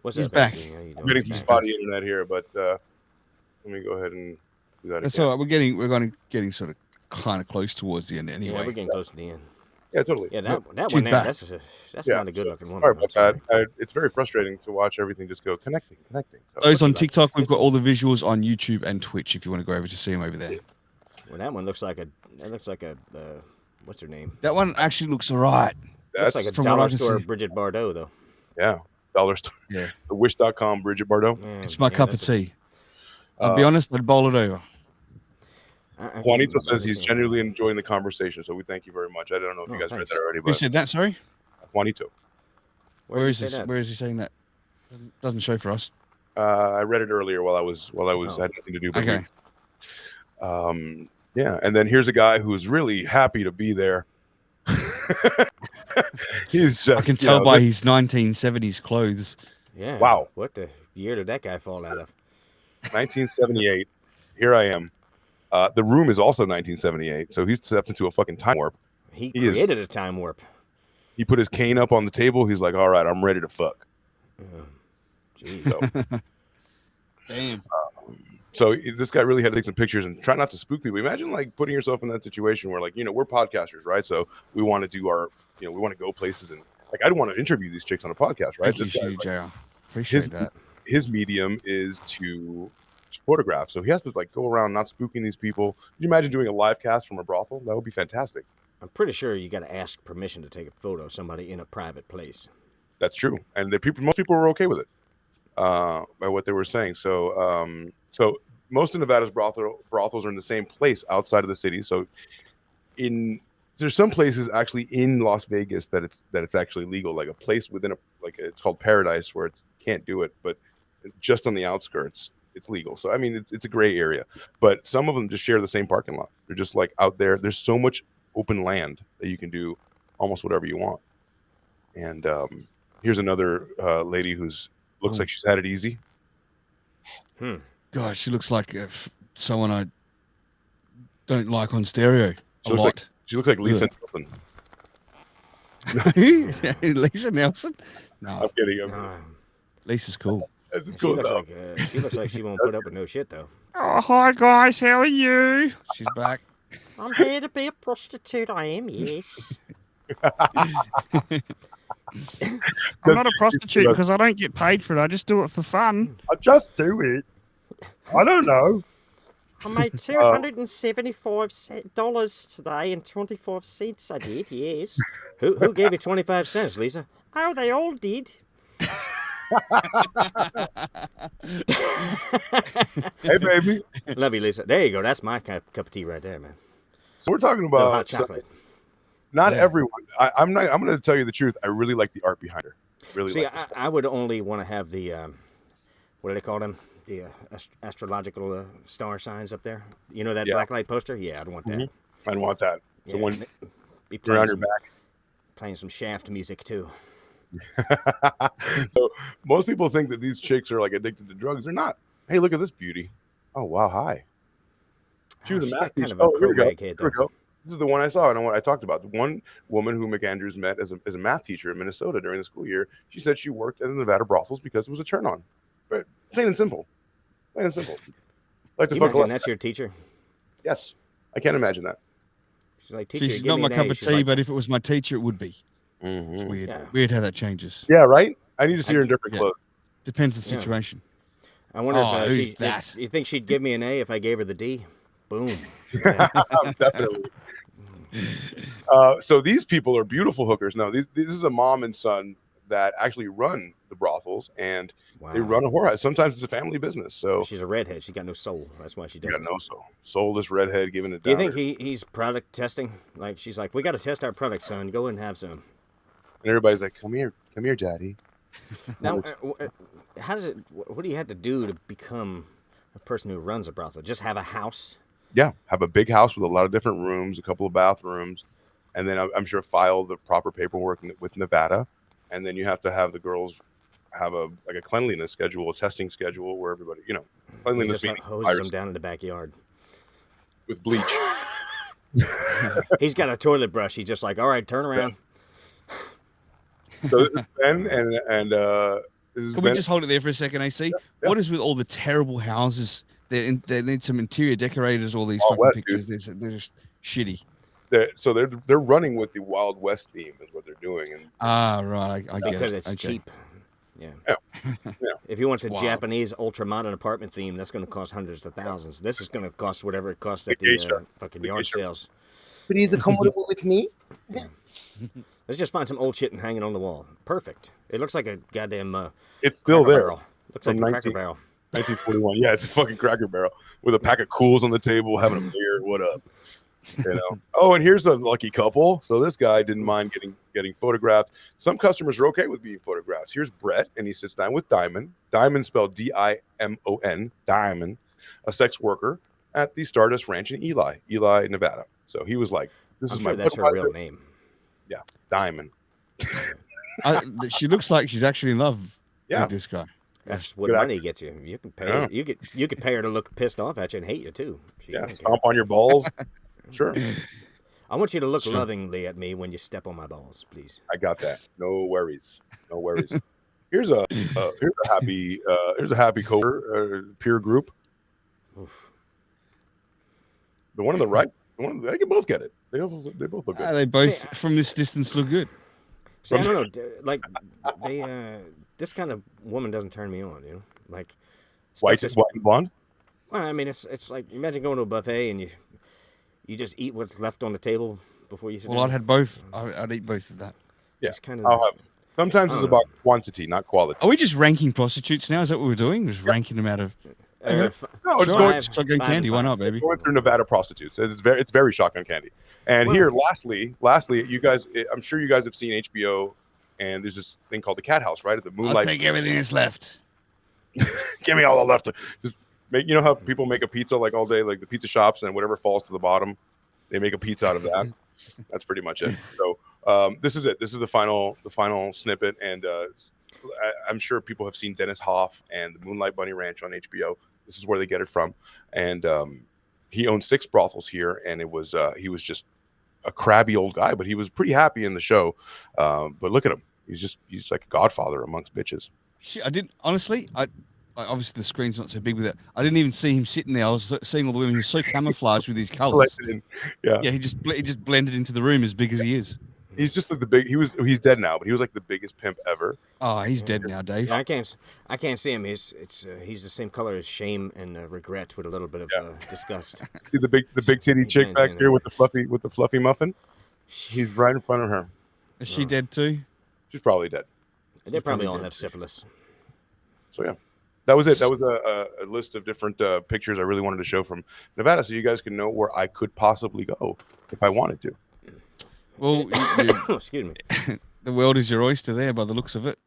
What's He's up, back. Bessie? I'm getting some spotty internet here, but let me go ahead and do that That's again. all right. We're getting sort of kind of close towards the end anyway. Yeah, we're getting close to the end. Yeah, totally. Yeah, that she's one there, back. that's Yeah. not a good looking woman. Sorry I'm about sorry. that. It's very frustrating to watch everything just go connecting. So, Those on TikTok, we've got all the visuals on YouTube and Twitch if you want to go over to see them over there. Well, that one looks like a what's her name? That one actually looks all right. that's Looks like a from what I dollar can store see. Bridget Bardot, though. yeah, dollar store. Yeah. The Wish.com, Bridget Bardot. Yeah, It's my cup of that's tea. I'll be honest, I'd bowl it over. I Juanito can't says he's see it. genuinely enjoying the conversation, so we thank you very much. I don't know if you Oh, guys thanks. read that already, Who but said that? Sorry. Juanito. Where Where did is you say this? that? Where is he saying that? Doesn't show for us. I read it earlier while I was Oh. had nothing to do. But Okay. yeah, and then here's a guy who's really happy to be there. He's just I can tell by his 1970s clothes. Yeah. Wow. What the year did that guy fall out of? 1978. Here I am. The room is also 1978, so he's stepped into a fucking time warp. He He is- created a time warp. He put his cane up on the table. He's like, "All right, I'm ready to fuck." Jeez. So, Damn. so this guy really had to take some pictures and try not to spook people. Imagine like putting yourself in that situation where, like, we're podcasters, right? So we want to do our, we want to go places, and like I'd want to interview these chicks on a podcast, right? Thank you, This guy, Shitty JR. Appreciate that. his medium is to photograph, so he has to like go around not spooking these people. Can you imagine doing a live cast from a brothel? That would be fantastic. I'm pretty sure you got to ask permission to take a photo of somebody in a private place. That's true, and most people were okay with it by what they were saying. So, so most of Nevada's brothels are in the same place outside of the city. So, there's some places actually in Las Vegas that it's actually legal, like a place within it's called Paradise where it can't do it, but just on the outskirts it's legal. So I mean it's a gray area, but some of them just share the same parking lot. They're just like out there. There's so much open land that you can do almost whatever you want. And here's another lady who's looks like she's had it easy. Gosh, she looks like someone I don't like on stereo. She looks like Lisa Nielsen. Who? Lisa Nelson? No, I'm kidding. Lisa's cool. That's She cool looks though. like she looks like she won't put up with no shit though. Oh, hi guys, how are you? She's back. I'm here to be a prostitute. I am, yes. I'm not a prostitute because I don't get paid for it. I just do it for fun. I just do it. I don't know. I made $275 today and 25 cents. I did, yes. Who gave you 25 cents, Lisa? Oh, they all did. Hey, baby. Love you, Lisa. There you go. That's my cup of tea right there, man. So we're talking Little about hot chocolate. not Yeah. everyone. I'm not. I'm going to tell you the truth. I really like the art behind her. Really. See, like this I would only want to have the what do they call them? The astrological star signs up there. You know that Yeah. blacklight poster? Yeah, I'd want that. Mhm. I want that. So Yeah, when be you're on playing your playing some Shaft music too. back. So most people think that these chicks are like addicted to drugs. They're not. Hey, look at this beauty. Oh wow, hi. She was a She's math got kind teacher. of a Oh, here we go. pro-rag Here head, we though. go. This is the one I saw and what I talked about. The one woman who McAndrews met as a math teacher in Minnesota during the school year. She said she worked at the Nevada brothels because it was a turn on. Right. Plain and simple. Plain and simple. Like to You fuck imagine around. that's your teacher? Yes. I can't imagine that. She's like, See, teacher, she's give not me my an cup A. of She's tea, like, but if it was my teacher, it would be. It's Mhm. weird. Yeah. Weird how that changes. Yeah, right? I need to see her in different Yeah. clothes. Depends the Yeah. situation. I wonder Oh, if, who's that? you think she'd give me an A if I gave her the D? Boom. Definitely. So these people are beautiful hookers. No, this is a mom and son that actually run the brothels, and Wow. they run a whorehouse. Sometimes it's a family business. So She's a redhead. She got no soul. That's why she you does got it. no soul. Soulless redhead giving it Do you down. think he's product testing? Like, she's like, we got to test our product, son. Go and have some. And everybody's like, come here, daddy. Now, how does it? What do you have to do to become a person who runs a brothel? Just have a house? Yeah, have a big house with a lot of different rooms, a couple of bathrooms, and then I'm sure file the proper paperwork with Nevada, and then you have to have the girls have a cleanliness schedule, a testing schedule where everybody, He cleanliness just meaning hoses virus them down in the backyard. with bleach. He's got a toilet brush. He's just like, all right, turn around. So this is Ben, and this is Can Ben. we just hold it there for a second, AC? What is with all the terrible houses? They need some interior decorators. All these All fucking west, pictures. They're just shitty. They're running with the Wild West theme is what they're doing, and Ah, right. I get Because it. it's Okay. cheap. Yeah. Yeah. If you want the Wow. Japanese ultra modern apartment theme, that's going to cost hundreds of thousands. This is going to cost whatever it costs at the Vacation. fucking yard Vacation. sales. please accommodate with me. Let's just find some old shit and hang it on the wall. Perfect. It looks like a goddamn It's still Cracker there. Barrel. Looks like From a 19 Cracker Barrel. 1941. Yeah, it's a fucking Cracker Barrel with a pack of Cools on the table, having a beer. What up? Oh, and here's a lucky couple. So this guy didn't mind getting photographed. Some customers are okay with being photographed. Here's Brett, and he sits down with Diamond. Diamond spelled Dimon. Diamond, a sex worker at the Stardust Ranch in Ely, Nevada. So he was like, "This I'm is sure my that's her Budweiser." real name. Yeah, Diamond. She looks like she's actually in love Yeah. with this guy. That's what Good money gets you. You can pay. Yeah. You could pay her to look pissed off at you and hate you too. She Yeah, don't care. stomp on your balls. Sure, I want you to look Sure. lovingly at me when you step on my balls, please. I got that. No worries. No worries. Here's a happy coworker peer group. Oof. The one on the right, they can both get it. They both look good. They both, See, from this distance, look good. See, I don't know. Like they, this kind of woman doesn't turn me on. You know, like stuff White that's- and blonde. Well, I mean, it's like imagine going to a buffet and you just eat what's left on the table before you sit Well, down. I'd had both. I'd eat both of that. Yeah, It's kind I'll of. have. Sometimes I it's don't know. about quantity, not quality. Are we just ranking prostitutes now? Is that what we're doing? Just ranking them out of. No, it's Sure, going, just shotgun five candy. and Why five. not, baby? going through Nevada prostitutes. It's very shotgun candy. And Well- here, lastly, you guys, I'm sure you guys have seen HBO, and there's this thing called the Cat House, right? At the I'll Moonlight. take everything that's left. Give me all the left. Just make. You know how people make a pizza like all day, like the pizza shops, and whatever falls to the bottom, they make a pizza out of that. That's pretty much it. So this is it. This is the final snippet, and I'm sure people have seen Dennis Hoff and the Moonlight Bunny Ranch on HBO. This is where they get it from, and he owned 6 brothels here, and it was he was just a crabby old guy, but he was pretty happy in the show. But look at him. He's like a godfather amongst bitches. Shit, I didn't honestly. I obviously the screen's not so big with it. I didn't even see him sitting there. I was seeing all the women. He was so camouflaged with his colors. Yeah. Yeah, he just blended into the room as big as he is. He's just like the big. He's dead now, but he was like the biggest pimp ever. Oh, he's dead now, Dave. Yeah, I can't see him. He's the same color as shame and regret with a little bit of disgust. See the big titty chick back Imagine here it. with the fluffy muffin. He's right in front of her. Is she dead too? She's probably dead. They probably all dead have too. syphilis. So yeah, that was it. That was a list of different pictures I really wanted to show from Nevada, so you guys can know where I could possibly go if I wanted to. Well, Excuse me. the world is your oyster there by the looks of it.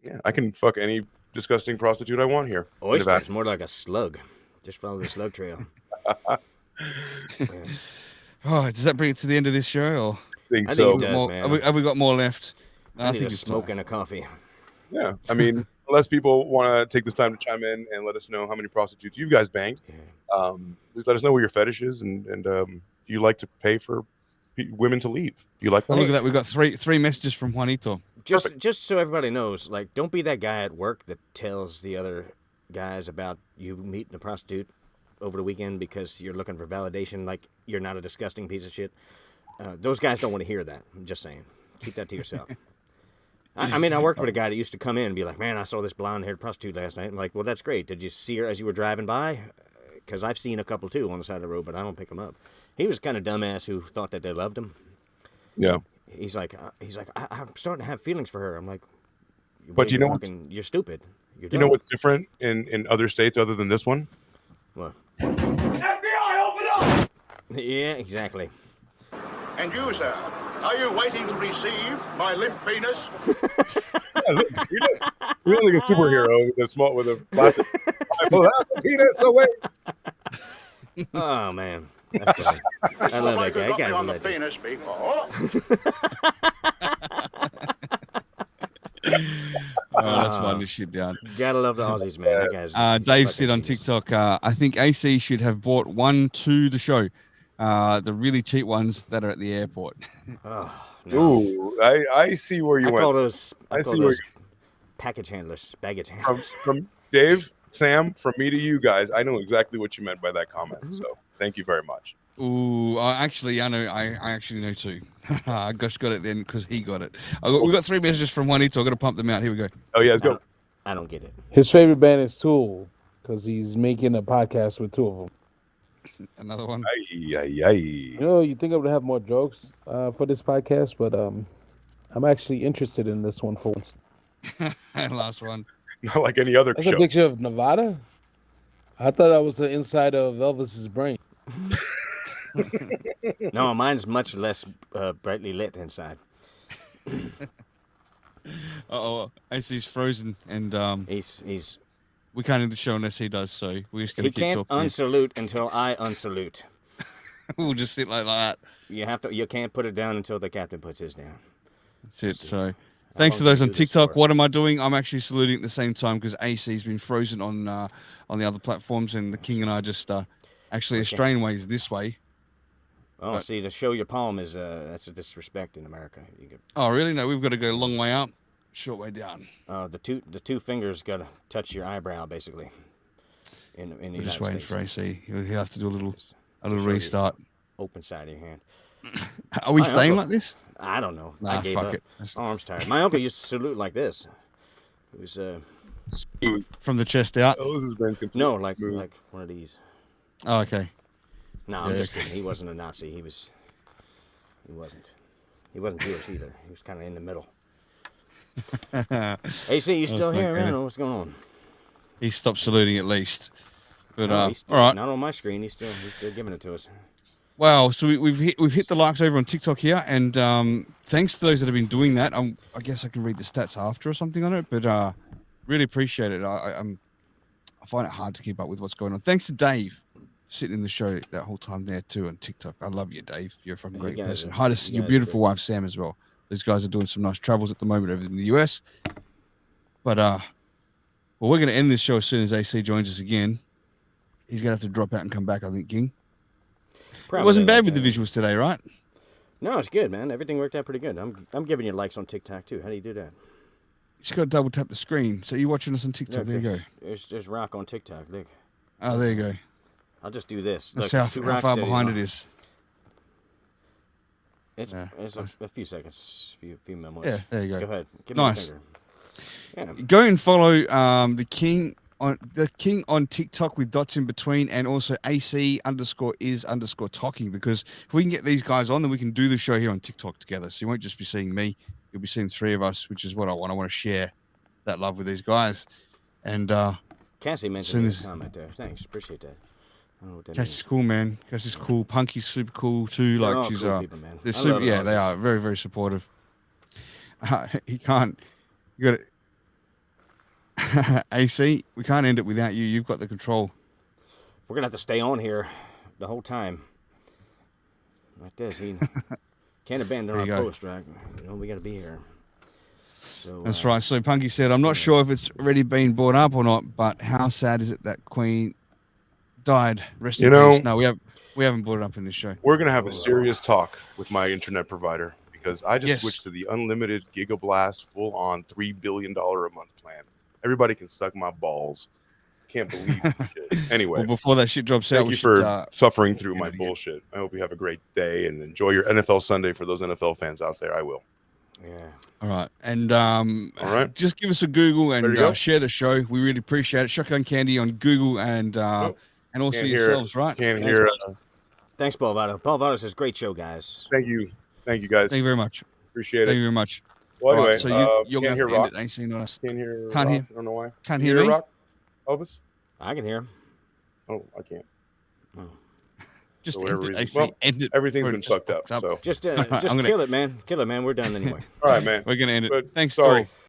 Yeah, I can fuck any disgusting prostitute I want here. in Oyster Nevada. is more like a slug. Just follow the slug trail. Yeah. Oh, does that bring it to the end of this show, or I think I so. think it does, man. have we got more left? No, I need think a it's smoke not. and a coffee. Yeah, I mean, unless people want to take this time to chime in and let us know how many prostitutes you guys banged, please let us know where your fetish is, and do you like to pay for women to leave? Do you like that? Oh, look at that. We've got three messages from Juanito. Just so everybody knows, like, don't be that guy at work that tells the other guys about you meeting a prostitute over the weekend because you're looking for validation, like you're not a disgusting piece of shit. Those guys don't want to hear that. I'm just saying. Keep that to yourself. I mean, I worked with a guy that used to come in and be like, man, I saw this blonde-haired prostitute last night. I'm like, well, that's great. Did you see her as you were driving by? Because I've seen a couple, too, on the side of the road, but I don't pick them up. He was kind of dumbass who thought that they loved him. Yeah. He's like, I'm starting to have feelings for her. I'm like, But you know what's- you're stupid. You're You know dumb. what's different in other states other than this one? What? FBI, open up! Yeah, exactly. And you, sir, are you waiting to receive my limp penis? We look like a superhero with a plastic. I pull out the penis away. Oh man, that's funny. This I look love like that you guy. got That me guy's a on the legend. penis before. Oh, that's one to shit down. Gotta love the Aussies, man. That guy's. Dave fucking said on genius. TikTok, I think AC should have bought one to the show. The really cheap ones that are at the airport. Oh, no. Ooh, I see where you I went. call those. I I call see where those package handlers, baggage handlers. from Dave, Sam, from me to you guys, I know exactly what you meant by that comment. So thank you very much. Ooh, actually, I know. I actually know too. I just got it then because he got it. We got 3 messages from Juanito. I've got to pump them out. Here we go. Oh yeah, let's go. I don't get it. His favorite band is Tool because he's making a podcast with 2 of them. Another one. Ay, ay, ay. You know, you think I would have more jokes for this podcast, but I'm actually interested in this one for once. And last one. Not like any other That's a show. picture of Nevada? I thought that was the inside of Elvis's brain. No, mine's much less brightly lit inside. Oh, AC's frozen, and He's we can't end the show unless he does. So we're just gonna he keep can't talking. unsalute until I unsalute. We'll just sit like that. You can't put it down until the captain puts his down. That's it. So, thanks to long those can on you do this TikTok. for? What am I doing? I'm actually saluting at the same time because AC's been frozen on the other platforms, and the King and I just actually Australian ways this way. Oh, But- see, to show your palm is that's a disrespect in America. You get, Oh, really? No, we've got to go a long way up, short way down. the two fingers got to touch your eyebrow basically. In the We're United just waiting States. for AC. He'll have to do a little Just show you restart. Open side of your hand. Are we My staying uncle- like this? I don't know. Nah, I gave fuck up. it. That's- Arms tired. My uncle used to salute like this. It was Smooth. From the chest out. Oh, this has been completely no, like smooth. one of these. Oh, okay. No, I'm Yeah. just kidding. He wasn't a Nazi. He wasn't. He wasn't Jewish either. He was kind of in the middle. AC, you still quite here, good. man? What's going on? He stopped saluting at least. But No, he's still, all right. Not on my screen. He's still giving it to us. Wow, so we've hit the likes over on TikTok here, and thanks to those that have been doing that. I guess I can read the stats after or something on it, but really appreciate it. I find it hard to keep up with what's going on. Thanks to Dave for sitting in the show that whole time there too on TikTok. I love you, Dave. You're a fucking You great guys person. are- Hi to you your guys are beautiful great. wife Sam as well. Those guys are doing some nice travels at the moment over in the US. But well, we're gonna end this show as soon as AC joins us again. He's gonna have to drop out and come back, I think, King. It wasn't bad with the visuals today, right? No, it's good, man. Everything worked out pretty good. I'm giving you likes on TikTok too. How do you do that? You just got to double tap the screen. So you're watching us on TikTok. Look, there you go. There's rock on TikTok. Look, Oh, there you go. I'll just do this. That's Look, how, it's two how rocks far steady behind on. it is. It's Yeah. a few seconds, few minutes. Yeah, there you go. Go ahead. Give me Nice. your finger. Yeah. Go and follow the King on TikTok with dots in between, and also AC_is_talking, because if we can get these guys on, then we can do the show here on TikTok together. So you won't just be seeing me; you'll be seeing 3 of us, which is what I want. I want to share that love with these guys. And Cassie soon mentioned in as- a comment there. Thanks, appreciate that. I don't know what that Cass means. is cool, man. Cass is cool. Punky's super cool too. They're Like all she's cool people, man. they're I super. love the Yeah, they Aussies. are very, very supportive. He can't. You got it. AC, we can't end it without you. You've got the control. We're gonna have to stay on here the whole time. Like this, he can't abandon There our you go. post, right? You know, we got to be here. So That's right. So Punky said, "I'm not sure if it's already been brought up or not, but how sad is it that Queen died? Rest You in know- peace." No, we haven't brought it up in this show. We're gonna have a serious talk with my internet provider because I just Yes. switched to the unlimited Gigablast full-on $3 billion a month plan. Everybody can suck my balls. Can't believe this shit. Anyway, Well, before that shit drops out, thank we you should, for suffering through my it again. bullshit. I hope you have a great day and enjoy your NFL Sunday for those NFL fans out there. I will. yeah, All right, and All right. just give us a Google There you and go. share the show. We really appreciate it. Shotgun Candy on Google and also Can't hear- yourselves, right? Can't Thanks, hear. thanks, Paul Votto. Paul Votto says, "Great show, guys." Thank you, guys. Thank you very much. Appreciate Thank it. you very much. Well, All anyway, right, so you're can't gonna hear have to Rock. end it, AC, not us. Can't hear. Can't Rock. hear. I don't know why. Can't You hear me? Rock? Elvis? I can hear him. Oh, I can't. Just For whatever end it, reason. AC. Well, End it. Everything's before it been just fucked up. fucks So, Just I'm gonna- kill it, man. Kill it, man. We're done anyway. all right, man. We're gonna end it. Good. Thanks, Sorry. Paul.